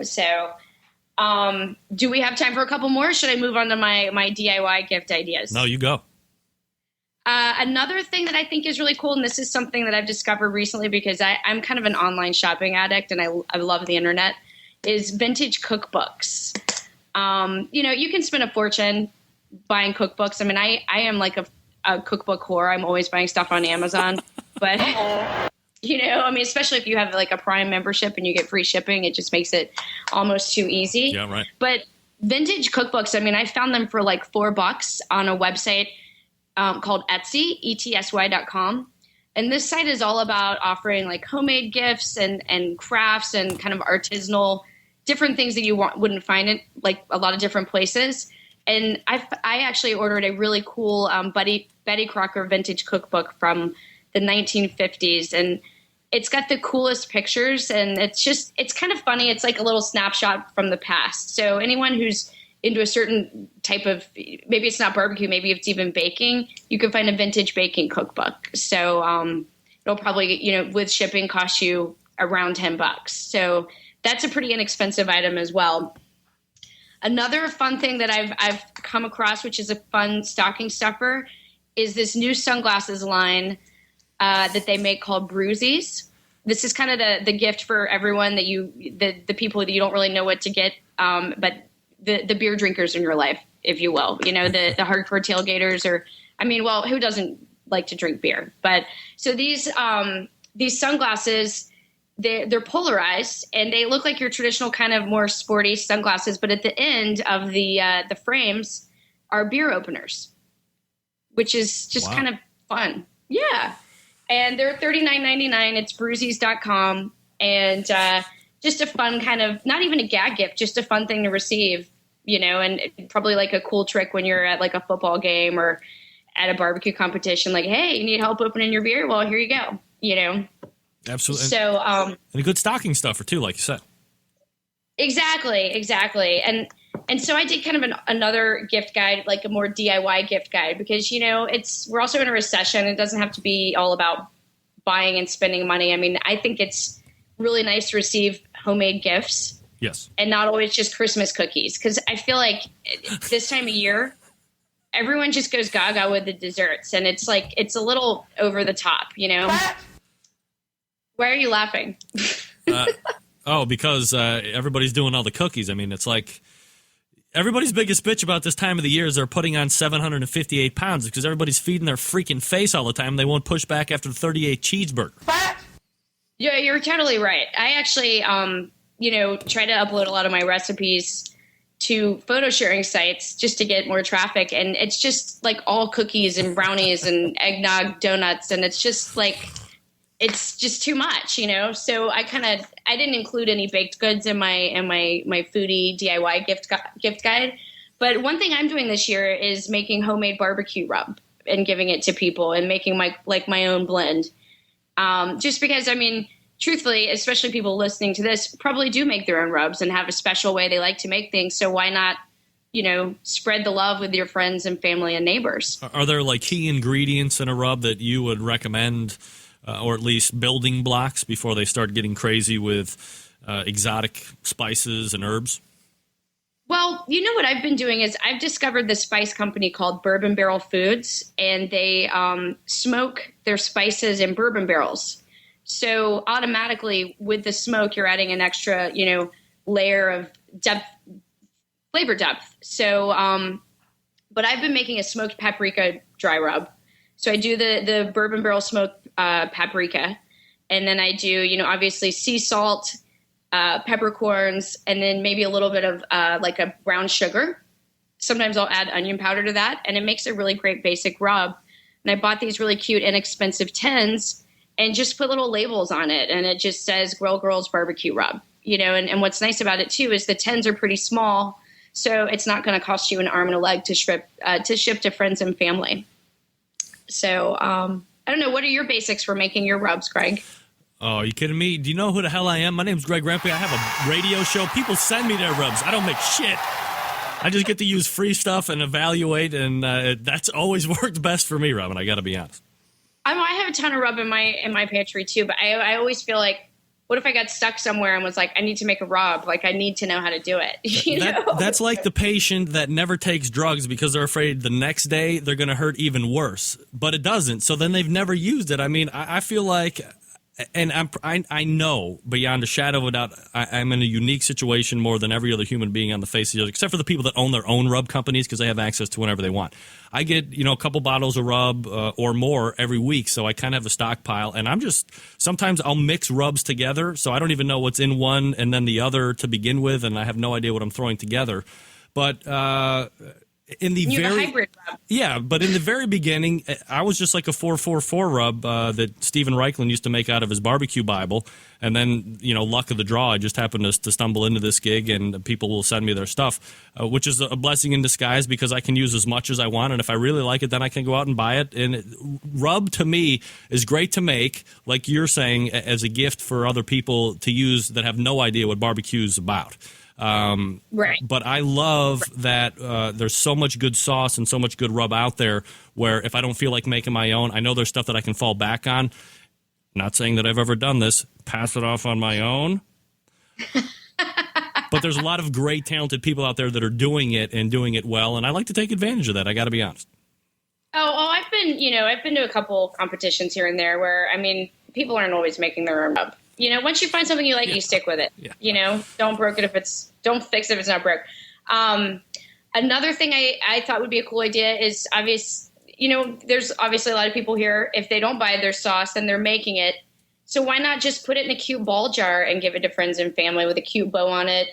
So do we have time for a couple more? Or should I move on to my DIY gift ideas? No, you go. Another thing that I think is really cool, and this is something that I've discovered recently because I'm kind of an online shopping addict and I love the internet, is vintage cookbooks. You know, you can spend a fortune buying cookbooks. I mean, I am like a cookbook whore. I'm always buying stuff on Amazon. But, you know, I mean, especially if you have like a Prime membership and you get free shipping, it just makes it almost too easy. Yeah, right. But vintage cookbooks, I mean, I found them for like $4 on a website called Etsy, etsy.com. And this site is all about offering like homemade gifts and crafts and kind of artisanal different things that you wouldn't find in like a lot of different places. And I actually ordered a really cool Betty Crocker vintage cookbook from the 1950s. And it's got the coolest pictures and it's kind of funny. It's like a little snapshot from the past. So anyone who's into a certain type of, maybe it's not barbecue, maybe it's even baking, you can find a vintage baking cookbook. So it'll probably, you know, with shipping cost you around $10. So that's a pretty inexpensive item as well. Another fun thing that I've come across, which is a fun stocking stuffer, is this new sunglasses line that they make called Bruisies. This is kind of the gift for everyone that the people that you don't really know what to get, but the beer drinkers in your life, if you will, you know, the hardcore tailgaters I mean, well, who doesn't like to drink beer? But so these sunglasses, they're polarized and they look like your traditional kind of more sporty sunglasses, but at the end of the frames are beer openers, which is just kind of fun. Yeah. And they're $39.99. It's Bruzies.com. And just a fun kind of, not even a gag gift, just a fun thing to receive, and probably like a cool trick when you're at like a football game or at a barbecue competition, like, hey, you need help opening your beer? Well, here you go, Absolutely. So, and a good stocking stuffer too, like you said. Exactly. And so I did kind of another gift guide, like a more DIY gift guide, because, we're also in a recession. It doesn't have to be all about buying and spending money. I mean, I think it's really nice to receive homemade gifts. Yes. And not always just Christmas cookies. Because I feel like this time of year, everyone just goes gaga with the desserts. And it's like, it's a little over the top, Why are you laughing? Because everybody's doing all the cookies. I mean, it's like everybody's biggest bitch about this time of the year is they're putting on 758 pounds because everybody's feeding their freaking face all the time. They won't push back after the 38 cheeseburger. Yeah, you're totally right. I actually, try to upload a lot of my recipes to photo sharing sites just to get more traffic. And it's just like all cookies and brownies and eggnog donuts. And it's just like, it's just too much, So I didn't include any baked goods in my foodie DIY gift guide. But one thing I'm doing this year is making homemade barbecue rub and giving it to people and making my own blend. Just because, I mean, truthfully, especially people listening to this probably do make their own rubs and have a special way they like to make things. So why not, spread the love with your friends and family and neighbors? Are there like key ingredients in a rub that you would recommend, or at least building blocks before they start getting crazy with exotic spices and herbs? Well, what I've been doing is I've discovered this spice company called Bourbon Barrel Foods, and they smoke their spices in bourbon barrels. So automatically with the smoke, you're adding an extra, layer of flavor depth. So, but I've been making a smoked paprika dry rub. So I do the bourbon barrel smoked paprika, and then I do, obviously sea salt, peppercorns, and then maybe a little bit of like a brown sugar. Sometimes I'll add onion powder to that, and it makes a really great basic rub. And I bought these really cute, inexpensive tins and just put little labels on it, and it just says Grill Girls Barbecue Rub. And what's nice about it too is the tins are pretty small, so it's not going to cost you an arm and a leg to ship to friends and family. So I don't know. What are your basics for making your rubs, Greg? Oh, are you kidding me? Do you know who the hell I am? My name's Greg Rempe. I have a radio show. People send me their rubs. I don't make shit. I just get to use free stuff and evaluate, and that's always worked best for me, Robin. I got to be honest. I have a ton of rub in my pantry too, but I always feel like, what if I got stuck somewhere and was like, I need to make a rub? Like, I need to know how to do it. That's like the patient that never takes drugs because they're afraid the next day they're going to hurt even worse, but it doesn't. So then they've never used it. I mean, I feel like, and I know beyond a shadow of a doubt, I'm in a unique situation more than every other human being on the face of the earth, except for the people that own their own rub companies because they have access to whenever they want. I get, a couple bottles of rub or more every week, so I kind of have a stockpile. And sometimes I'll mix rubs together, so I don't even know what's in one and then the other to begin with, and I have no idea what I'm throwing together. But in the hybrid rub. Yeah, but in the very beginning, I was just like a 444 rub that Stephen Reichland used to make out of his barbecue Bible. And then, luck of the draw, I just happened to stumble into this gig, and people will send me their stuff, which is a blessing in disguise because I can use as much as I want. And if I really like it, then I can go out and buy it. And rub, to me, is great to make, like you're saying, as a gift for other people to use that have no idea what barbecue is about. Right. But I love that there's so much good sauce and so much good rub out there where if I don't feel like making my own, I know there's stuff that I can fall back on. Not saying that I've ever done this, pass it off on my own. But there's a lot of great, talented people out there that are doing it and doing it well, and I like to take advantage of that. I got to be honest. I've been to a couple competitions here and there where, I mean, people aren't always making their own rub. Once you find something you like, you stick with it. Yeah. Don't fix it if it's not broke. Another thing I thought would be a cool idea is obvious. there's obviously a lot of people here, if they don't buy their sauce, then they're making it. So why not just put it in a cute ball jar and give it to friends and family with a cute bow on it?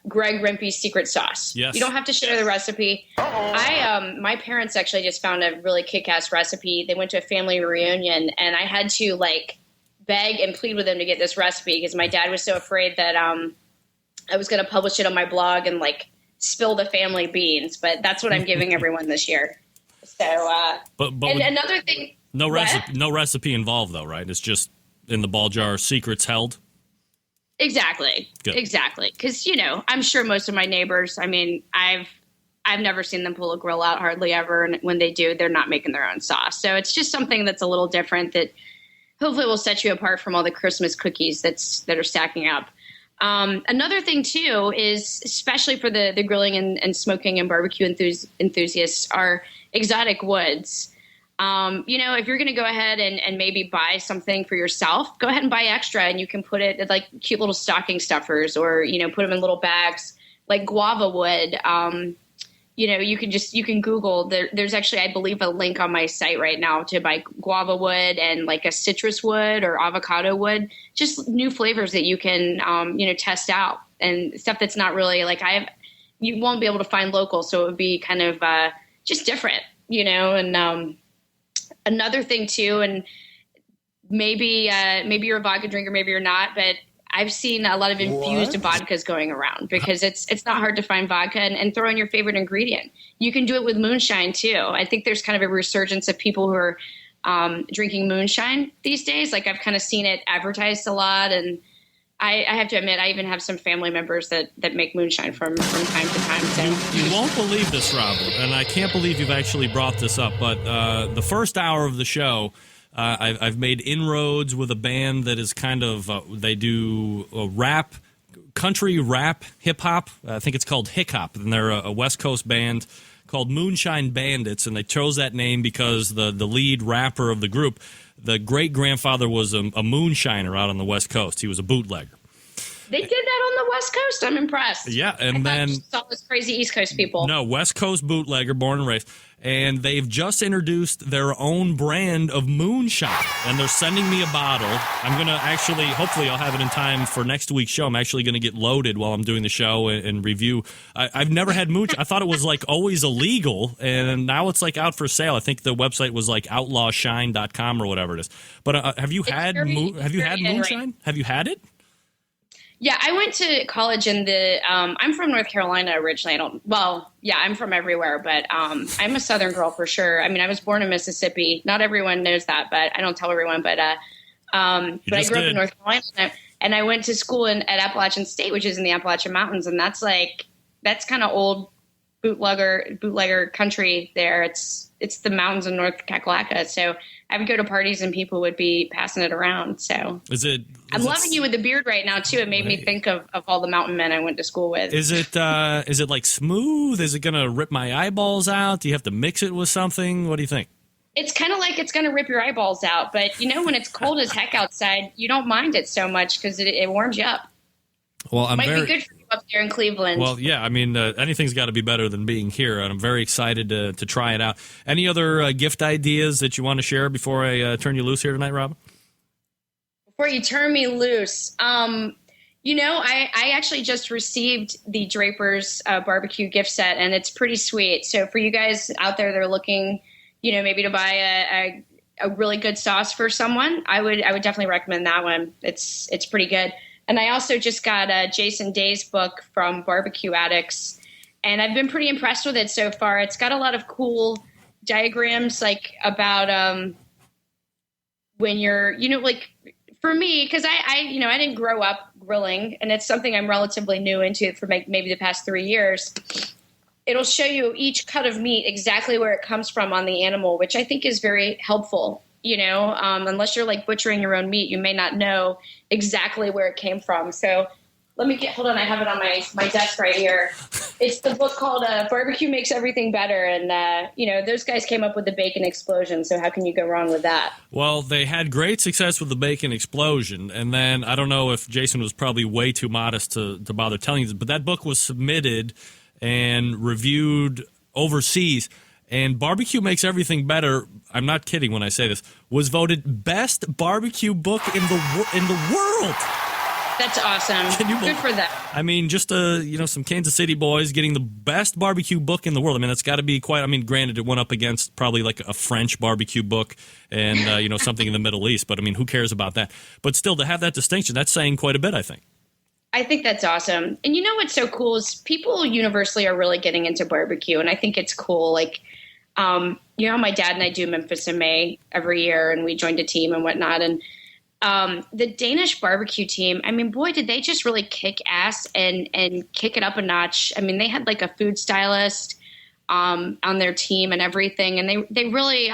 Greg Rempe's secret sauce. Yes. You don't have to share the recipe. My parents actually just found a really kick-ass recipe. They went to a family reunion, and I had to beg and plead with them to get this recipe because my dad was so afraid that I was going to publish it on my blog and spill the family beans. But that's what I'm giving everyone this year. So, but and another thing. No recipe involved, though, right? It's just in the ball jar, secrets held. Exactly. Good. Exactly. Because, I'm sure most of my neighbors, I've never seen them pull a grill out hardly ever. And when they do, they're not making their own sauce. So it's just something that's a little different that hopefully will set you apart from all the Christmas cookies that are stacking up. Another thing, too, is especially for the grilling and smoking and barbecue enthusiasts are exotic woods. If you're going to go ahead and maybe buy something for yourself, go ahead and buy extra, and you can put it in cute little stocking stuffers or, put them in little bags like guava wood. You can Google, there's actually, I believe, a link on my site right now to buy guava wood and a citrus wood or avocado wood, just new flavors that you can, test out and stuff that's not really you won't be able to find local. So it would be kind of, just different, and, another thing too, and maybe you're a vodka drinker, maybe you're not, but I've seen a lot of infused vodkas going around because it's not hard to find vodka and throw in your favorite ingredient. You can do it with moonshine too. I think there's kind of a resurgence of people who are drinking moonshine these days. I've kind of seen it advertised a lot, and I have to admit, I even have some family members that make moonshine from time to time. So you won't believe this, Robert, and I can't believe you've actually brought this up, but the first hour of the show, I've made inroads with a band that is kind of, they do rap, country rap, hip-hop. I think it's called Hick Hop, and they're a West Coast band called Moonshine Bandits, and they chose that name because the lead rapper of the group, the great-grandfather was a moonshiner out on the West Coast. He was a bootlegger. They did that on the West Coast. I'm impressed. Yeah, and then all those crazy East Coast people. No, West Coast bootlegger, born and raised, and they've just introduced their own brand of moonshine, and they're sending me a bottle. I'm gonna actually, hopefully, I'll have it in time for next week's show. I'm actually gonna get loaded while I'm doing the show and review. I've never had moonshine. I thought it was always illegal, and now it's out for sale. I think the website was outlawshine.com or whatever it is. But have you had moonshine? Have you had it? Yeah, I went to college in I'm from North Carolina originally. I'm from everywhere, but I'm a Southern girl for sure. I was born in Mississippi. Not everyone knows that, but I don't tell everyone. But I grew up in North Carolina, and I went to school at Appalachian State, which is in the Appalachian Mountains, and that's kind of old bootlegger country there. It's the mountains of North Kakalaka, so I would go to parties and people would be passing it around. So I'm loving you with the beard right now too. It made me think of all the mountain men I went to school with. Is it smooth? Is it gonna rip my eyeballs out? Do you have to mix it with something? What do you think? It's kind of like it's gonna rip your eyeballs out, but when it's cold as heck outside, you don't mind it so much because it warms you up. Well, might be good for you up there in Cleveland. Well, yeah, anything's got to be better than being here, and I'm very excited to try it out. Any other gift ideas that you want to share before I turn you loose here tonight, Robin? Before you turn me loose, I actually just received the Draper's barbecue gift set, and it's pretty sweet. So for you guys out there that are looking, maybe to buy a really good sauce for someone, I would definitely recommend that one. It's pretty good. And I also just got Jason Day's book from Barbecue Addicts, and I've been pretty impressed with it so far. It's got a lot of cool diagrams, about when you're, for me, because I didn't grow up grilling, and it's something I'm relatively new into for maybe the past 3 years. It'll show you each cut of meat, exactly where it comes from on the animal, which I think is very helpful. Unless you're butchering your own meat, you may not know exactly where it came from. So hold on, I have it on my desk right here. It's the book called Barbecue Makes Everything Better. And, those guys came up with the bacon explosion. So how can you go wrong with that? Well, they had great success with the bacon explosion. And then I don't know if Jason was probably way too modest to bother telling you, but that book was submitted and reviewed overseas. and Barbecue Makes Everything Better, I'm not kidding when I say this, was voted best barbecue book in the world. That's awesome. Good for them. I mean, just some Kansas City boys getting the best barbecue book in the world. I mean, that's got to be quite. I mean, granted, it went up against probably like a French barbecue book and something in the Middle East. But I mean, who cares about that? But still, to have that distinction, that's saying quite a bit, I think. I think that's awesome. And you know what's so cool is people universally are really getting into barbecue, and I think it's cool. Like, my dad and I do Memphis in May every year, and we joined a team and whatnot, and the Danish barbecue team, I mean, boy, did they just really kick ass and kick it up a notch. I mean, they had like a food stylist on their team and everything, and they really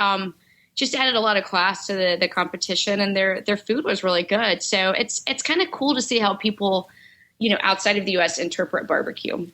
just added a lot of class to the competition, and their food was really good. So it's kind of cool to see how people, outside of the U.S. interpret barbecue.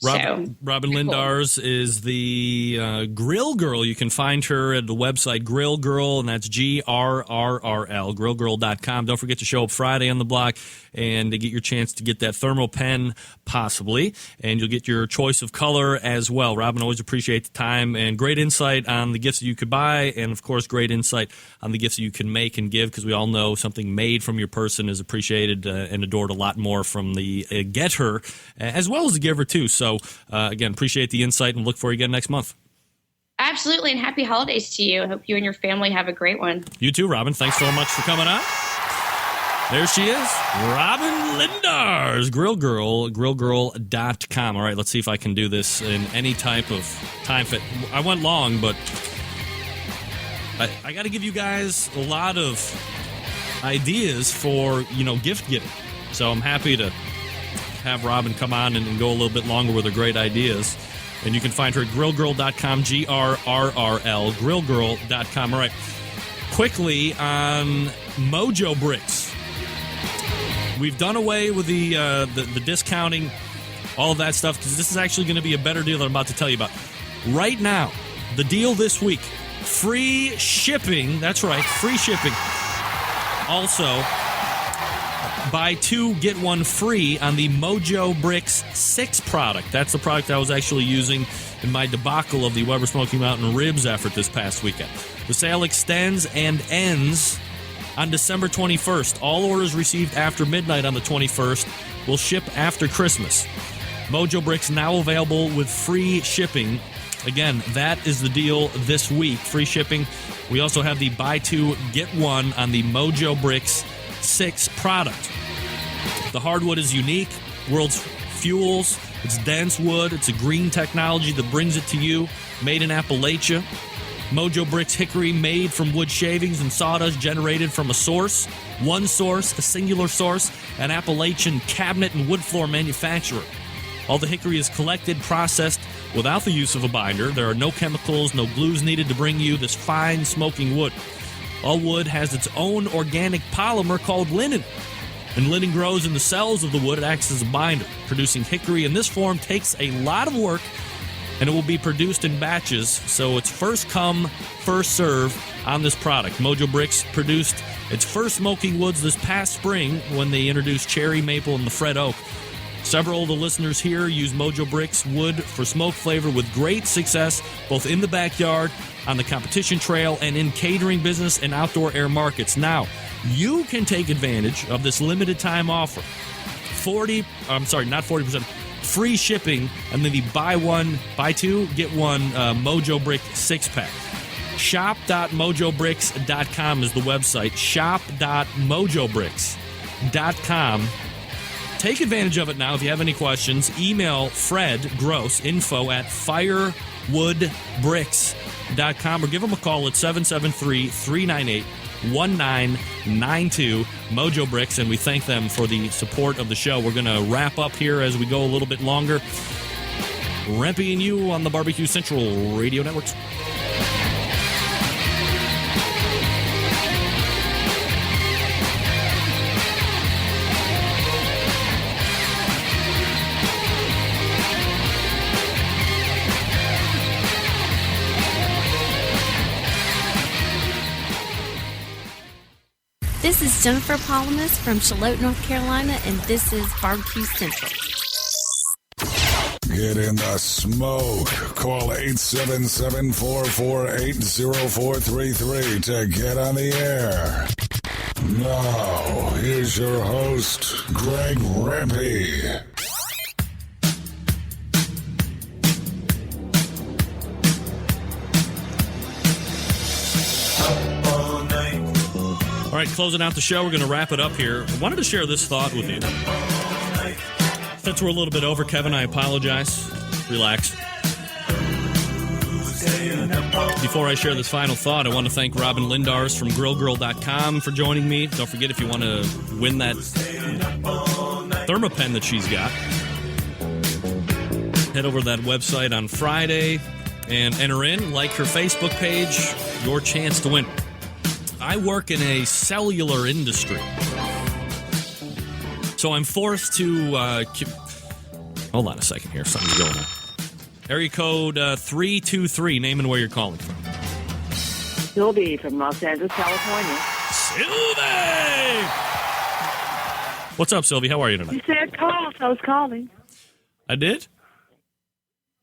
Robin Lindars is the Grill Girl. You can find her at the website Grill Girl, and that's GRRRL, grillgirl.com. Don't forget to show up Friday on the block and to get your chance to get that thermal pen, possibly, and you'll get your choice of color as well. Robin, always appreciate the time and great insight on the gifts that you could buy, and, of course, great insight on the gifts that you can make and give, because we all know something made from your person is appreciated and adored a lot more from the getter as well as the giver, too. So, again, appreciate the insight and look for you again next month. Absolutely, and happy holidays to you. I hope you and your family have a great one. You too, Robin. Thanks so much for coming on. There she is, Robin Lindars, Grill Girl, grillgirl.com. All right, let's see if I can do this in any type of time fit. I went long, but I got to give you guys a lot of ideas for, gift giving. So I'm happy to have Robin come on and go a little bit longer with her great ideas. And you can find her at grillgirl.com, GRRRL, grillgirl.com. All right, quickly on Mojo Bricks. We've done away with the discounting, all of that stuff, because this is actually going to be a better deal that I'm about to tell you about. Right now, the deal this week, free shipping. That's right, free shipping. Also, buy 2, get 1 free on the Mojo Bricks 6 product. That's the product I was actually using in my debacle of the Weber Smoky Mountain ribs effort this past weekend. The sale extends and ends on December 21st. All orders received after midnight on the 21st will ship after Christmas. Mojo Bricks now available with free shipping. Again, that is the deal this week. Free shipping. We also have the buy 2, get 1 on the Mojo Bricks 6 product. The hardwood is unique. World's fuels. It's dense wood. It's a green technology that brings it to you. Made in Appalachia. Mojo Bricks hickory made from wood shavings and sawdust generated from a source. One source, a singular source, an Appalachian cabinet and wood floor manufacturer. All the hickory is collected, processed without the use of a binder. There are no chemicals, no glues needed to bring you this fine smoking wood. All wood has its own organic polymer called linen. And linen grows in the cells of the wood. It acts as a binder. Producing hickory in this form takes a lot of work, and it will be produced in batches, so it's first come, first serve on this product. Mojo Bricks produced its first smoking woods this past spring when they introduced cherry maple and the Fred oak. Several of the listeners here use Mojo Bricks wood for smoke flavor with great success, both in the backyard, on the competition trail, and in catering business and outdoor air markets. Now, you can take advantage of this limited time offer. 40%, free shipping, and then the buy 2, get 1 Mojo Brick 6-pack. Shop.mojobricks.com is the website. Shop.mojobricks.com. Take advantage of it now. If you have any questions, email Fred Gross, info@firewoodbricks.com, or give him a call at 773-398-1992, Mojo Bricks, and we thank them for the support of the show. We're going to wrap up here as we go a little bit longer. Rempe and you on the Barbecue Central Radio Networks. This is Jennifer Palamas from Charlotte, North Carolina, and this is Barbecue Central. get in the smoke. Call 877-448-0433 to get on the air. Now, here's your host, Greg Rempe. All right, closing out the show. We're going to wrap it up here. I wanted to share this thought with you. Since we're a little bit over, Kevin, I apologize. Relax. Before I share this final thought, I want to thank Robin Lindars from GrillGirl.com for joining me. Don't forget, if you want to win that Thermapen that she's got, head over to that website on Friday and enter in, like her Facebook page, your chance to win. I work in a cellular industry, so I'm forced to... hold on a second here. Something's going on. Area code 323. Name and where you're calling from. Sylvie from Los Angeles, California. Sylvie! What's up, Sylvie? How are you tonight? You said call, so I was calling. I did?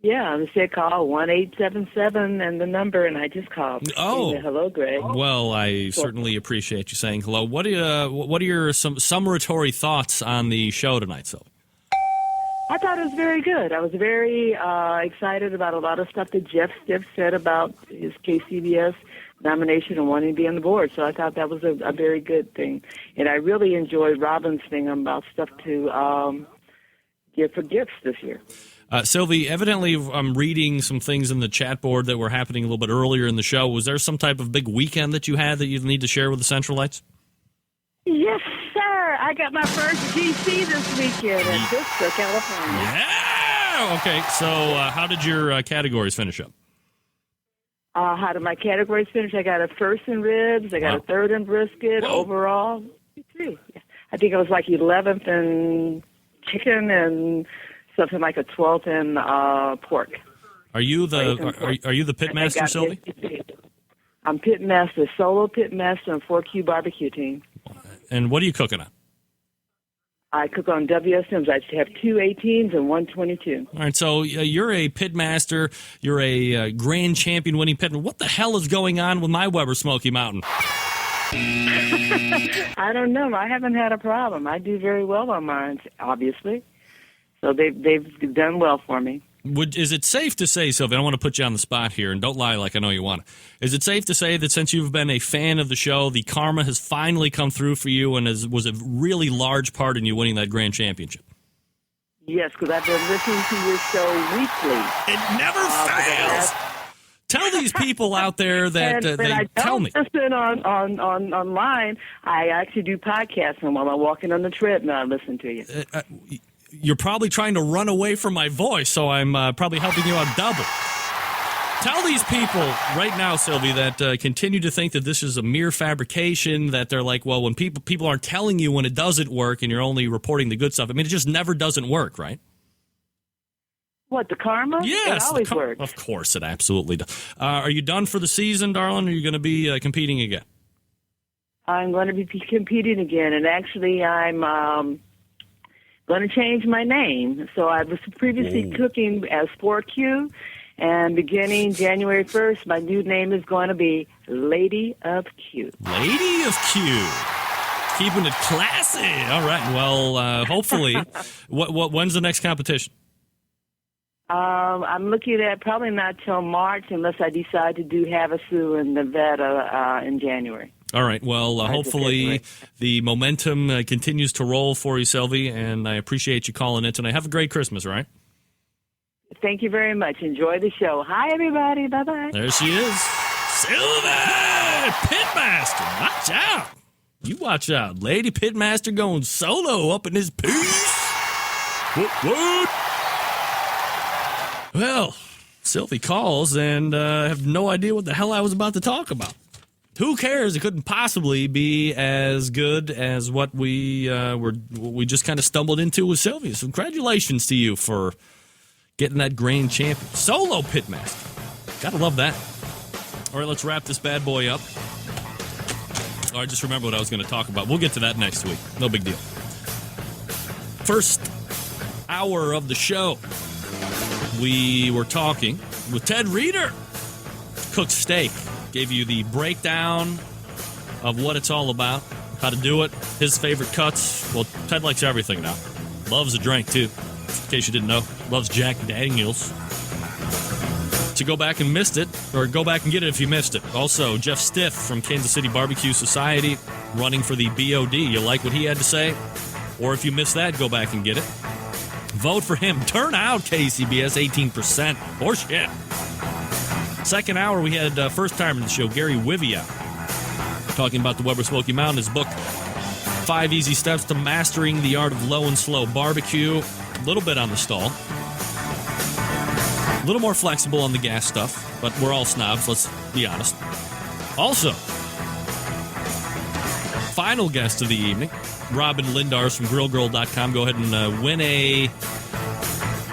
Yeah, I said call 1-877 and the number, and I just called. Oh. Hello, Greg. Well, I certainly appreciate you saying hello. What are your some summatory thoughts on the show tonight, Sylvie? I thought it was very good. I was very excited about a lot of stuff that Jeff Stiff said about his KCBS nomination and wanting to be on the board. So I thought that was a very good thing. And I really enjoyed Robin's thing about stuff to give for gifts this year. Sylvie, evidently I'm reading some things in the chat board that were happening a little bit earlier in the show. Was there some type of big weekend that you had that you need to share with the Centralites? Yes, sir. I got my first GC this weekend in Pittsburgh, California. Yeah! Okay, so how did your categories finish up? How did my categories finish? I got a first in ribs. I got a third in brisket. Whoa. Overall, I think it was like 11th in chicken and something like a 12th in pork. Are you the pit master, Sylvie? I'm pit master, solo pit master on 4Q barbecue team. And what are you cooking on? I cook on WSMs. I have 2 18s and 1 22. All right, so you're a pit master. You're a grand champion winning pit. What the hell is going on with my Weber Smoky Mountain? I don't know. I haven't had a problem. I do very well on mine, obviously. So they've done well for me. Is it safe to say, Sylvie, I don't want to put you on the spot here, and don't lie like I know you want to. Is it safe to say that since you've been a fan of the show, the karma has finally come through for you and was a really large part in you winning that grand championship? Yes, because I've been listening to your show weekly. It never fails. Tell these people out there that tell me. Listen online. I actually do podcasts, and while I'm walking on the treadmill, I listen to you. You're probably trying to run away from my voice, so I'm probably helping you out double. Tell these people right now, Sylvie, that continue to think that this is a mere fabrication, that they're like, well, when people aren't telling you when it doesn't work and you're only reporting the good stuff. I mean, it just never doesn't work, right? What, the karma? Yes. It always works. Of course, it absolutely does. Are you done for the season, darling, or are you going to be competing again? I'm going to be competing again, and actually I'm going to change my name. So I was previously cooking as 4Q, and beginning January 1st, my new name is going to be Lady of Q. Lady of Q. Keeping it classy. All right. Well, hopefully. When's the next competition? I'm looking at probably not till March unless I decide to do Havasu in Nevada in January. All right. Well, hopefully the momentum continues to roll for you, Sylvie, and I appreciate you calling in tonight. Have a great Christmas, all right? Thank you very much. Enjoy the show. Hi, everybody. Bye-bye. There she is. Sylvie! Pitmaster. Watch out. You watch out. Lady Pitmaster going solo up in his piece. What? Well, Sylvie calls, and I have no idea what the hell I was about to talk about. Who cares? It couldn't possibly be as good as what we just kind of stumbled into with Sylvia. So congratulations to you for getting that grand champion. Solo pitmaster. Gotta love that. All right, let's wrap this bad boy up. All right, just remember what I was going to talk about. We'll get to that next week. No big deal. First hour of the show. we were talking with Ted Reeder. Cooked steak. Gave you the breakdown of what it's all about, how to do it, his favorite cuts. Well, Ted likes everything now. Loves a drink, too. In case you didn't know, loves Jack Daniels. So go back and missed it, or go back and get it if you missed it. Also, Jeff Stiff from Kansas City Barbecue Society, running for the BOD. You like what he had to say? Or if you missed that, go back and get it. Vote for him. Turn out, KCBS, 18%. Or shit. Second hour, we had first time in the show, Gary Wivia, talking about the Weber Smoky Mountain, his book, 5 Easy Steps to Mastering the Art of Low and Slow Barbecue. A little bit on the stall. A little more flexible on the gas stuff, but we're all snobs, let's be honest. Also, final guest of the evening, Robin Lindars from GrillGirl.com. Go ahead and win a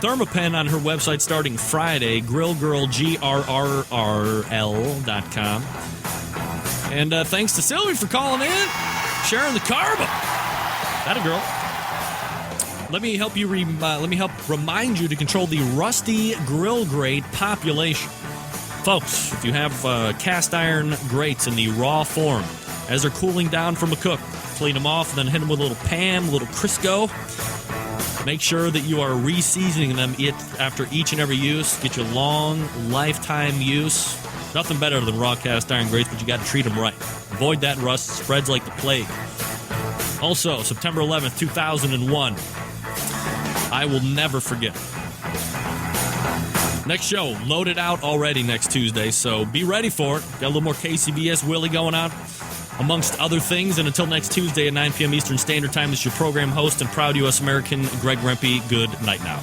Thermapen on her website starting Friday, GrillGirl, GRRRL.com. And thanks to Sylvie for calling in, sharing the carb. That a girl. Let me help you. Let me help remind you to control the rusty grill grate population, folks. If you have cast iron grates in the raw form, as they're cooling down from a cook, clean them off, and then hit them with a little Pam, a little Crisco. Make sure that you are re-seasoning them after each and every use. Get you long lifetime use. Nothing better than raw cast iron grates, but you got to treat them right. Avoid that rust; spreads like the plague. Also, September 11th, 2001. I will never forget. Next show, loaded out already next Tuesday, so be ready for it. Got a little more KCBS Willie going on, amongst other things. And until next Tuesday at 9 p.m. Eastern Standard Time, this is your program host and proud U.S. American, Greg Rempe. Good night now.